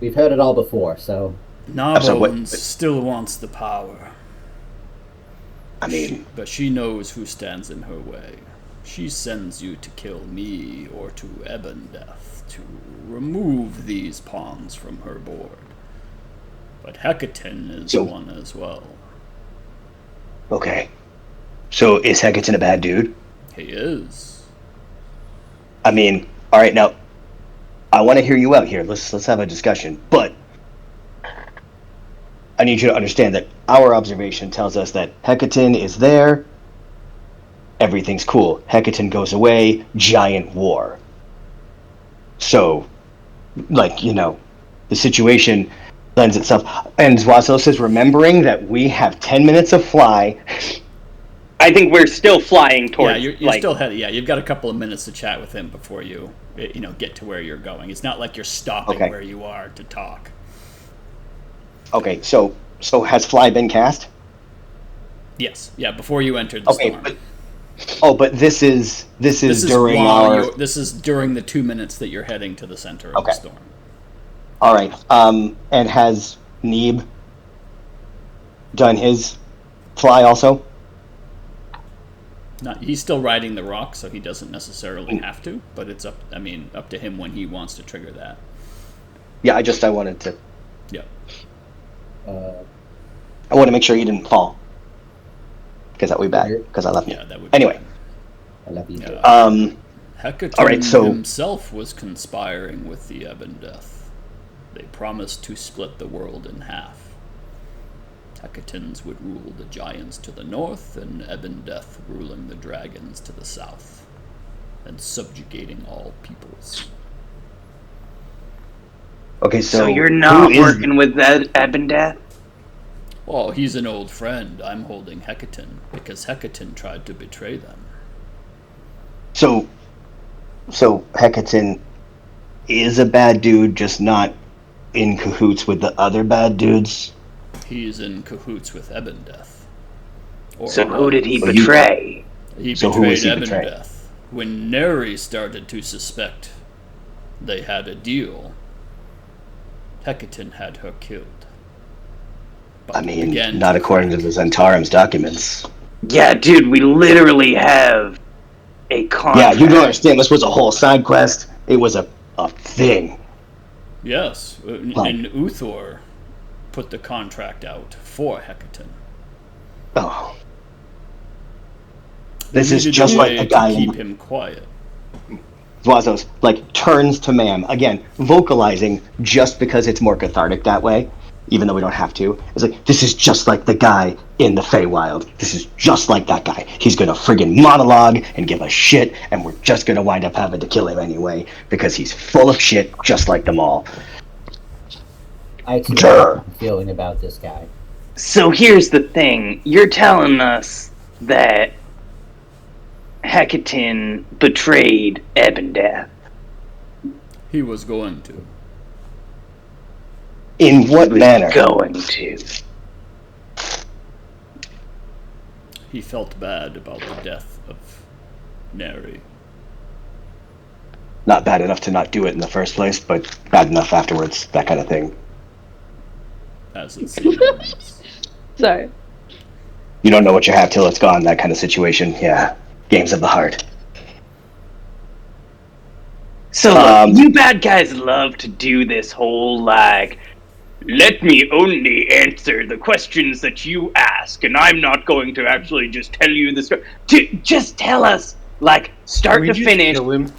S5: we've heard it all before, so...
S1: Gnawbones still wants the power.
S2: I mean...
S1: But she knows who stands in her way. She sends you to kill me or to Ebondeath to remove these pawns from her board. But Hekaton is one as well.
S2: Okay. So is Hekaton a bad dude?
S1: He is.
S2: I mean, all right, now, I want to hear you out here. Let's have a discussion. But I need you to understand that our observation tells us that Hekaton is there. Everything's cool. Hekaton goes away. Giant war. So, the situation lends itself. And Zwazos is remembering that we have 10 minutes of fly.
S6: I think we're still flying towards.
S1: Yeah, you're still headed. Yeah, you've got a couple of minutes to chat with him before you get to where you're going. It's not like you're stopping where you are to talk.
S2: Okay, so has fly been cast?
S1: Yes. Yeah, before you entered the storm.
S2: But this is during our.
S1: This is during the 2 minutes that you're heading to the center of the storm.
S2: All right. And has Neeb done his fly also?
S1: He's still riding the Rocs, so he doesn't necessarily have to. But it's up to him when he wants to trigger that.
S2: Yeah, I wanted to.
S1: Yeah.
S2: I want to make sure he didn't fall. Because that would be bad. Because I love you.
S1: Yeah, that would.
S2: Anyway.
S5: I love you.
S1: Hekaton himself was conspiring with the Ebondeath. They promised to split the world in half. Hekatons would rule the giants to the north, and Ebondeath ruling the dragons to the south, and subjugating all peoples.
S2: Okay,
S6: so you're not working with Ebondeath?
S1: Well, he's an old friend. I'm holding Hekaton, because Hekaton tried to betray them.
S2: So Hekaton is a bad dude, just not in cahoots with the other bad dudes?
S1: He's in cahoots with Ebondeath.
S6: So who did he betray?
S1: He betrayed Ebondeath. When Neri started to suspect they had a deal, Hekaton had her killed. But
S2: not according to the Zentarim's documents.
S6: Yeah, dude, we literally have a contract.
S2: Yeah, you don't understand. This was a whole side quest. It was a thing.
S1: Yes, and Uthor put the contract out for Hekaton.
S2: Oh. This is just like the guy
S1: to keep him quiet.
S2: Zwazos, turns to Mam. Again, vocalizing just because it's more cathartic that way, even though we don't have to. It's like, this is just like the guy in the Feywild. This is just like that guy. He's gonna friggin' monologue and give a shit, and we're just gonna wind up having to kill him anyway, because he's full of shit, just like them all.
S5: I too have a feeling about this guy.
S6: So here's the thing. You're telling us that Hekaton betrayed Ebondeath.
S1: He was going to.
S2: In what manner?
S6: Going to.
S1: He felt bad about the death of Neri.
S2: Not bad enough to not do it in the first place, but bad enough afterwards, that kind of thing.
S1: As it seems.
S3: Sorry.
S2: You don't know what you have till it's gone, that kind of situation. Yeah. Games of the heart.
S6: So, you bad guys love to do this whole, let me only answer the questions that you ask, and I'm not going to actually just tell you the story. Just tell us, start to finish.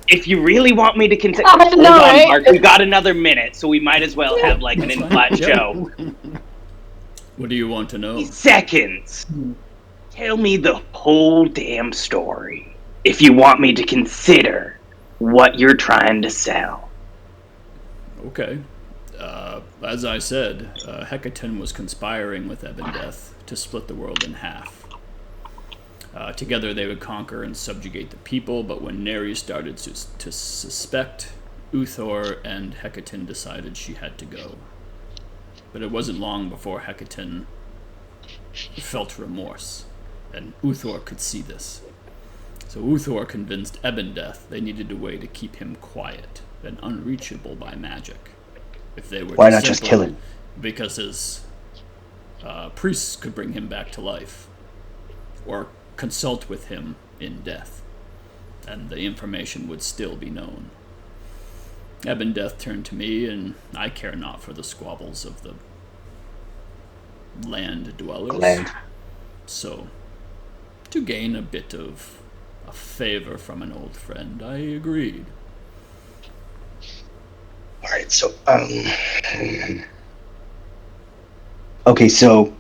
S6: If you really want me to continue. Hold on, Mark. We got another minute, so we might as well have, an in-flat show.
S1: What do you want to know?
S6: Seconds. Tell me the whole damn story, if you want me to consider what you're trying to sell.
S1: Okay. As I said, Hekaton was conspiring with Ebondeath to split the world in half. Together they would conquer and subjugate the people, but when Neri started to suspect, Uthor and Hekaton decided she had to go. But it wasn't long before Hekaton felt remorse, and Uthor could see this. So Uthor convinced Ebondeath they needed a way to keep him quiet and unreachable by magic. If they were
S2: Why
S1: to
S2: not just
S1: simply-
S2: kill him?
S1: Because his priests could bring him back to life, or consult with him in death, and the information would still be known. Ebon Death turned to me, and I care not for the squabbles of the land dwellers.
S2: Land.
S1: So, to gain a bit of a favor from an old friend, I agreed.
S2: All right, so okay, so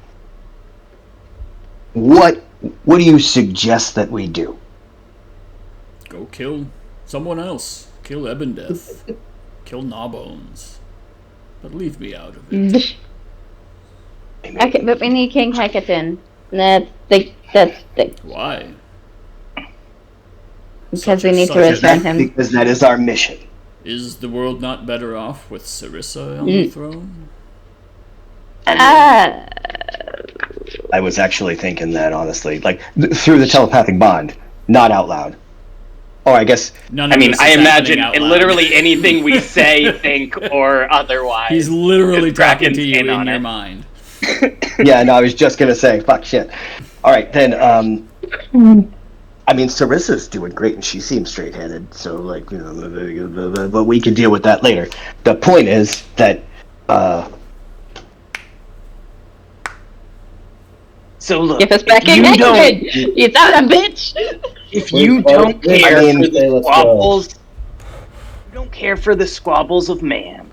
S2: what do you suggest that we do?
S1: Go kill someone else. Kill Ebon Death. Kill Gnawbones. But leave me out of it.
S3: Okay, but we need King Hekaton. That's the
S1: Why?
S3: because we need to
S1: such a-
S3: return him.
S2: Because that is our mission.
S1: Is the world not better off with Sarissa on the throne?
S3: Ah,
S2: I was actually thinking that, honestly, like through the telepathic bond, not out loud. Or I guess
S1: None
S6: I
S1: of
S6: mean,
S1: this
S6: I
S1: is
S6: imagine
S1: happening out loud.
S6: literally anything we say, think, or otherwise.
S1: He's literally
S6: Just
S1: talking
S6: Kraken's
S1: to you
S6: in
S1: in
S6: on
S1: your
S6: it.
S1: mind.
S2: yeah. No, I was just gonna say, fuck shit. All right, then. I mean, Sarissa's doing great, and she seems straight-headed. So, like, you know, but we can deal with that later. The point is that
S6: So look,
S3: give us back
S6: if
S3: King
S6: you don't,
S3: Hekaton. You son of a bitch.
S6: if you
S5: Well,
S6: don't care
S2: I mean-
S6: for the
S5: let's go.
S6: squabbles, you don't care for the squabbles of man,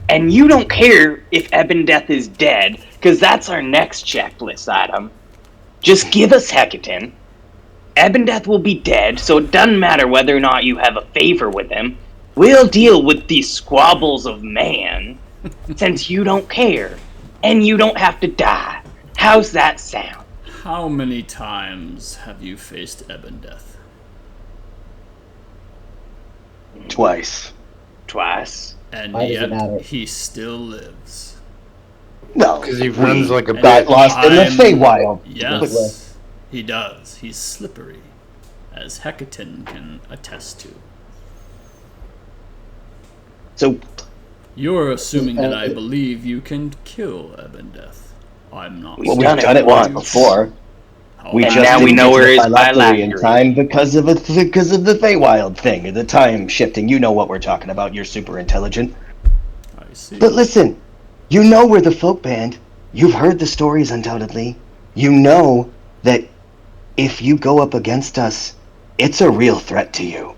S6: and you don't care if Ebon Death is dead, because that's our next checklist item. Just give us Hekaton. Ebon Death will be dead, so it doesn't matter whether or not you have a favor with him. We'll deal with these squabbles of man, since you don't care, and you don't have to die. How's that sound?
S1: How many times have you faced Ebon Death?
S2: twice.
S6: Twice.
S1: And
S5: Why does it
S1: yet,
S5: matter?
S1: he still lives.
S2: No,
S7: Because he runs like a
S2: got
S7: bitch.
S2: lost in the
S1: I'm-
S2: Feywild.
S1: Yes, he does. He's slippery, as Hekaton can attest to.
S2: So
S1: You're assuming that I believe you can kill Ebon Death. I'm not.
S6: We've
S2: we've
S6: done
S2: done
S6: it
S2: it once
S6: once.
S2: before. We
S6: And
S2: just
S6: now we
S2: didn't
S6: know
S2: get to
S6: where
S2: the
S6: his
S2: phylactery in
S6: phylactery
S2: time because of the Feywild thing, the time shifting. You know what we're talking about. You're super intelligent.
S1: I see.
S2: But listen, you know we're the folk band. You've heard the stories, undoubtedly. You know that if you go up against us, it's a real threat to you.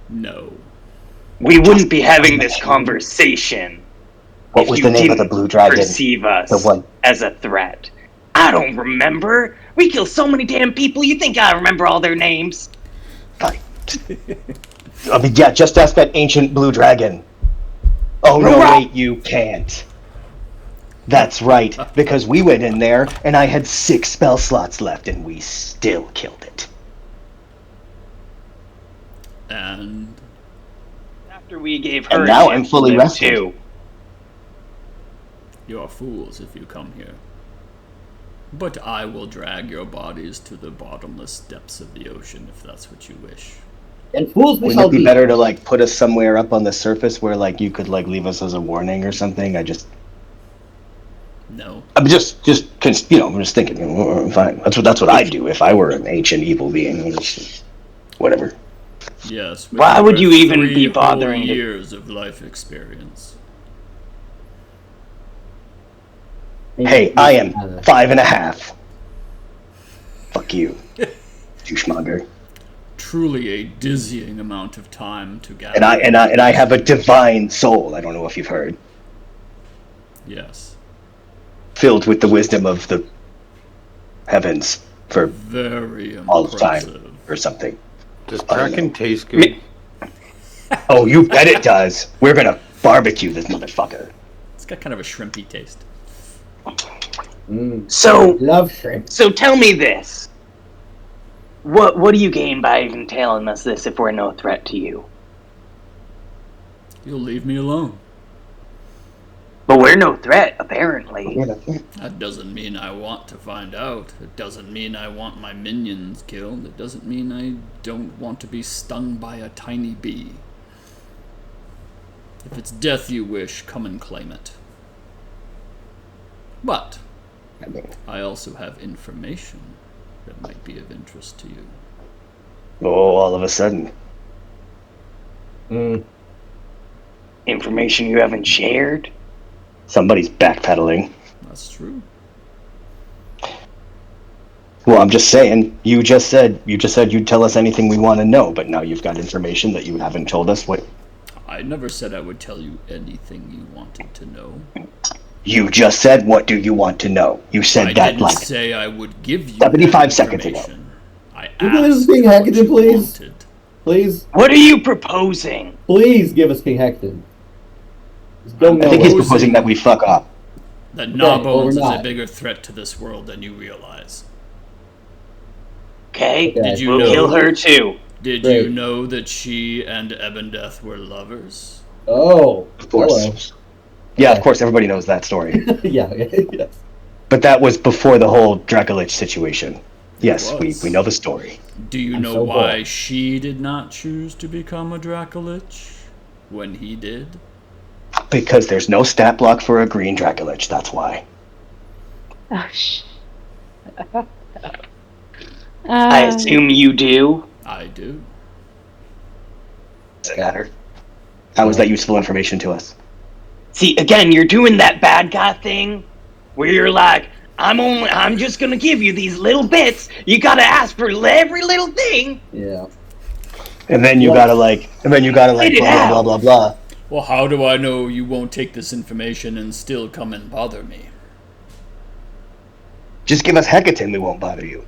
S1: No.
S6: We wouldn't be having this conversation
S2: What
S6: if
S2: was
S6: you
S2: the name of
S6: didn't
S2: the blue dragon?
S6: perceive us
S2: The one.
S6: as a threat. I don't remember. We kill so many damn people. You think I remember all their names?
S2: I mean, yeah, just ask that ancient blue dragon. Oh, no,
S6: Rocs.
S2: wait, you can't. That's right, because we went in there, and I had 6 spell slots left, and we still killed it.
S1: And
S6: After we gave her
S2: And
S6: a
S2: now
S6: chance
S2: I'm
S6: to
S2: fully
S6: live
S2: rested.
S6: too.
S1: you are fools if you come here. But I will drag your bodies to the bottomless depths of the ocean if that's what you wish.
S5: And fools we
S2: Wouldn't
S5: shall
S2: it be
S5: be.
S2: better to, like, put us somewhere up on the surface where, like, you could, like, leave us as a warning or something? I'm just I'm just thinking, fine. That's what I'd do if I were an ancient evil being. Whatever.
S1: Yes. But
S6: Why would
S1: are
S6: you even
S1: 3
S6: be
S1: whole
S6: bothering to-
S1: years of life experience?
S2: Hey, I am 5.5. Fuck you, douchemonger.
S1: Truly a dizzying amount of time to gather.
S2: And I have a divine soul. I don't know if you've heard,
S1: Yes.
S2: filled with the wisdom of the heavens for
S1: Very impressive.
S2: all of time or something.
S7: Does
S2: I don't
S7: Kraken
S2: know.
S7: taste good?
S2: Oh, you bet it does. We're gonna barbecue this motherfucker.
S1: It's got kind of a shrimpy taste.
S6: So,
S5: Love shrimp.
S6: so tell me this. What do you gain by even telling us this if we're no threat to you?
S1: You'll leave me alone.
S6: But we're no threat, apparently.
S1: That doesn't mean I want to find out. It doesn't mean I want my minions killed. It doesn't mean I don't want to be stung by a tiny bee. If it's death you wish, come and claim it. But I also have information that might be of interest to you.
S2: Oh, all of a sudden.
S6: Information you haven't shared?
S2: Somebody's backpedaling.
S1: That's true.
S2: Well, I'm just saying, you just said you'd tell us anything we want to know, but now you've got information that you haven't told us. What?
S1: I never said I would tell you anything you wanted to know.
S2: You just said, what do you want to know? You said
S1: I
S2: that
S1: didn't
S2: like
S1: say I would give you
S2: 75 seconds ago.
S1: information. I
S5: Can you give us
S1: asked
S5: King
S1: what
S5: Hekaton,
S1: you
S5: please?
S1: wanted.
S5: Please,
S6: What are you proposing?
S5: please give us King Hekaton. Just don't
S2: I
S5: know
S2: think he's
S5: it.
S2: proposing that we fuck off.
S1: That
S5: well,
S1: Gnawbones
S5: we're
S1: is a
S5: not.
S1: bigger threat to this world than you realize.
S6: Okay,
S5: Okay.
S1: Did you
S6: we'll
S1: know?
S6: kill her too.
S1: Did
S5: Great.
S1: you know that she and Ebondeth were lovers?
S5: Oh,
S2: Of course. Yeah, of course, everybody knows that story.
S5: hello. Yeah, yes.
S2: But that was before the whole Dracolich situation. Yes,
S1: was.
S2: we know the story.
S1: Do you
S5: I'm
S1: know
S5: so
S1: why
S5: bored.
S1: she did not choose to become a Dracolich when he did?
S2: Because there's no stat block for a green Dracolich, that's why.
S3: Oh, shh.
S6: I assume you do.
S1: I do.
S2: Does it matter? How is that useful information to us?
S6: See, again, you're doing that bad guy thing where you're like, I'm just gonna give you these little bits. You gotta ask for every little thing.
S5: Yeah.
S2: And then you gotta like,
S6: Get it
S2: blah, blah,
S6: out.
S2: blah, blah, blah.
S1: Well, how do I know you won't take this information and still come and bother me?
S2: Just give us Hekaton, we won't bother you.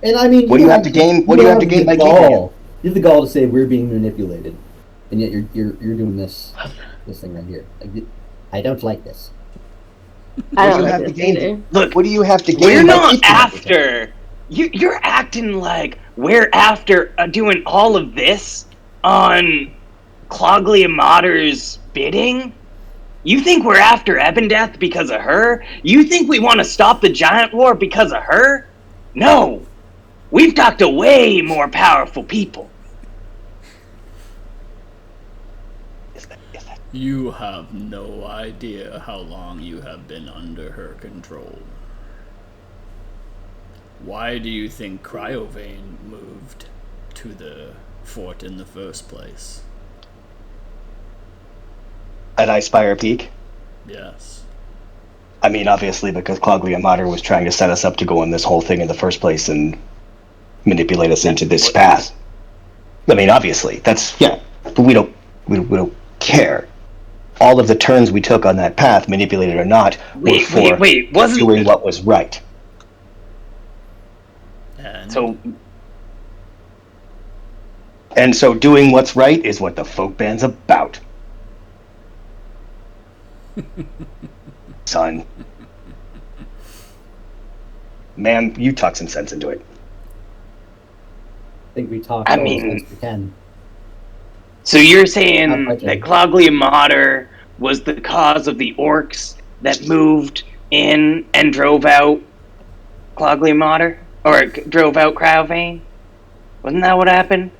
S5: And I mean,
S2: What do you have to gain? What do you have to gain by keeping him?
S5: You have the gall to say we're being manipulated, and yet you're doing this thing right here. Like, I don't like this.
S3: I
S2: What
S3: don't
S2: do you
S3: like
S2: have to
S3: this
S2: gain?
S3: either.
S6: Look,
S2: What do you have to gain?
S6: we're
S2: by
S6: not
S2: keeping Hekaton?
S6: after. You're acting like we're after doing all of this on Cloglia Mater's bidding. You think we're after Ebondeth because of her? You think we want to stop the giant war because of her? No. We've talked to way more powerful people.
S1: You have no idea how long you have been under her control. Why do you think Cryovane moved to the fort in the first place?
S2: At Icespire Peak?
S1: Yes.
S2: I mean, obviously, because Cloglia Mater was trying to set us up to go on this whole thing in the first place and manipulate us into this path. I mean, obviously, that's, yeah, but we don't care. All of the turns we took on that path, manipulated or not, were for
S6: wasn't
S2: doing what was right.
S1: And
S2: And so doing what's right is what the folk band's about. Son. Man, you talk some sense into it.
S5: I think we talk
S6: I
S5: all
S6: mean-
S5: as best we can.
S6: So you're saying
S5: Not much.
S6: that Cloglia Mater was the cause of the orcs that moved in and drove out Cloglia Mater? Or drove out Cryovane? Wasn't that what happened?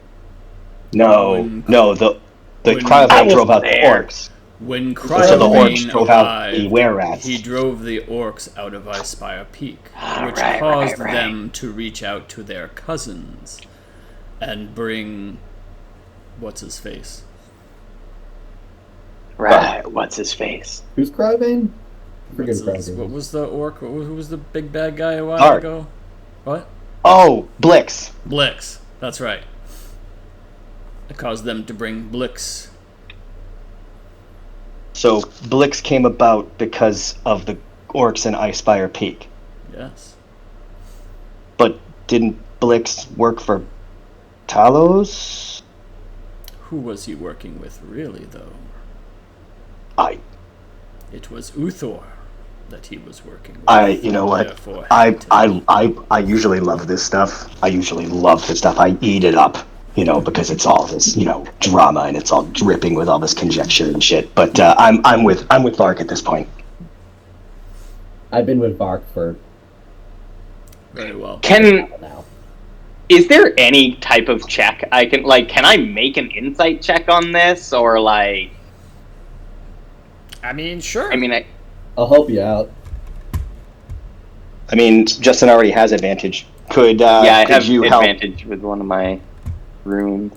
S2: No, the
S1: when-
S2: Cryovane
S6: I
S2: drove out the
S6: wasn't there.
S2: orcs.
S1: when
S2: So the orcs
S1: Cryovane
S2: drove out the
S1: arrived,
S2: were-rats.
S1: he drove the orcs out of Icespire Peak, which
S6: Right,
S1: caused
S6: right.
S1: them to reach out to their cousins and bring what's his face.
S6: Right, what's his face?
S5: Who's Cryvane? Forget
S1: What was the orc? Who was the big bad guy a while
S2: Ark.
S1: ago? What?
S2: Oh, Blix.
S1: Blix. That's right. It caused them to bring Blix.
S2: So Blix came about because of the orcs in Icespire Peak.
S1: Yes.
S2: But didn't Blix work for Talos?
S1: Who was he working with, really, though? It was Uthor that he was working with.
S2: You know what?
S1: Therefore,
S2: I usually love this stuff. I eat it up, because it's all this, drama and it's all dripping with all this conjecture and shit. But I'm with Lark at this point.
S5: I've been with Vark for
S1: Very well.
S5: now.
S6: Is there any type of check I can can I make an insight check on this, or like?
S1: I mean, sure.
S6: I mean,
S5: I'll help you out.
S2: I mean, Justin already has advantage. Could
S6: I
S2: could
S6: have
S2: you help?
S6: advantage with one of my runes.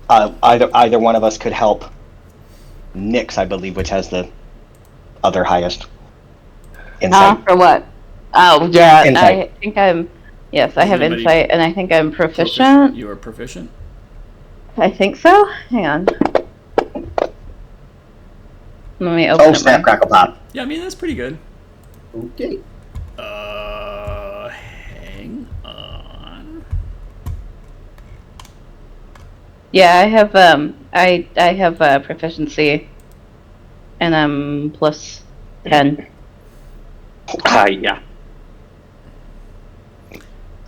S2: Either one of us could help Nyx, I believe, which has the other highest insight.
S3: For what? Oh, yeah,
S2: Insight.
S3: I think I'm... Yes, I
S1: Is
S3: have
S1: anybody
S3: insight, and I think I'm proficient.
S1: You are proficient?
S3: I think so. Hang on. Let me open
S2: Oh,
S3: it.
S2: snap, crackle, pop.
S1: Yeah, I mean, that's pretty good.
S5: Okay.
S1: Hang on.
S3: Yeah, I have I have proficiency, and I'm plus 10.
S6: Yeah.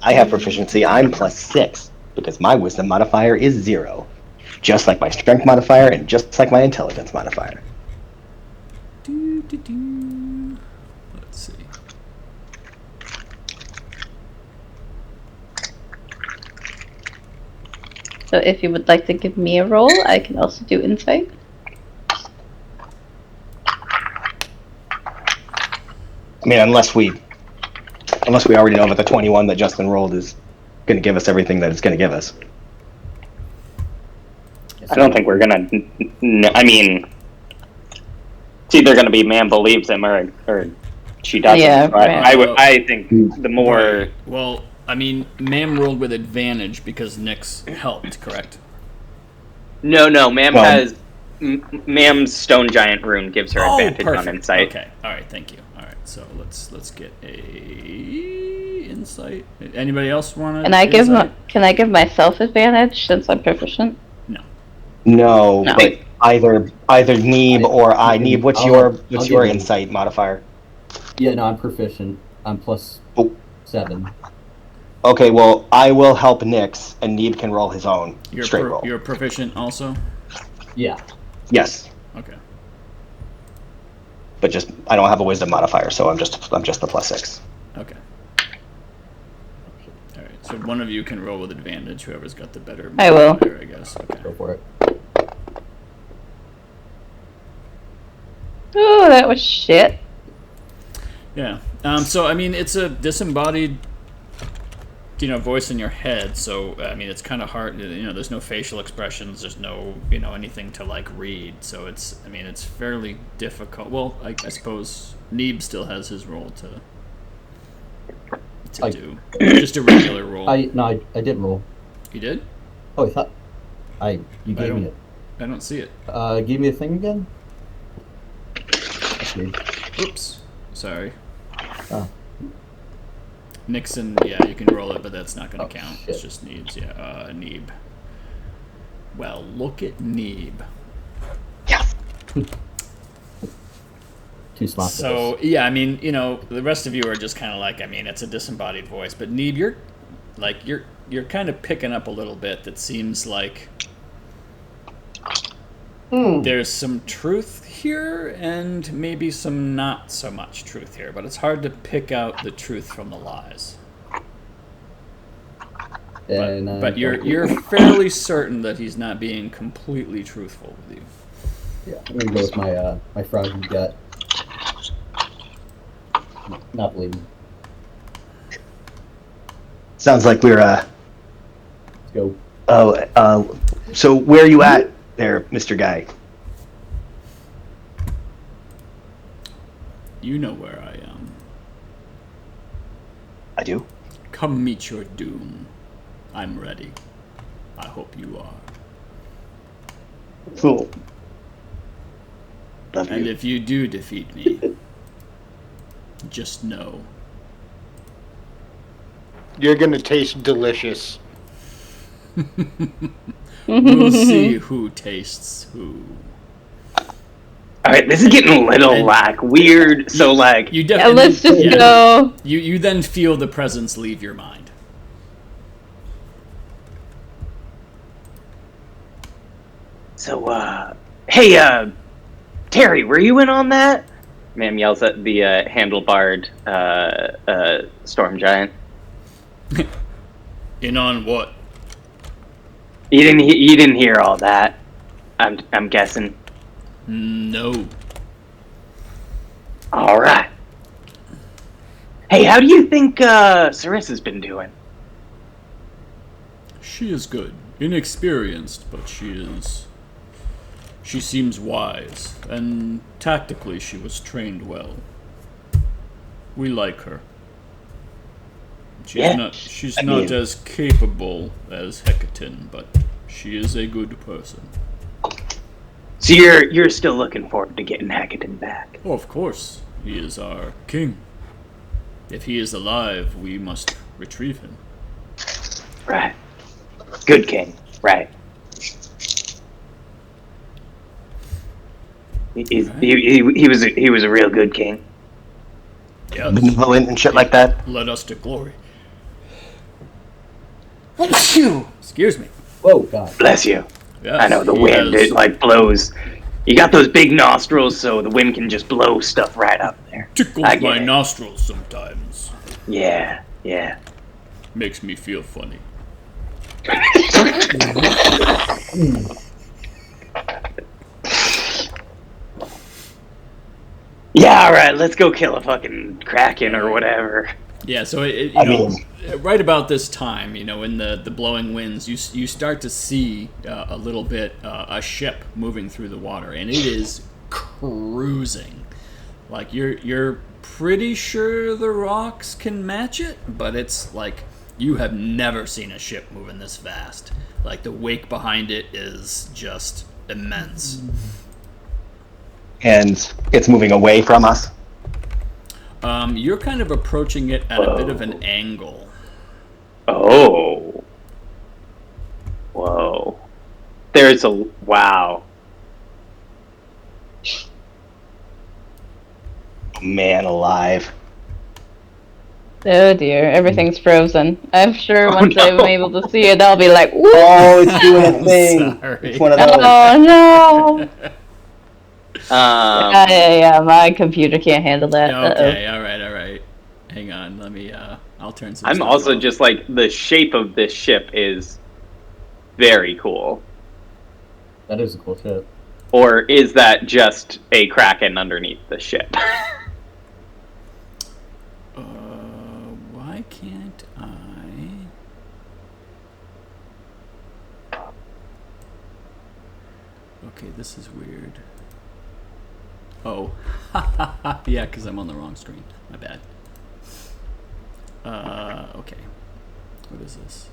S2: I have proficiency. I'm +6 because my wisdom modifier is 0, just like my strength modifier and just like my intelligence modifier.
S1: Let's see.
S3: So if you would like to give me a roll, I can also do insight.
S2: I mean, unless we already know that the 21 that Justin rolled is going to give us everything that it's going to give us.
S6: I don't think we're gonna. I mean, it's either gonna be man believes him or she doesn't.
S3: Yeah,
S6: But
S3: right.
S6: I think the more.
S1: Right. Well, I mean, Mam rolled with advantage because Nyx helped, correct?
S6: No, Mam
S2: Well-
S6: has. Mam's stone giant rune gives her advantage on insight.
S1: Okay. All right. Thank you. All right. So let's get a insight. Anybody else want to?
S3: Can I give myself advantage since I'm proficient?
S2: No,
S3: No.
S2: but either Neeb or I. Neeb, what's
S5: I'll
S2: your
S5: give you-
S2: insight modifier?
S5: Yeah, no, I'm proficient. I'm plus
S2: Oh.
S5: 7.
S2: Okay, well, I will help Nyx, and Neeb can roll his own straight roll.
S1: You're proficient also.
S5: Yeah.
S2: Yes,
S1: Okay.
S2: but just I don't have a wisdom modifier, so I'm just the +6.
S1: Okay. All right. So one of you can roll with advantage. Whoever's got the better.
S3: I will.
S1: modifier, I guess. Okay.
S5: Go for it.
S3: Oh, that was shit.
S1: Yeah. So I mean, it's a disembodied, voice in your head. So I mean, it's kind of hard. There's no facial expressions. There's no, anything to read. So it's fairly difficult. Well, I suppose Neeb still has his role to do. Just a regular roll.
S5: I did roll.
S1: You did?
S5: Oh, I thought you gave me it.
S1: I don't see it.
S5: Give me the thing again. That's weird.
S1: Oops. Sorry.
S5: Oh.
S1: Nixon, yeah, you can roll it, but that's not going to count.
S5: Shit.
S1: It's just Neeb's, yeah. Neeb. Well, look at Neeb.
S2: Yes.
S5: Too smart for
S1: So, yeah, I mean, the rest of you are just kind of it's a disembodied voice. But Neeb, you're kind of picking up a little bit that seems like there's some truth here and maybe some not so much truth here. But it's hard to pick out the truth from the lies.
S5: this. And,
S1: But you're fairly certain that he's not being completely truthful with you.
S5: Yeah, I'm gonna go with my froggy gut. Not believing.
S2: Sounds like we're
S5: Let's go.
S2: So where are you at there, Mr. Guy?
S1: You know where I am.
S2: I do.
S1: Come meet your doom. I'm ready. I hope you are.
S2: Cool. Love
S1: And
S2: you.
S1: if you do defeat me, just know
S7: You're gonna taste delicious.
S1: we'll see who tastes who.
S6: All right, this is getting a little
S1: And-
S6: weird. So
S1: You
S3: Yeah, let's just go.
S1: You then feel the presence leave your mind.
S6: hey, Terry, were you in on that? Ma'am yells at the handlebarred storm giant.
S1: In on what?
S6: You didn't hear all that. I'm guessing.
S1: No.
S6: All right. Hey, how do you think Sarissa's been doing?
S1: She is good. Inexperienced, but she seems wise, and tactically she was trained well. We like her. She's not as capable as Hekaton, but she is a good person.
S6: So you're still looking forward to getting Hekaton back?
S1: Oh, of course. He is our king. If he is alive, we must retrieve him.
S6: Right. Good king. Right. He was a real good king.
S1: Yeah,
S2: Benevolent and shit like that.
S1: led us to glory. Excuse me.
S5: Whoa, God.
S6: Bless you.
S1: Yes,
S6: I know the
S1: he
S6: wind,
S1: has
S6: it like blows. You got those big nostrils, so the wind can just blow stuff right up there.
S1: tickles
S6: I get
S1: my
S6: it.
S1: nostrils sometimes.
S6: Yeah.
S1: Makes me feel funny.
S6: Yeah, alright, let's go kill a fucking kraken or whatever.
S1: Yeah, so
S2: mean-
S1: right about this time, in the blowing winds, you start to see a little bit a ship moving through the water, and it is cruising. Like you're pretty sure the Rocs can match it, but it's like you have never seen a ship moving this fast. Like the wake behind it is just immense.
S2: And it's moving away from us.
S1: You're kind of approaching it at a bit of an angle.
S6: Oh. Whoa. There's a... Wow.
S2: Man alive.
S3: Oh dear, everything's frozen. I'm sure once
S6: no.
S3: I'm able to see it, I'll be like, woo!
S2: Oh, it's doing a thing.
S1: Sorry.
S2: It's one of those.
S3: Oh no!
S6: Um,
S3: Yeah, my computer can't handle that.
S1: Okay, all right. Hang on, let me. I'll turn some.
S6: I'm
S1: stuff
S6: also
S1: off.
S6: just like, the shape of this ship is very cool.
S5: That is a cool ship.
S6: Or is that just a kraken underneath the ship?
S1: Why can't I? Okay, this is weird. Oh, yeah, because I'm on the wrong screen. My bad. Okay. What is this?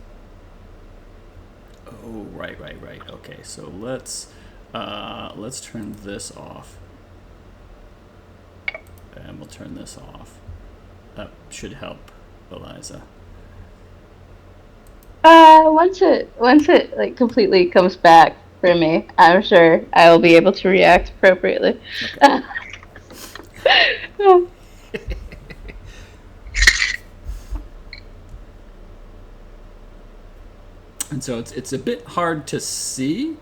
S1: Oh, right. Okay, so let's turn this off. And we'll turn this off. That should help, Eliza.
S3: Once it like completely comes back for me, I'm sure I will be able to react appropriately.
S1: And so it's a bit hard to see,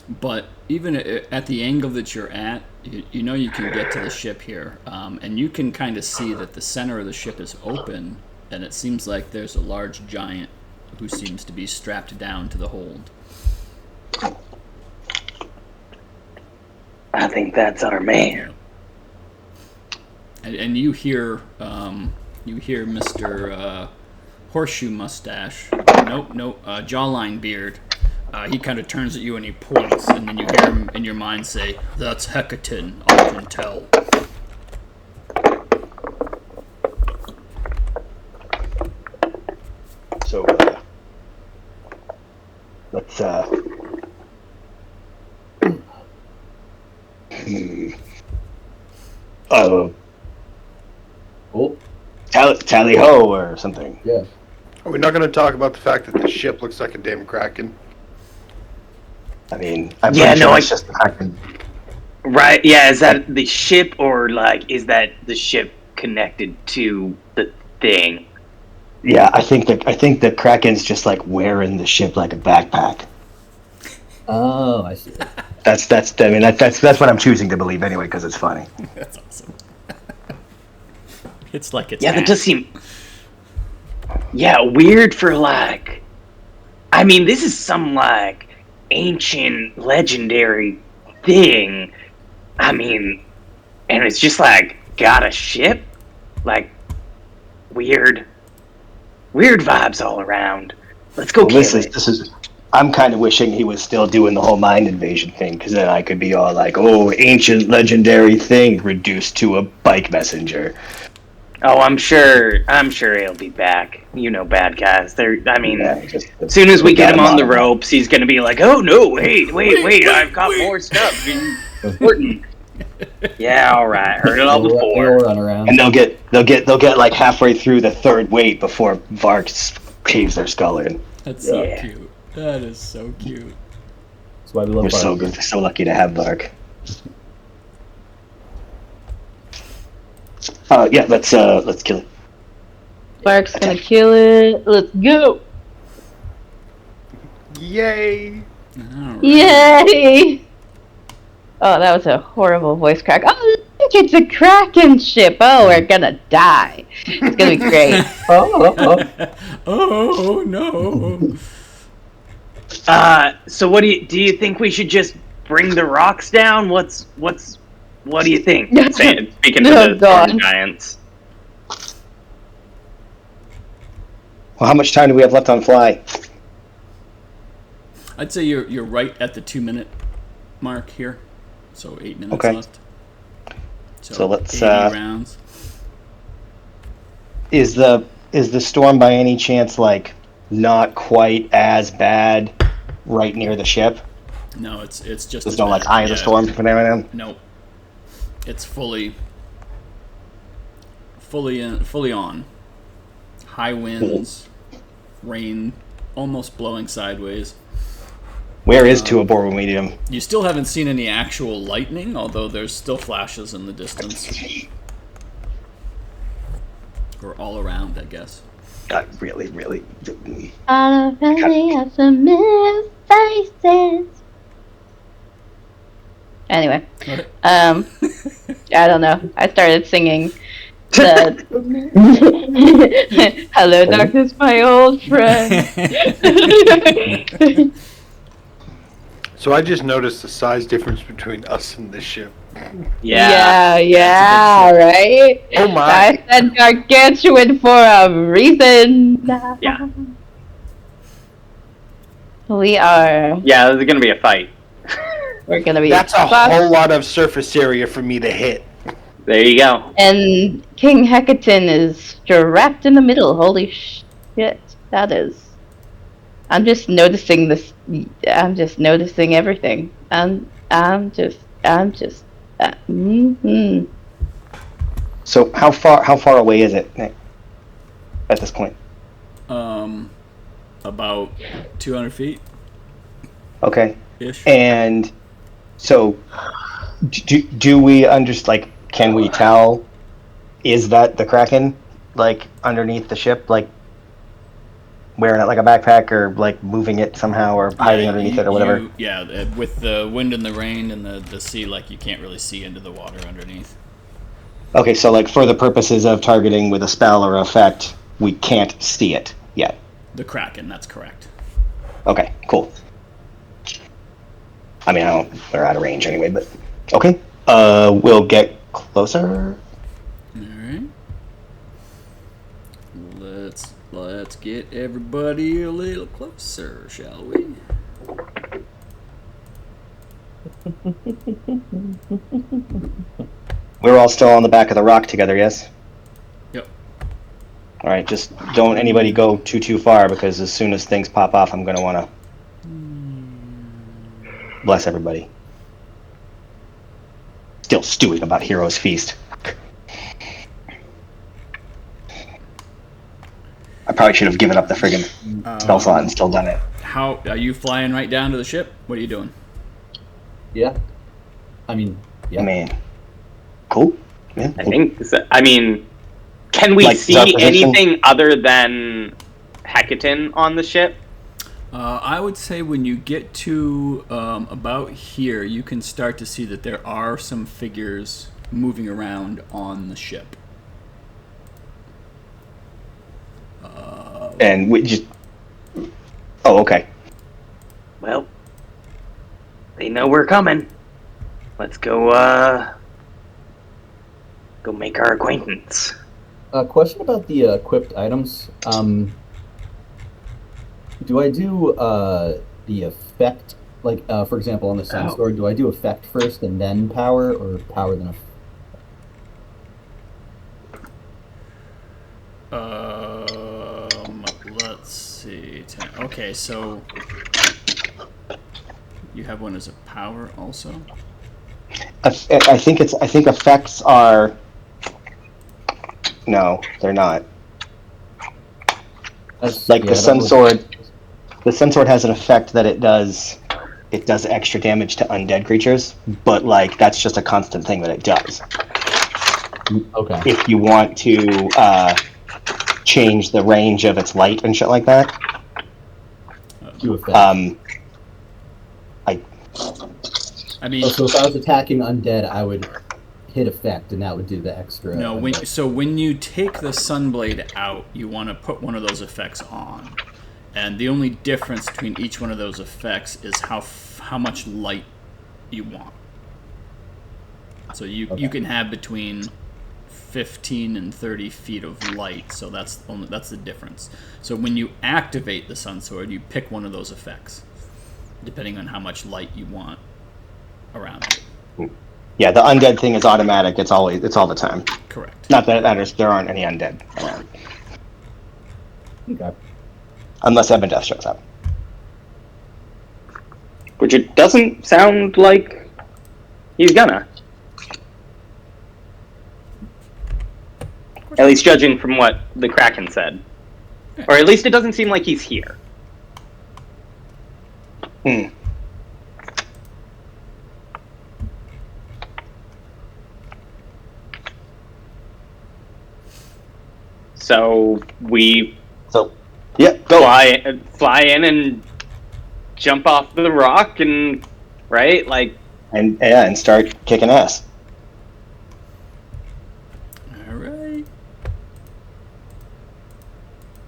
S1: but even at the angle that you're at, you know you can get to the ship here, and you can kind of see that the center of the ship is open, and it seems like there's a large giant who seems to be strapped down to the hold.
S6: I think that's our man.
S1: And you hear Mr. Horseshoe Mustache. Nope. Jawline Beard. He kind of turns at you and he points, and then you hear him in your mind say, "That's Hekaton, I can tell."
S2: So, let's,
S5: Oh,
S2: tally ho or something.
S5: yeah.
S7: Are we not going to talk about the fact that the ship looks like a damn kraken?
S2: I mean, I'm
S6: Yeah,
S2: pretty
S6: no,
S2: sure
S6: I-
S2: it's just the Kraken.
S6: Right, yeah, is that the ship, or like, is that the ship connected to the thing?
S2: Yeah, I think the Kraken's just like wearing the ship like a backpack.
S5: Oh, I see.
S2: That's what I'm choosing to believe anyway because it's funny.
S1: That's awesome. It's like it's
S6: Yeah, that
S1: hacked.
S6: does seem. Yeah, weird for like. I mean, this is some like ancient legendary thing. I mean, and it's just like got a ship, like weird vibes all around. Let's go
S2: Well,
S6: kill it.
S2: this is. I'm kind of wishing he was still doing the whole mind invasion thing, because then I could be all like, "Oh, ancient legendary thing reduced to a bike messenger."
S6: Oh, I'm sure he'll be back. You know, bad guys. I mean,
S2: Yeah, just
S6: as soon as we get him on the
S2: him.
S6: ropes, he's gonna be like, "Oh no, wait! I've got more stuff important." Yeah, all right. Heard it all
S5: They'll
S6: before.
S5: run around.
S2: And they'll get like halfway through the third weight before Vark caves their skull in.
S1: That's so
S6: Yeah.
S1: cute. That is so cute.
S5: That's why we love
S2: We're so
S5: Vark.
S2: good. We're so lucky to have Vark. Yeah, let's kill it.
S3: Bark's gonna kill it. Let's go!
S7: Yay!
S1: Alright.
S3: Yay! Oh, that was a horrible voice crack. Oh, look, it's a Kraken ship. Oh, we're gonna die. It's gonna be great.
S1: Oh no.
S6: So what do you think we should just bring the rocks down? What do you think? Speaking to
S3: Oh,
S6: the
S3: God.
S6: storm giants.
S2: Well, how much time do we have left on fly?
S1: I'd say you're right at the 2-minute mark here. So 8 minutes
S2: Okay.
S1: left.
S2: So let's,
S1: 80 rounds.
S2: Is the storm by any chance like not quite as bad right near the ship?
S1: No, it's just
S2: There's
S1: as
S2: no like
S1: bad.
S2: eye of the
S1: Yeah.
S2: storm from there on.
S1: Nope. It's fully on. High winds, rain, almost blowing sideways.
S2: Where is Tuaboru Medium?
S1: You still haven't seen any actual lightning, although there's still flashes in the distance. Or all around, I guess.
S2: Really.
S3: All of the awesome faces. Anyway,
S1: What?
S3: I don't know. I started singing the "Hello, darkness, my old friend."
S7: So I just noticed the size difference between us and the ship.
S6: Yeah.
S3: yeah, right.
S7: Oh my!
S3: I said gargantuan for a reason.
S6: Yeah.
S3: We are.
S6: Yeah, there's gonna be a fight.
S3: We're gonna be.
S7: That's a
S3: fucked.
S7: whole lot of surface area for me to hit.
S6: There you go.
S3: And King Hekaton is strapped in the middle. Holy shit. That is. I'm just noticing this. I'm just noticing everything. I'm just.
S2: So how far away is it, Nick? At this point?
S1: About 200 feet
S2: Okay.
S1: ish.
S2: And so, do we understand? Like, can we tell? Is that the Kraken, like underneath the ship, like wearing it like a backpack, or like moving it somehow, or hiding underneath it, or whatever?
S1: With the wind and the rain and the sea, like you can't really see into the water underneath.
S2: Okay, so like for the purposes of targeting with a spell or effect, we can't see it yet.
S1: The Kraken, that's correct.
S2: Okay, cool. I mean, they're out of range anyway, but okay. We'll get closer.
S1: All right. Let's get everybody a little closer, shall we?
S2: We're all still on the back of the rock together, yes?
S1: Yep.
S2: All right, just don't anybody go too far, because as soon as things pop off, I'm gonna wanna bless everybody. Still stewing about Hero's Feast. I probably should have given up the friggin' spell slot and still done it.
S1: How are you flying right down to the ship? What are you doing?
S5: Yeah. I mean, yeah.
S2: I mean, cool. Yeah.
S6: I think. I mean, can we
S2: Like,
S6: see
S2: our position?
S6: anything other than Hekaton on the ship?
S1: I would say when you get to about here, you can start to see that there are some figures moving around on the ship.
S2: And we just... Oh, okay.
S6: Well, they know we're coming. Let's go, go make our acquaintance.
S5: Question about the equipped items. Do I do the effect, like, for example, on the Sun Sword, do I do effect first and then power, or power then effect?
S1: Let's see. Okay, so you have one as a power also.
S2: I think effects are... No, they're not. The Sun Sword. The Sun Sword has an effect that it does extra damage to undead creatures, but like that's just a constant thing that it does.
S5: Okay.
S2: If you want to change the range of its light and shit like that,
S5: Do effect.
S1: I mean,
S5: so if I was attacking undead, I would hit effect, and that would do the extra.
S1: No, when you take the Sunblade out, you want to put one of those effects on, and the only difference between each one of those effects is how much light you want. So you can have between 15 and 30 feet of light, so that's the difference. So when you activate the Sun Sword, you pick one of those effects, depending on how much light you want around it.
S2: Yeah, the undead thing is automatic. It's all the time.
S1: Correct.
S2: Not that it matters. There aren't any undead around.
S5: Okay.
S2: Unless Ebon Death shows up.
S6: Which it doesn't sound like he's gonna. At least judging from what the Kraken said. Or at least it doesn't seem like he's here. So we
S2: go
S6: fly in and jump off the rock and
S2: and start kicking ass.
S1: All right.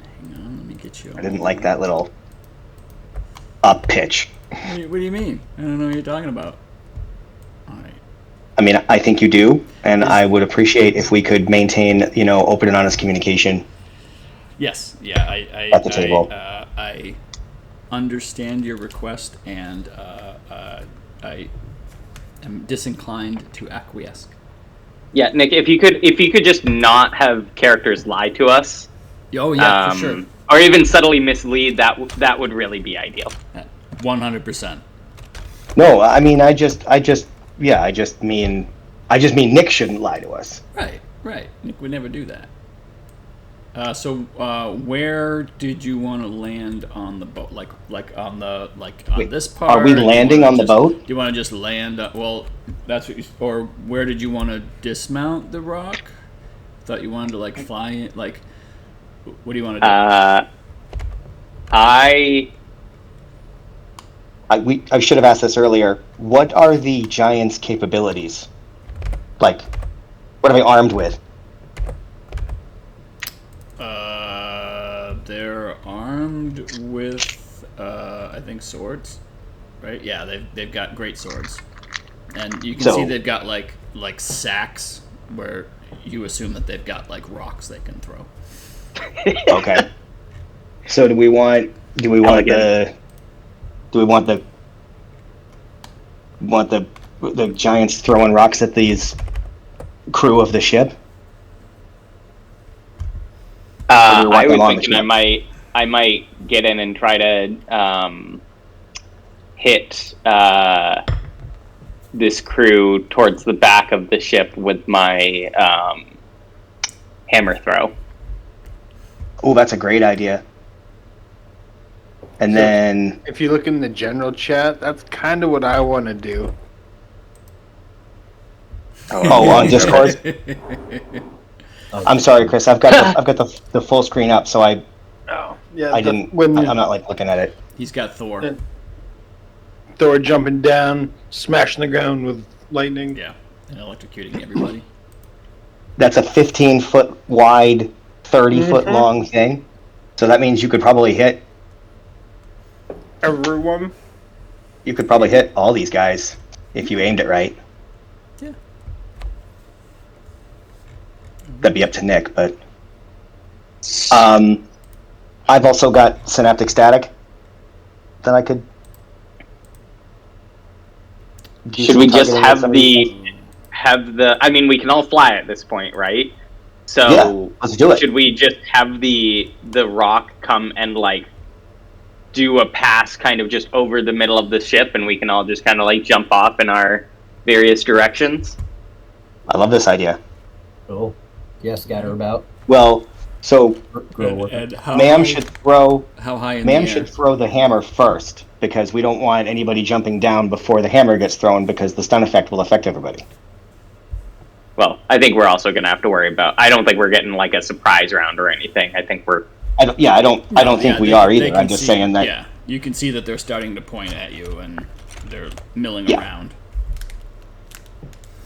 S1: Hang on, let me get you.
S2: I didn't like that little up pitch.
S1: What do you mean? I don't know what you're talking about. All right.
S2: I mean, I think you do, and I would appreciate if we could maintain, open and honest communication.
S1: Yes. Yeah.
S2: At the table.
S1: I understand your request, and I am disinclined to acquiesce.
S6: Yeah, Nick, if you could just not have characters lie to us.
S1: Oh yeah, for sure.
S6: Or even subtly mislead, that would really be ideal.
S1: 100%.
S2: No, I mean, I just mean Nick shouldn't lie to us.
S1: Right. Nick would never do that. So where did you want to land on the boat? On this part?
S2: Are we landing on the boat?
S1: Do you want to just land? Well, that's what. Or where did you want to dismount the rock? Thought you wanted to fly in. What do you want to do?
S2: I should have asked this earlier. What are the giants' capabilities? What are they armed with?
S1: They're armed with, I think, swords, right? Yeah, they've got great swords, and you can see they've got like sacks where you assume that they've got rocks they can throw.
S2: Okay. So do we want the giants throwing rocks at these crew of the ship?
S6: I was thinking I might get in and try to hit this crew towards the back of the ship with my hammer throw.
S2: Oh, that's a great idea. And then,
S7: if you look in the general chat, that's kind of what I want to do.
S2: on Discord. I'm sorry, Chris. I've got the full screen up, so I'm not looking at it.
S1: He's got Thor.
S7: Thor jumping down, smashing the ground with lightning.
S1: Yeah, and electrocuting everybody.
S2: That's a 15-foot wide, 30-foot long thing. So that means you could probably hit
S7: Everyone.
S2: You could probably hit all these guys if you aimed it right.
S1: Yeah.
S2: That'd be up to Nick, but I've also got synaptic static that I could.
S8: Should we just have the? I mean, we can all fly at this point, right? So
S2: yeah, let's do it.
S8: Should we just have the rock come and like do a pass kind of just over the middle of the ship, and we can all just kind of like jump off in our various directions?
S2: I love this idea.
S5: Cool. Yeah, scatter about.
S2: Well, so
S1: And how
S2: Ma'am
S1: high-
S2: should throw.
S1: How high in
S2: Ma'am
S1: the air?
S2: should throw the hammer first because we don't want anybody jumping down before the hammer gets thrown because the stun effect will affect everybody.
S8: Well, I think we're also going to have to worry about. I don't think we're getting like a surprise round or anything. I think we're.
S2: I don't think we are either. I'm just saying that.
S1: Yeah, you can see that they're starting to point at you and they're milling
S2: Yeah.
S1: around.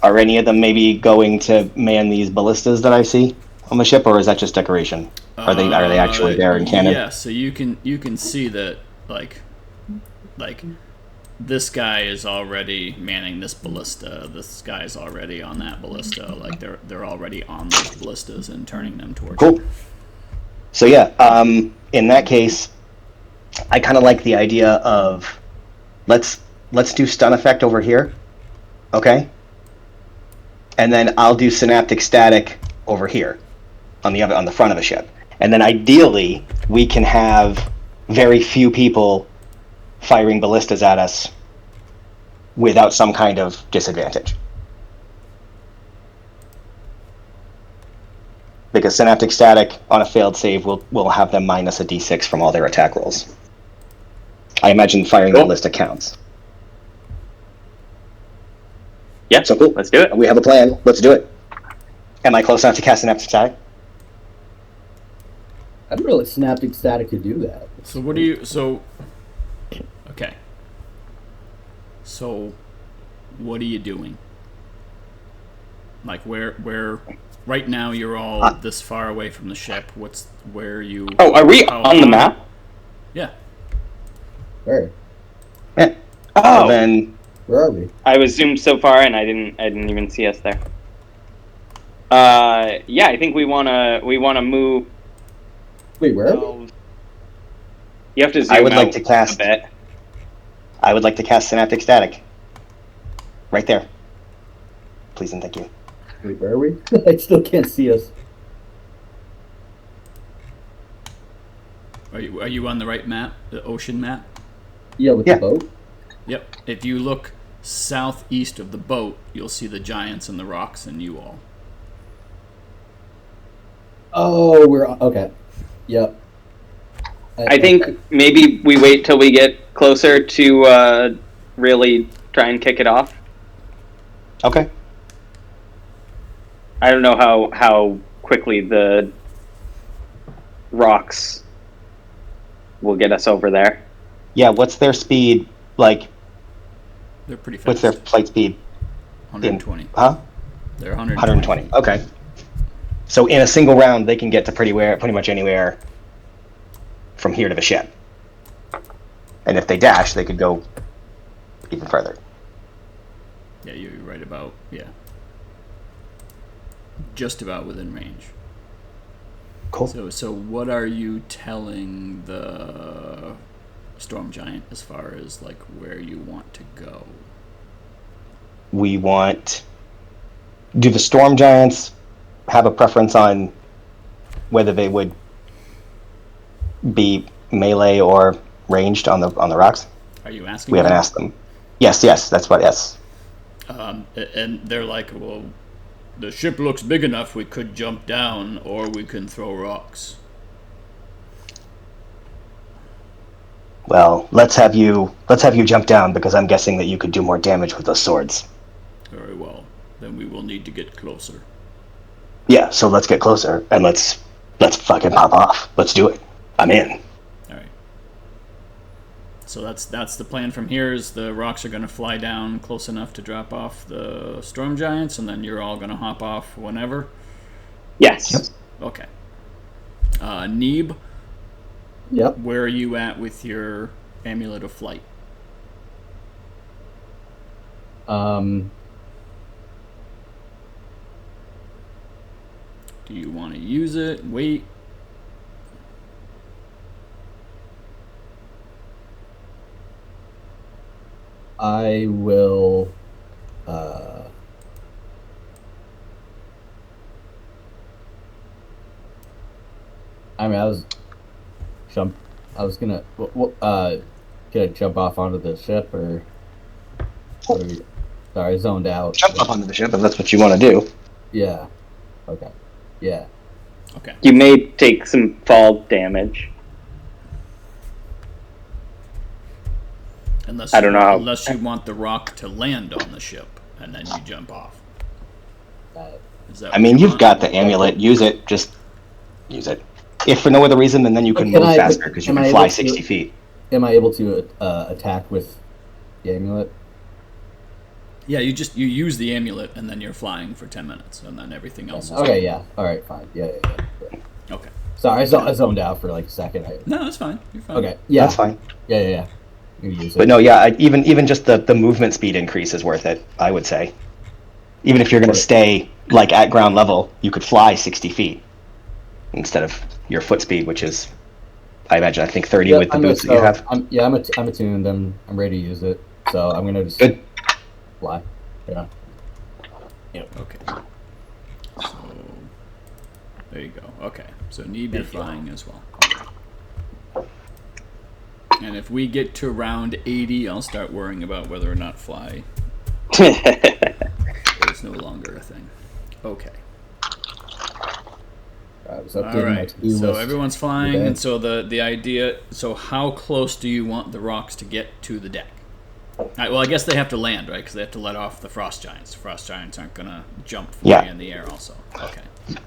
S2: Are any of them maybe going to man these ballistas that I see on the ship, or is that just decoration? Are they actually there in cannon?
S1: Yeah, so you can see that like this guy is already manning this ballista. This guy is already on that ballista. Like they're already on those ballistas and turning them towards
S2: Cool.
S1: you.
S2: So yeah, in that case, I kind of like the idea of let's do stun effect over here, okay? And then I'll do synaptic static over here on the front of the ship. And then ideally, we can have very few people firing ballistas at us without some kind of disadvantage. Because synaptic static on a failed save will have them minus a d6 from all their attack rolls. I imagine firing the ballista counts.
S8: Yeah,
S2: So cool.
S8: Let's do it.
S2: We have a plan. Let's do it. Am I close enough to cast synaptic static?
S5: I didn't realize synaptic static could do that.
S1: So what do you okay. So what are you doing? Like where right now you're all this far away from the ship. Where are you?
S8: Oh, are we
S1: how
S8: on the
S1: high?
S8: map?
S1: Yeah.
S5: Where?
S2: Yeah.
S8: Oh,
S2: And then
S5: Where are we?
S8: I was zoomed so far and I didn't even see us there. Yeah, I think we wanna move.
S5: Wait, where are we?
S8: You have to zoom
S2: I would like
S8: out
S2: to cast.
S8: a bit.
S2: I would like to cast synaptic static. Right there. Please and thank you.
S5: Wait, where are we? I still can't see us.
S1: Are you on the right map? The ocean map?
S5: Yeah, with
S2: Yeah.
S5: the boat?
S1: Yep. If you look southeast of the boat, you'll see the giants and the rocks and you all.
S5: Oh, we're okay. Yep.
S8: I think maybe we wait till we get closer to really try and kick it off.
S2: Okay.
S8: I don't know how quickly the rocks will get us over there.
S2: Yeah. What's their speed like?
S1: They're pretty fast.
S2: What's their flight speed?
S1: 120.
S2: Huh?
S1: They're 120.
S2: 120. Okay. So in a single round, they can get to pretty much anywhere from here to the ship. And if they dash, they could go even further.
S1: Yeah, you're right about, just about within range.
S2: Cool.
S1: So what are you telling the storm giant as far as like where you want to go?
S2: We want. Do the storm giants have a preference on whether they would be melee or ranged on the rocks?
S1: Are you asking?
S2: We haven't
S1: them?
S2: asked them. Yes, that's what. Yes.
S1: And they're like, well, the ship looks big enough. We could jump down, or we can throw rocks.
S2: Well, let's have you jump down because I'm guessing that you could do more damage with those swords.
S1: Very well. Then we will need to get closer.
S2: Yeah, so let's get closer and let's fucking pop off. Let's do it. I'm in.
S1: All right. So that's the plan from here. Is the rocks are going to fly down close enough to drop off the storm giants, and then you're all going to hop off whenever.
S8: Yes.
S1: Okay. Neeb,
S5: Yep.
S1: Where are you at with your amulet of flight? Do you want to use it? Wait.
S5: I will. I mean, I was gonna. Can I jump off onto the ship or sorry, I zoned out.
S2: Jump up onto the ship if that's what you want to do.
S5: Yeah. Okay. Yeah.
S1: Okay.
S8: You may take some fall damage.
S1: Unless
S8: I don't know how-
S1: Unless you want the rock to land on the ship and then you jump off. Is that
S2: I mean,
S1: what you
S2: you've got the amulet. Use it. Just use it. If for no other reason, then you can move faster because you can fly 60 feet.
S5: Am I able to attack with the amulet?
S1: Yeah, you use the amulet and then you're flying for 10 minutes and then everything else is
S5: Okay, yeah. All right, fine. Yeah.
S1: Okay.
S5: Sorry, I zoned out for like a second.
S1: No, that's fine. You're fine.
S5: Okay, yeah.
S2: That's fine.
S5: Yeah. I'm gonna use it.
S2: But no, yeah, even just the movement speed increase is worth it, I would say. Even if you're going to stay like at ground level, you could fly 60 feet instead of your foot speed, which is, I imagine, I think 30 with the boots that you have.
S5: I'm attuned. I'm ready to use it. So I'm gonna just
S2: Good.
S5: fly. Yeah.
S1: Okay. So, there you go. Okay. So need be flying as well. And if we get to round 80, I'll start worrying about whether or not fly is no longer a thing. Okay.
S5: I was
S1: All
S5: updating my
S1: right.
S5: to-do
S1: So
S5: list
S1: everyone's flying,
S5: today.
S1: and so the idea. So how close do you want the rocks to get to the deck? All right, well, I guess they have to land, right? Because they have to let off the frost giants. Frost giants aren't gonna jump fly in the air, also. Okay.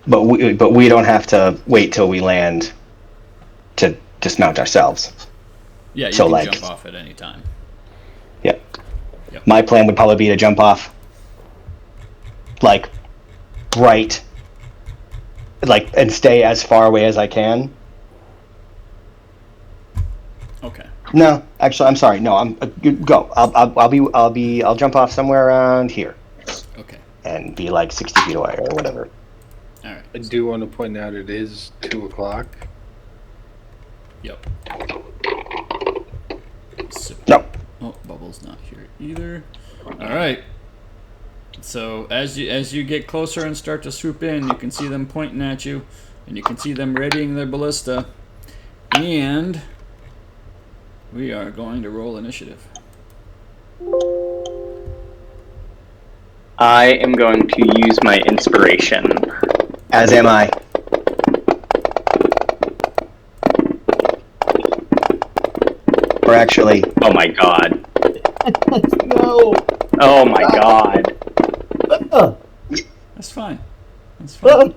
S2: But we don't have to wait till we land to dismount ourselves.
S1: Yeah, you
S2: So,
S1: can
S2: like-
S1: jump off at any time.
S2: Yep.
S1: Yep.
S2: My plan would probably be to jump off, like, right, like, and stay as far away as I can.
S1: Okay.
S2: No, actually, I'm sorry. No, go. I'll jump off somewhere around here
S1: Okay.
S2: and be like 60 feet away or whatever.
S1: All right.
S7: I do want to point out it is 2:00.
S1: Yep. So,
S2: No.
S1: oh, Bubble's not here either. All right. So as you get closer and start to swoop in, you can see them pointing at you, and you can see them readying their ballista, and we are going to roll initiative.
S8: I am going to use my inspiration.
S2: As am I. Or actually,
S8: Oh my god.
S5: No.
S8: Oh my god.
S1: That's fine. That's fine.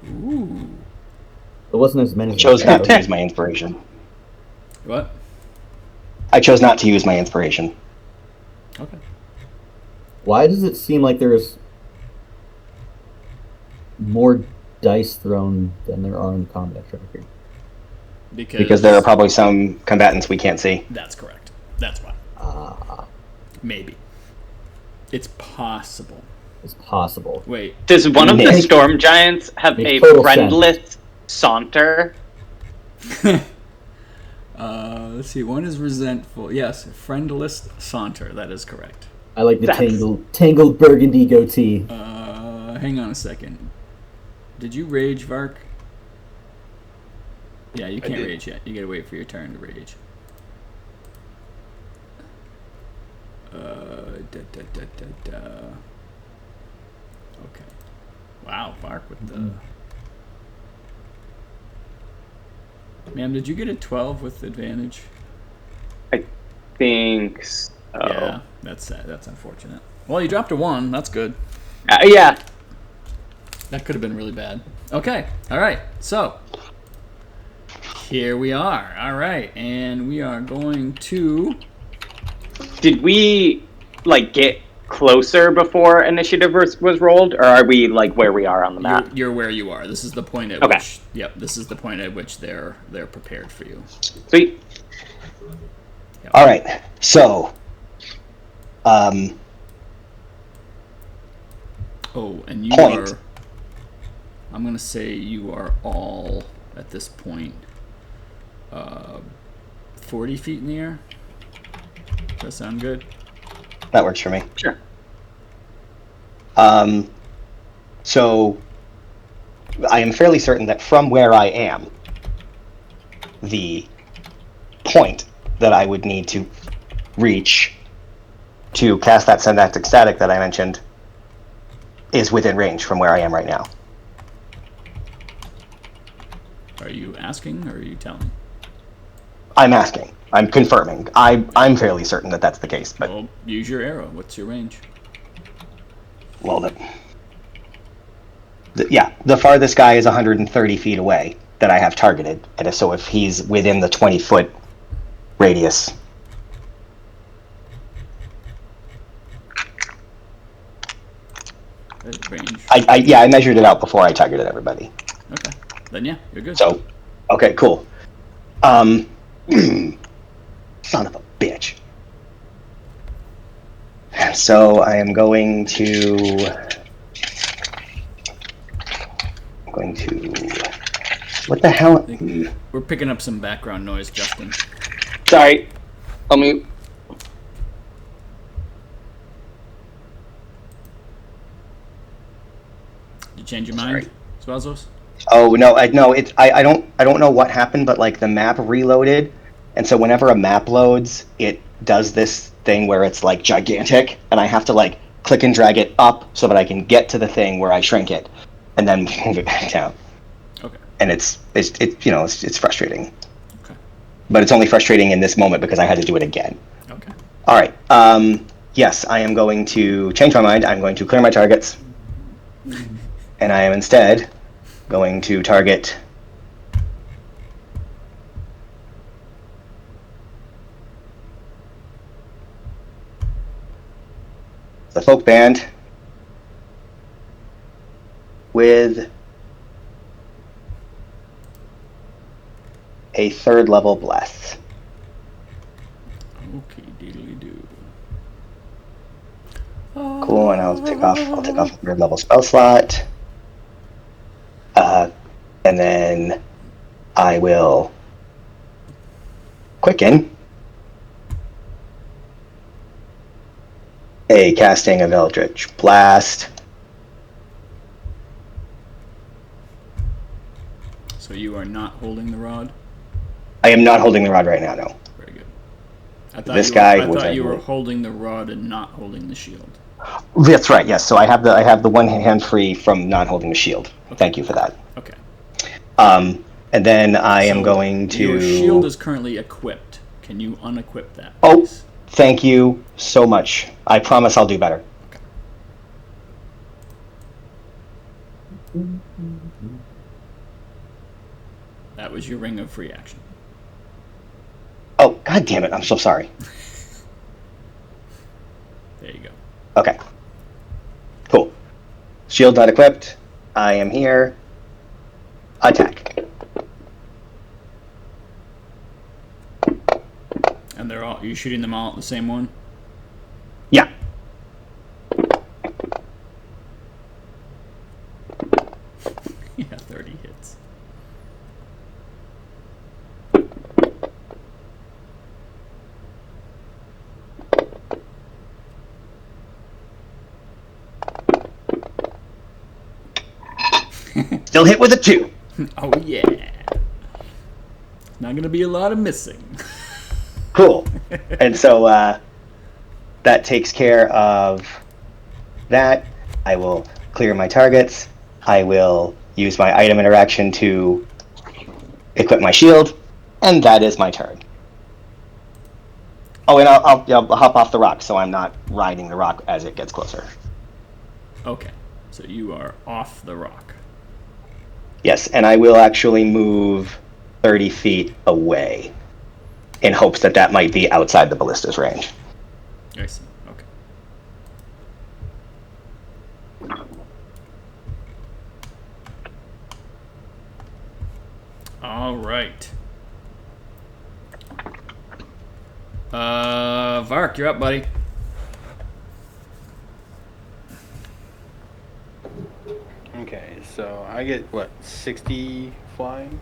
S1: Ooh.
S5: It wasn't as many.
S2: I chose not to use my inspiration.
S1: What?
S2: I chose not to use my inspiration.
S1: Okay.
S5: Why does it seem like there's more dice thrown than there are in the combat tracker?
S2: Because there are probably some combatants we can't see.
S1: That's correct. That's why. Maybe. It's possible.
S5: It's possible.
S1: Wait.
S8: Does one of the
S2: Nick.
S8: storm giants have a
S5: Makes total
S8: friendless saunter?
S1: Let's see. One is resentful. Yes, friendless saunter. That is correct.
S5: I like the
S8: That's-
S5: tangled burgundy goatee.
S1: Hang on a second. Did you rage, Vark? Yeah, you can't
S7: did.
S1: rage yet. You gotta wait for your turn to rage. Okay. Wow, Vark with the. Ma'am, did you get a 12 with advantage?
S8: Think so.
S1: Yeah, that's unfortunate. Well, you dropped a 1. That's good.
S8: Yeah.
S1: That could have been really bad. Okay. All right. So here we are. All right, and we are going to.
S8: Did we like get closer before initiative was rolled, or are we like where we are on the map?
S1: You're where you are. This is the point at
S8: Okay.
S1: which. Yep. This is the point at which they're prepared for you.
S8: Sweet.
S1: Yep.
S2: All right. So,
S1: Oh, and you
S2: Point.
S1: are. I'm gonna say you are all at this point. 40 feet in the air. Does that sound good?
S2: that works for me.
S8: Sure.
S2: So, I am fairly certain that from where I am, the point that I would need to reach to cast that synaptic static that I mentioned is within range from where I am right now.
S1: Are you asking or are you telling?
S2: I'm asking. I'm confirming. I'm fairly certain that that's the case, but
S1: Well, use your arrow. What's your range?
S2: well, the farthest guy is 130 feet away that I have targeted, and so if he's within the 20-foot radius,
S1: Range.
S2: I measured it out before I targeted everybody.
S1: Okay. Then yeah, you're good.
S2: So, okay, cool. Son of a bitch. So I am going to. What the hell?
S1: We're picking up some background noise, Justin.
S8: Sorry. I'll mute.
S1: You change your mind, Swazos?
S2: Oh no! I don't know what happened, but like the map reloaded, and so whenever a map loads, it does this thing where it's like gigantic, and I have to like click and drag it up so that I can get to the thing where I shrink it, and then move it back down.
S1: Okay.
S2: And it's frustrating.
S1: Okay.
S2: But it's only frustrating in this moment because I had to do it again.
S1: Okay.
S2: All right. Yes, I am going to change my mind. I'm going to clear my targets, and I am instead going to target the folk band with a 3rd level bless.
S1: Okay, diddly do.
S2: Cool, and I'll take off a 3rd level spell slot. And then I will quicken a casting of Eldritch Blast.
S1: So you are not holding the rod?
S2: I am not holding the rod right now, no.
S1: Very good. I thought
S2: This
S1: you
S2: guy
S1: were, I
S2: was
S1: thought you were
S2: angry.
S1: holding the rod and not holding the shield.
S2: That's right, yes. So I have the one hand free from not holding the shield. Thank you for that.
S1: Okay.
S2: And then I am
S1: So
S2: going to...
S1: Your shield is currently equipped. Can you unequip that,
S2: Oh,
S1: please?
S2: thank you so much. I promise I'll do better.
S1: That was your ring of free action.
S2: Oh, god damn it. I'm so sorry.
S1: There you go.
S2: Okay. Cool. Shield not equipped. I am here. Attack.
S1: And they're all, you're shooting them all at the same one?
S2: Yeah.
S1: Yeah, 30 hits.
S2: Still hit with a 2.
S1: Oh yeah. Not gonna be a lot of missing.
S2: Cool. And so that takes care of that. I will clear my targets. I will use my item interaction to equip my shield, and that is my turn. Oh, and I'll hop off the rock so I'm not riding the rock as it gets closer.
S1: Okay, so you are off the rock.
S2: Yes, and I will actually move 30 feet away in hopes that that might be outside the ballista's range.
S1: I see. Okay. All right. Vark, you're up, buddy.
S7: Okay, so I get what, 60 flying?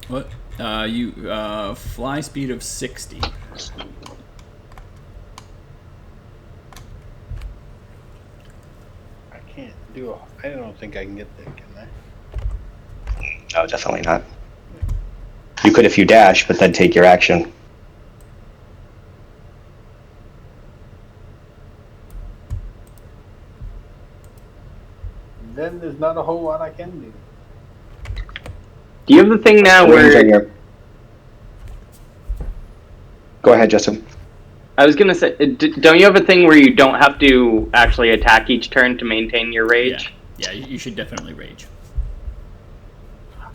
S1: What? You fly speed of 60.
S7: I can't do I don't think I can get there, can I?
S2: No, definitely not. You could if you dash, but then take your action.
S7: Then there's not a whole lot I can do.
S8: Do you have the thing now
S2: Range on
S8: where
S2: your- Go ahead, Justin.
S8: I was gonna say, don't you have a thing where you don't have to actually attack each turn to maintain your rage?
S1: Yeah, you should definitely rage.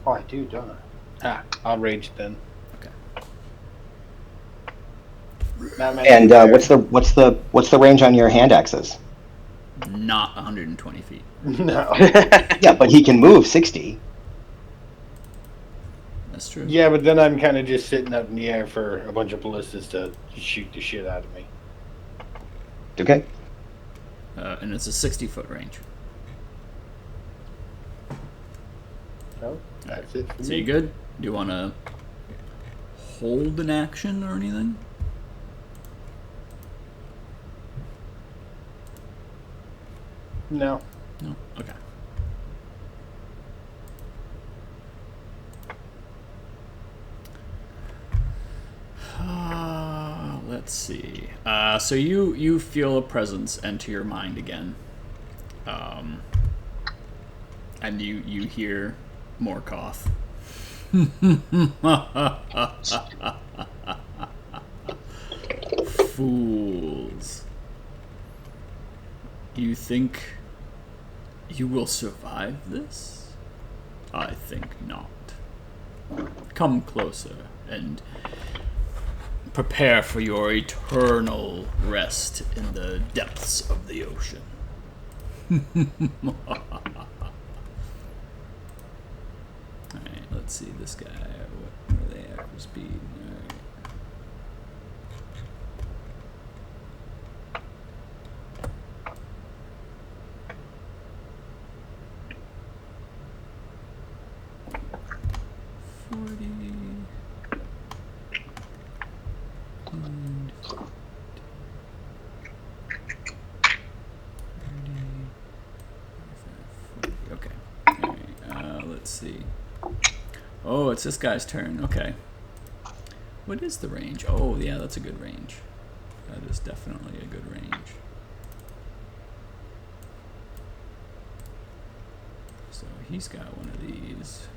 S7: Oh, I do, don't I? I'll rage then.
S1: Okay.
S2: And what's the range on your hand axes?
S1: Not 120 feet.
S7: No.
S2: Yeah, but he can move 60.
S1: That's true.
S7: Yeah, but then I'm kind of just sitting up in the air for a bunch of ballistas to shoot the shit out of me.
S2: Okay.
S1: And it's a 60-foot range.
S7: No, that's it for
S1: So
S7: me.
S1: you good? Do you want to hold an action or anything?
S7: No.
S1: No? Okay. Let's see. So you feel a presence enter your mind again. And you hear Morkoth. Fools. You think you will survive this? I think not. Come closer and prepare for your eternal rest in the depths of the ocean. Alright, let's see this guy. What are they at for speed? Alright. Okay. Alright, let's see. Oh, it's this guy's turn. Okay. What is the range? Oh, yeah, that's a good range. That is definitely a good range. So he's got one of these.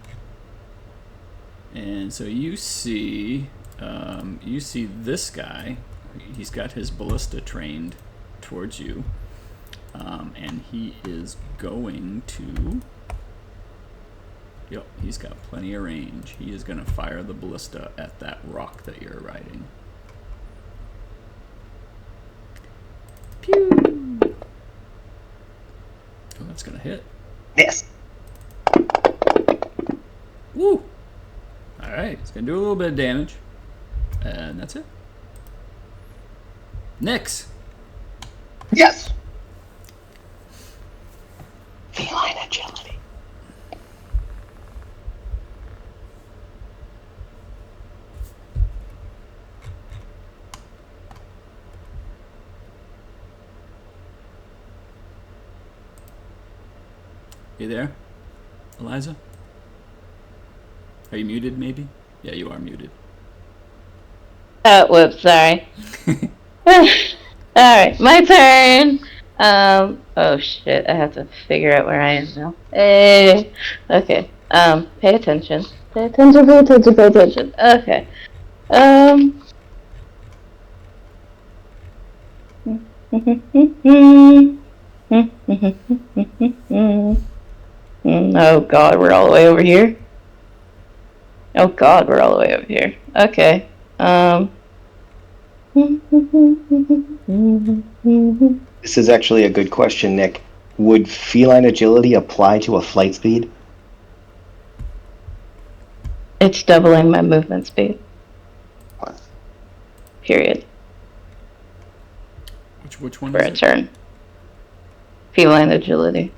S1: And so you see this guy. He's got his ballista trained towards you. And he is going to... Yep, he's got plenty of range. He is going to fire the ballista at that rock that you're riding. Pew! Oh, that's going to hit.
S2: Yes.
S1: Woo! Alright, it's going to do a little bit of damage. And that's it. Nyx!
S2: Yes. Feline agility.
S1: You there, Eliza? Are you muted, maybe? Yeah, you are muted.
S3: Oh, whoops, sorry. Alright, my turn. Oh shit, I have to figure out where I am now. Okay. Pay attention. Pay attention, pay attention, pay attention. Okay. Oh god, we're all the way over here. Oh god, we're all the way over here. Okay.
S2: This is actually a good question, Nick. Would feline agility apply to a flight speed?
S3: It's doubling my movement speed. Period.
S1: Which one
S3: For
S1: is
S3: a
S1: it?
S3: turn. Feline agility.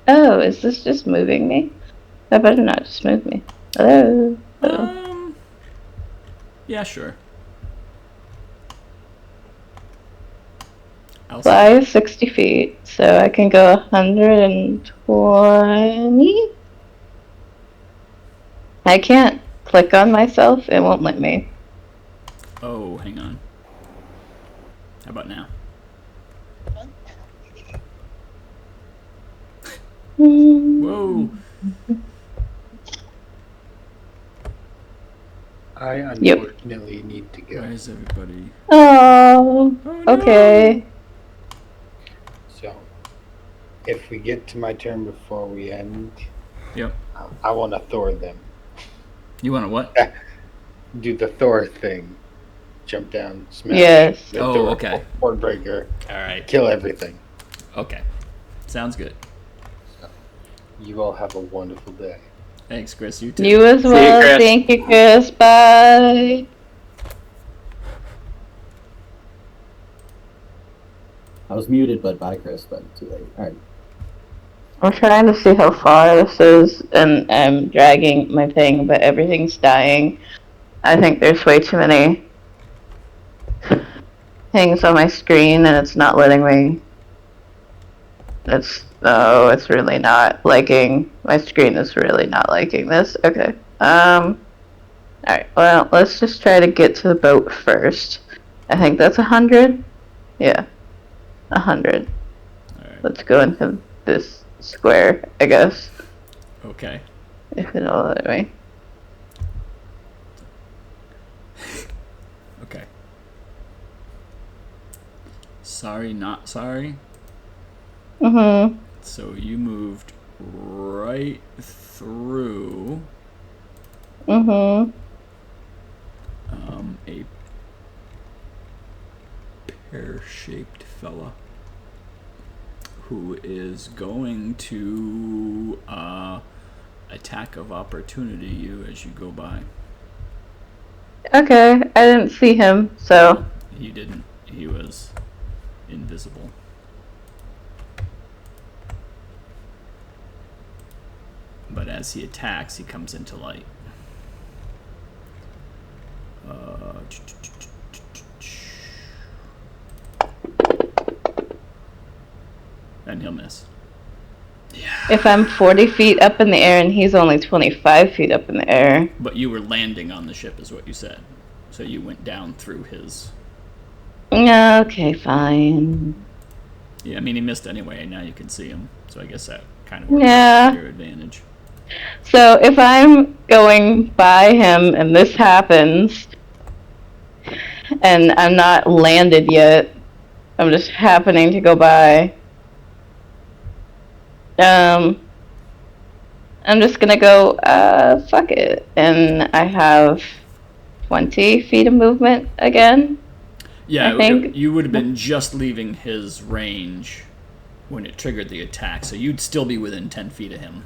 S3: Oh, is this just moving me? That better not just move me. Hello?
S1: Yeah, sure.
S3: Fly is 60 feet, so I can go 120? I can't click on myself, it won't let me.
S1: Oh, hang on. How about now? Whoa.
S7: I unfortunately need to go.
S1: Why is everybody...
S3: Oh,
S1: no.
S3: okay.
S7: So, if we get to my turn before we end,
S1: Yep.
S7: I want to Thor them.
S1: You want to what?
S7: Do the Thor thing. Jump down, smash.
S3: Yes.
S7: The
S1: Oh,
S7: Thor
S1: okay.
S7: Board breaker.
S1: All right.
S7: Kill everything.
S1: Okay. Sounds good.
S7: So, you all have a wonderful day.
S1: Thanks, Chris. You too.
S3: You as well.
S8: Chris.
S3: Thank you, Chris. Bye.
S5: I was muted, but bye, Chris, but too late. Alright.
S3: I'm trying to see how far this is, and I'm dragging my thing, but everything's dying. I think there's way too many things on my screen, and it's not letting me. It's really not liking. My screen is really not liking this. Okay. Alright, well, let's just try to get to the boat first. I think that's 100? Yeah. 100.
S1: Alright.
S3: Let's go into this square, I guess.
S1: Okay.
S3: If it'll let me.
S1: Okay. Sorry, not sorry.
S3: Mm-hmm.
S1: So you moved right through
S3: Mm-hmm.
S1: A pear-shaped fella who is going to attack of opportunity you as you go by.
S3: Okay, I didn't see him, so.
S1: You didn't. He was invisible. But as he attacks, he comes into light. And he'll miss.
S3: If I'm 40 feet up in the air and he's only 25 feet up in the air.
S1: But you were landing on the ship, is what you said. So you went down through his...
S3: Okay, fine.
S1: Yeah, I mean, he missed anyway, and now you can see him. So I guess that kind of works out to your advantage.
S3: So if I'm going by him and this happens, and I'm not landed yet, I'm just happening to go by, I'm just gonna go, fuck it. And I have 20 feet of movement again.
S1: Yeah,
S3: I think.
S1: You would have been just leaving his range when it triggered the attack, so you'd still be within 10 feet of him.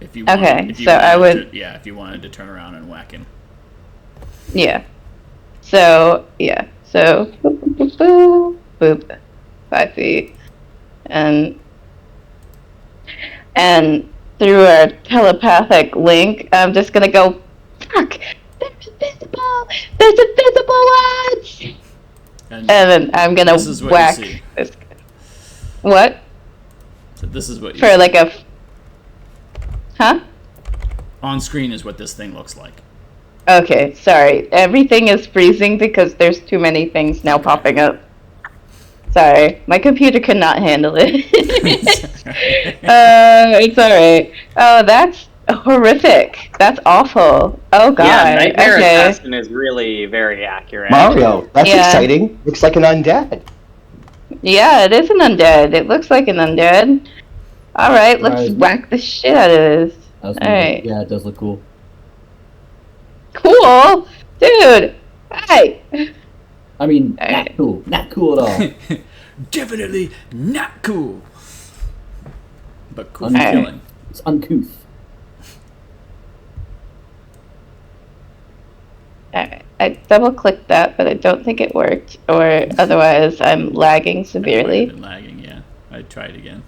S1: If you wanted,
S3: Okay,
S1: if you
S3: so I
S1: wanted
S3: would...
S1: to, if you wanted to turn around and whack him.
S3: Yeah. So, yeah. So, boop, boop, boop, boop, boop. 5 feet. And through our telepathic link, I'm just gonna go, fuck! There's invisible ones! And then I'm gonna
S1: this is what
S3: whack
S1: you see.
S3: this guy. What?
S1: So this is what you
S3: For
S1: see.
S3: like a... Huh?
S1: On screen is what this thing looks like.
S3: Okay, sorry. Everything is freezing because there's too many things now popping up. Sorry, my computer cannot handle it. It's alright. Oh, that's horrific. That's awful. Oh god.
S8: Yeah, Nightmare
S3: Okay.
S8: Assassin is really very accurate.
S2: Mario, that's
S3: Yeah.
S2: exciting. Looks like an undead.
S3: Yeah, it is an undead. It looks like an undead. Alright, let's
S5: Right.
S3: whack the shit out of this. Alright.
S5: Yeah, it does look cool.
S3: Cool? Dude! Hey!
S5: I mean,
S3: Alright.
S5: not cool. Not cool at all.
S1: Definitely not cool. But cool for killing.
S5: It's uncouth.
S3: I double-clicked that, but I don't think it worked. Or otherwise, I'm lagging
S1: I've
S3: severely.
S1: been lagging, yeah. I'd try it again.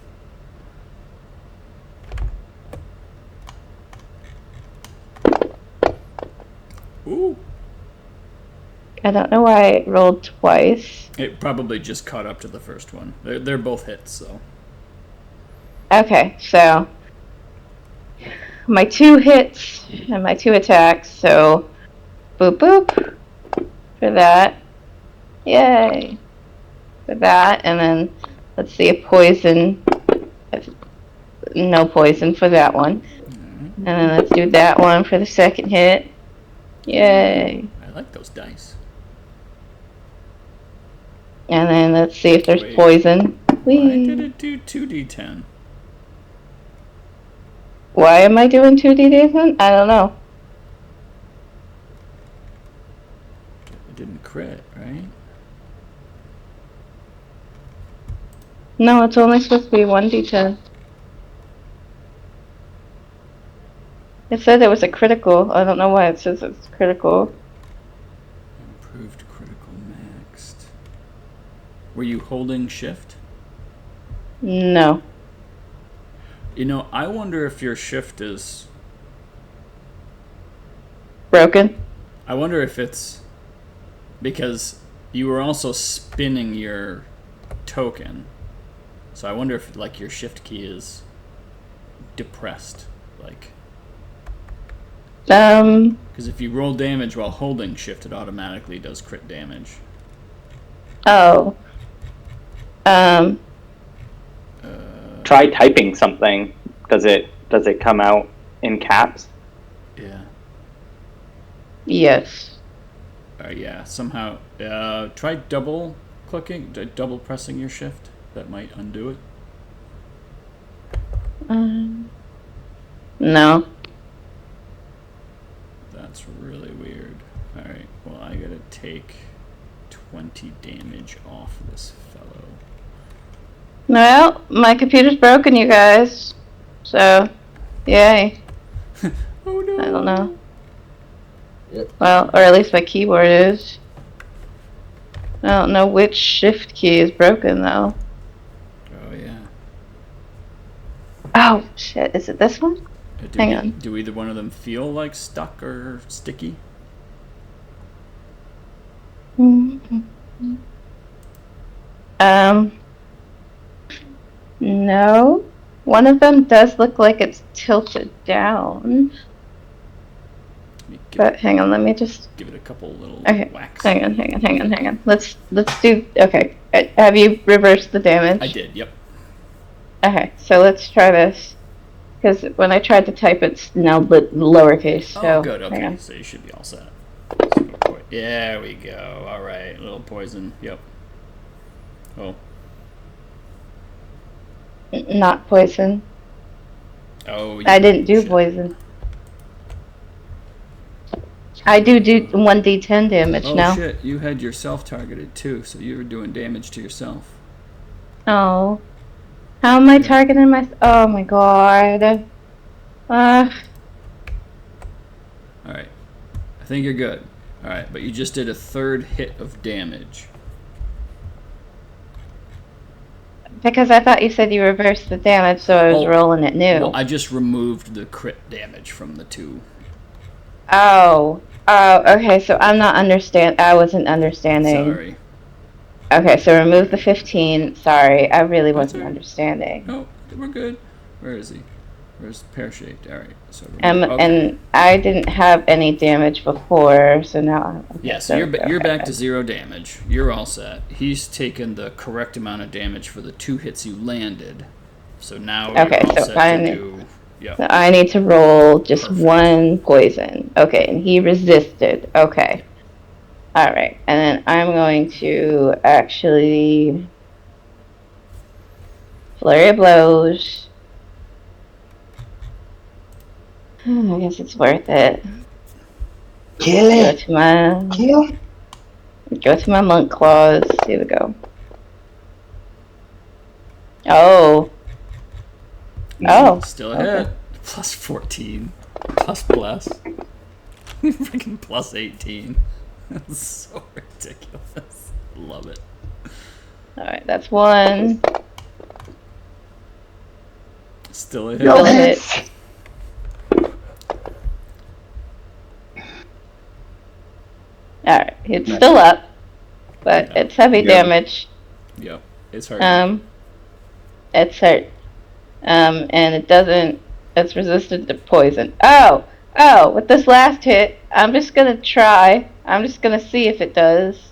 S1: Ooh.
S3: I don't know why it rolled twice.
S1: It probably just caught up to the first one. They're both hits, so.
S3: Okay, so my 2 hits and my 2 attacks, so boop boop for that. Yay. For that, and then let's see a poison. No poison for that one. And then let's do that one for the second hit. Yay.
S1: I like those dice.
S3: And then let's see if there's
S1: Wait.
S3: poison.
S1: Why did
S3: Whee!
S1: it do 2d10?
S3: Why am I doing 2d then? I don't know.
S1: It didn't crit, right?
S3: No, it's only supposed to be 1d10. It said it was a critical. I don't know why it says it's critical.
S1: Improved critical maxed. Were you holding shift?
S3: No.
S1: You know, I wonder if your shift is...
S3: Broken?
S1: I wonder if it's... Because you were also spinning your token. So I wonder if, like, your shift key is depressed. Like... Because if you roll damage while holding shift, it automatically does crit damage.
S3: Oh.
S8: Try typing something. Does it come out in caps?
S1: Yeah.
S3: Yes.
S1: Yeah, somehow. Try double clicking, double pressing your shift. That might undo it.
S3: No.
S1: That's really weird. Alright, well, I gotta take 20 damage off this fellow.
S3: Well, my computer's broken, you guys. So, yay.
S1: Oh no!
S3: I don't know.
S5: Yep.
S3: Well, or at least my keyboard is. I don't know which shift key is broken, though.
S1: Oh yeah.
S3: Oh, shit. Is it this one? Hang on.
S1: Do either one of them feel like stuck or sticky?
S3: No. One of them does look like it's tilted down.
S1: Let me
S3: But hang on, let me just...
S1: give it a couple little
S3: Okay,
S1: whacks.
S3: hang on. Let's do... Okay, have you reversed the damage?
S1: I did, yep.
S3: Okay, so let's try this. Because when I tried to type, it's now lowercase, so...
S1: Oh, good,
S3: hang
S1: okay.
S3: on.
S1: So you should be all set. There we go. Alright, a little poison. Yep. Oh.
S3: Not poison.
S1: Oh,
S3: I didn't do
S1: shit.
S3: poison. I do 1d10 damage
S1: Oh
S3: now.
S1: shit, you had yourself targeted too, so you were doing damage to yourself.
S3: Oh. How am I targeting my... Oh my god.
S1: Alright. I think you're good. Alright, but you just did a third hit of damage.
S3: Because I thought you said you reversed the damage, so I was rolling it new.
S1: Well, I just removed the crit damage from the two.
S3: Oh. Oh, okay, so I'm not I wasn't understanding.
S1: Sorry.
S3: Okay, so remove the 15. Sorry, I really wasn't
S1: alright.
S3: understanding.
S1: No, we're good. Where is he? Where's pear-shaped? Alright, so okay.
S3: And I didn't have any damage before, so now...
S1: Yeah, so you're back to 0 damage. You're all set. He's taken the correct amount of damage for the 2 hits you landed. So now
S3: Okay,
S1: you're all
S3: so
S1: set to do... Yep.
S3: So I need to roll just
S1: Perfect.
S3: 1 poison. Okay, and he resisted. Okay. Alright, and then I'm going to actually... Flurry of blows. I guess it's worth it.
S2: Kill
S3: Go
S2: it.
S3: to my...
S2: Kill.
S3: Go to my monk claws. Here we go. Oh. Oh.
S1: Still a
S3: okay.
S1: hit. Plus 14. Plus. Freaking plus 18. That's so ridiculous. Love it.
S3: Alright, that's 1.
S1: Still a hit.
S3: Still a hit. Alright, it's still up. But it's heavy damage.
S1: Yep. It's hard.
S3: It's hurt. And it doesn't... It's resistant to poison. Oh! With this last hit, I'm just gonna try. I'm just gonna see if it does.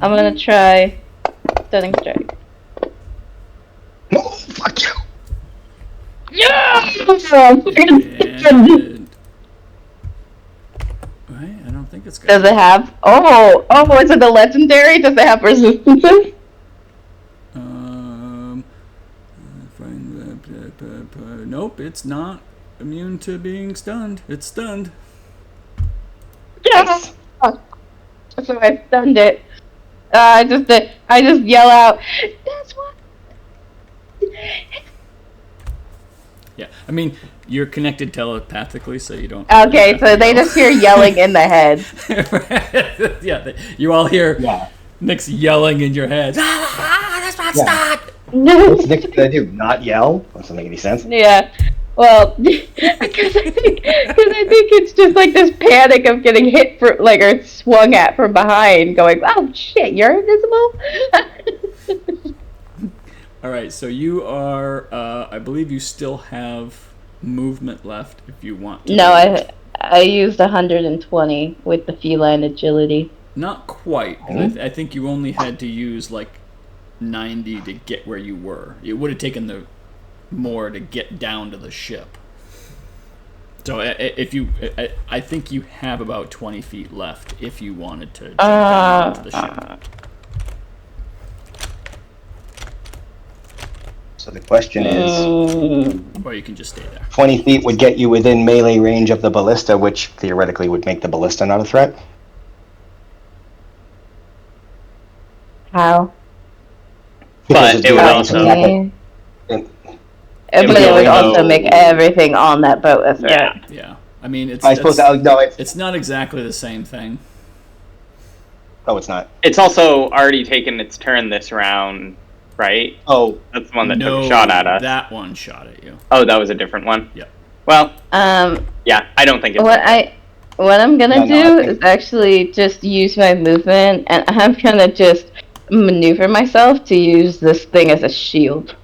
S3: I'm gonna try Stunning Strike.
S2: No, fuck you.
S3: Yeah!
S1: And... Right, I don't think it's good.
S3: Does it have... Oh, is it the legendary? Does it have resistances?
S1: Nope, it's not immune to being stunned. It's stunned.
S3: Yes! So I stunned it. I just yell out, that's what...
S1: Yeah, I mean, you're connected telepathically, so you don't...
S3: Okay, so they just hear yelling in the head.
S1: Yeah, you all hear
S2: Yeah.
S1: Nick's yelling in your head. That's not
S2: Yeah. What's Nick gonna do? Not yell? That doesn't make any sense.
S3: Yeah. Well, because I think it's just like this panic of getting hit for or swung at from behind, going, "Oh shit, you're invisible."
S1: All right, so you are. I believe you still have movement left if you want to.
S3: No, I used 120 with the feline agility.
S1: Not quite. I think you only had to use like 90 to get where you were. It would have taken more to get down to the ship. So if you, I think you have about 20 feet left if you wanted to jump down to the ship.
S2: So the question is,
S1: Or you can just stay there.
S2: 20 feet would get you within melee range of the ballista, which theoretically would make the ballista not a threat.
S3: How?
S2: Because
S8: But
S2: it's
S8: it would
S2: doing
S8: also-
S2: something.
S3: But it would also make everything on that boat a threat.
S1: Yeah. I mean, it's.
S2: I suppose
S1: It's not exactly the same thing.
S2: Oh, it's not.
S8: It's also already taken its turn this round, right?
S2: Oh,
S8: That's the one that
S1: No,
S8: took a shot at us.
S1: that one shot at you.
S8: Oh, that was a different one?
S1: Yep.
S8: Well,
S3: Um,
S8: yeah, I don't think it's...
S3: what I'm gonna
S2: No, I
S3: do
S2: think-
S3: is actually just use my movement, and I'm gonna just maneuver myself to use this thing as a shield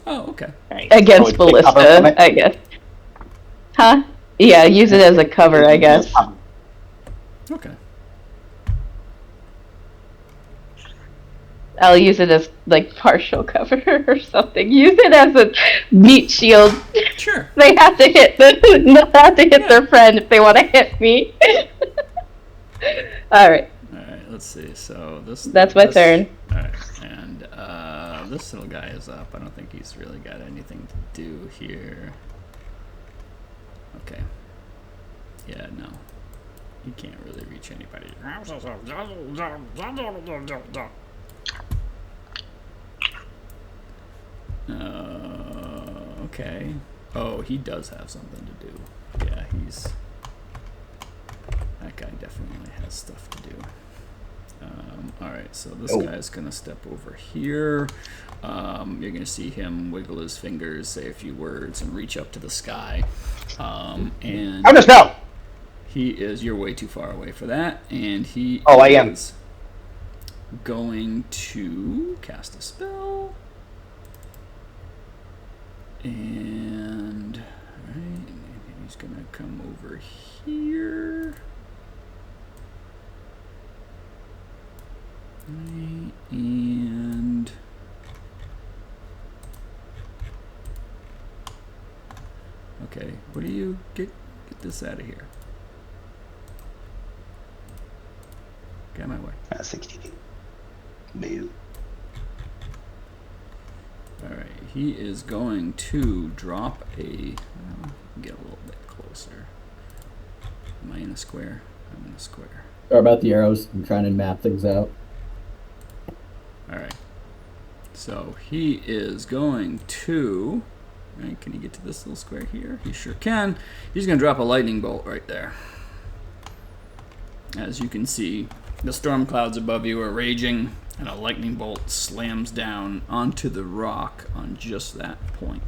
S1: Oh, okay.
S8: Nice.
S3: against
S2: take cover from
S3: ballista,
S2: it?
S3: I guess. Huh? Yeah, use it as a cover, I guess.
S1: Okay.
S3: I'll use it as like partial cover or something. Use it as a meat shield.
S1: Sure.
S3: They have to hit their friend if they want to hit me. All right,
S1: All right. Let's see. So
S3: that's my turn.
S1: All right. And this little guy is up. I don't think he's really got anything to do here. Okay. Yeah. No. He can't really reach anybody. Okay. Oh, he does have something to do. Yeah, that guy definitely has stuff to do. Alright, so this guy's gonna step over here. You're gonna see him wiggle his fingers, say a few words, and reach up to the sky. And
S2: I'm just now.
S1: you're way too far away for that, and he
S2: I am.
S1: is going to cast a spell. And right, he's gonna come over here. Right, and okay, what do you get this out of here? Get out of my way.
S2: 60 feet. Dude.
S1: Alright, he is going to drop get a little bit closer. Am I in a square? I'm in a square.
S5: Sorry about the arrows. I'm trying to map things out.
S1: Alright. So he is going 2. Right, can he get to this little square here? He sure can. He's going to drop a lightning bolt right there. As you can see, the storm clouds above you are raging, and a lightning bolt slams down onto the rock on just that point.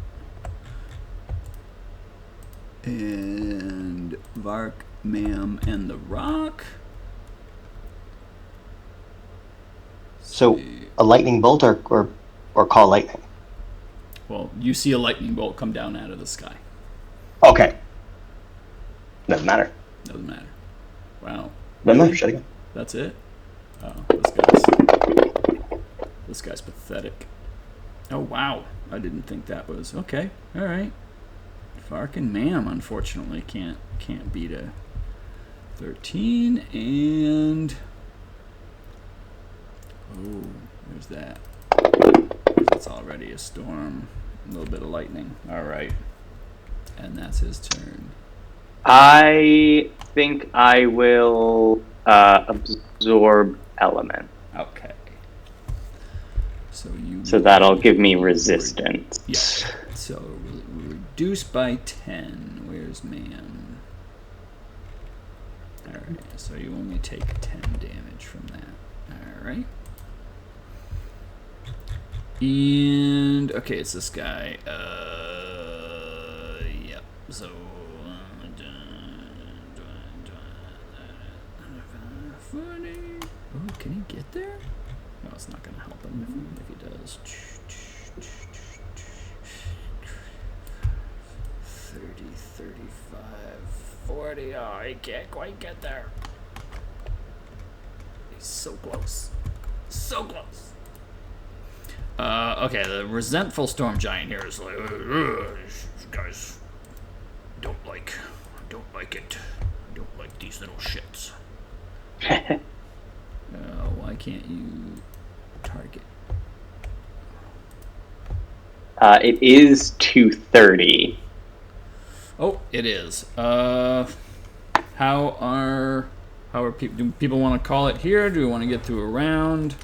S1: And Vark, Mam, and the rock.
S2: So, a lightning bolt or call lightning?
S1: Well, you see a lightning bolt come down out of the sky.
S2: Okay. Doesn't matter.
S1: Doesn't matter. Wow.
S2: Doesn't matter. Shut again.
S1: That's it? Oh, this guy's pathetic. Oh, wow. I didn't think that was... Okay. All right. Vark and Mam, unfortunately, can't beat a 13. And... Oh, there's that. It's already a storm. A little bit of lightning. All right. And that's his turn.
S8: I think I will absorb element.
S1: Okay.
S8: So that'll give me resistance.
S1: Yeah. So reduce by 10. Where's Man? All right. So you only take 10 damage from that. All right. And okay, it's this guy. Yep. So 40. Oh, can he get there? No, it's not gonna help him if he does. 30, 35, 40. Oh, he can't quite get there. He's so close. So close. Okay, the resentful storm giant here is like, these guys don't like it. I don't like these little shits. Why can't you target?
S8: It is 230.
S1: Oh, it is. How are people? Do people want to call it here? Do we want to get through a round?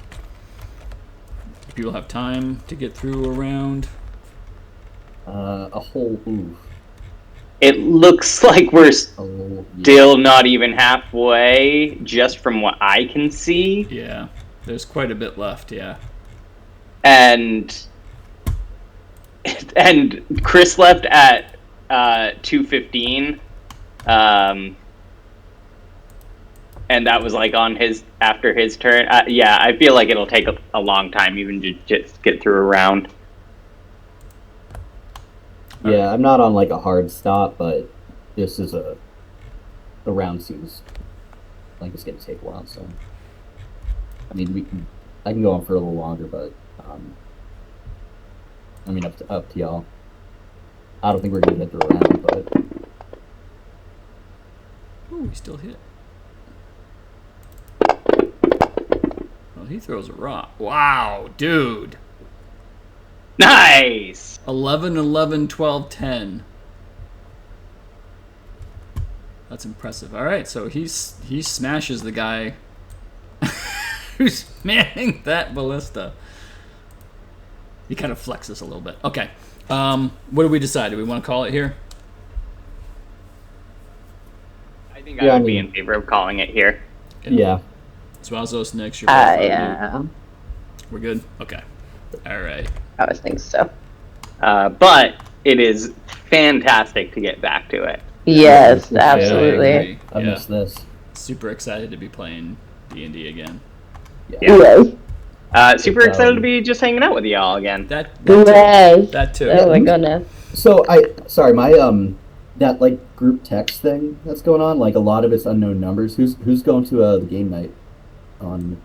S1: Do people have time to get through a round?
S5: A whole oof.
S8: It looks like we're still not even halfway, just from what I can see.
S1: Yeah, there's quite a bit left. Yeah.
S8: And Chris left at 2:15. And that was like on after his turn. Yeah, I feel like it'll take a long time even to just get through a round.
S5: Yeah, I'm not on like a hard stop, but this is the round seems like it's gonna take a while. So, I mean, I can go on for a little longer, but I mean, up to y'all. I don't think we're gonna get through a round, but
S1: ooh, he still hit. Well, he throws a rock. Wow, dude.
S8: Nice!
S1: 11, 11, 12, 10. That's impressive. All right, so he smashes the guy who's manning that ballista. He kind of flexes a little bit. Okay. What do we decide? Do we want to call it here?
S8: I think I would be in favor of calling it here.
S5: Yeah.
S1: Swazos next.
S3: Yeah.
S1: We're good? Okay. All right.
S3: I was thinking so.
S8: But it is fantastic to get back to it.
S3: Yes, absolutely.
S5: I missed this.
S1: Super excited to be playing D&D again.
S3: Yes.
S8: Super excited to be just hanging out with y'all again.
S1: That too.
S3: Oh my goodness.
S5: So my that like group text thing that's going on, like a lot of it's unknown numbers. Who's going to the game night on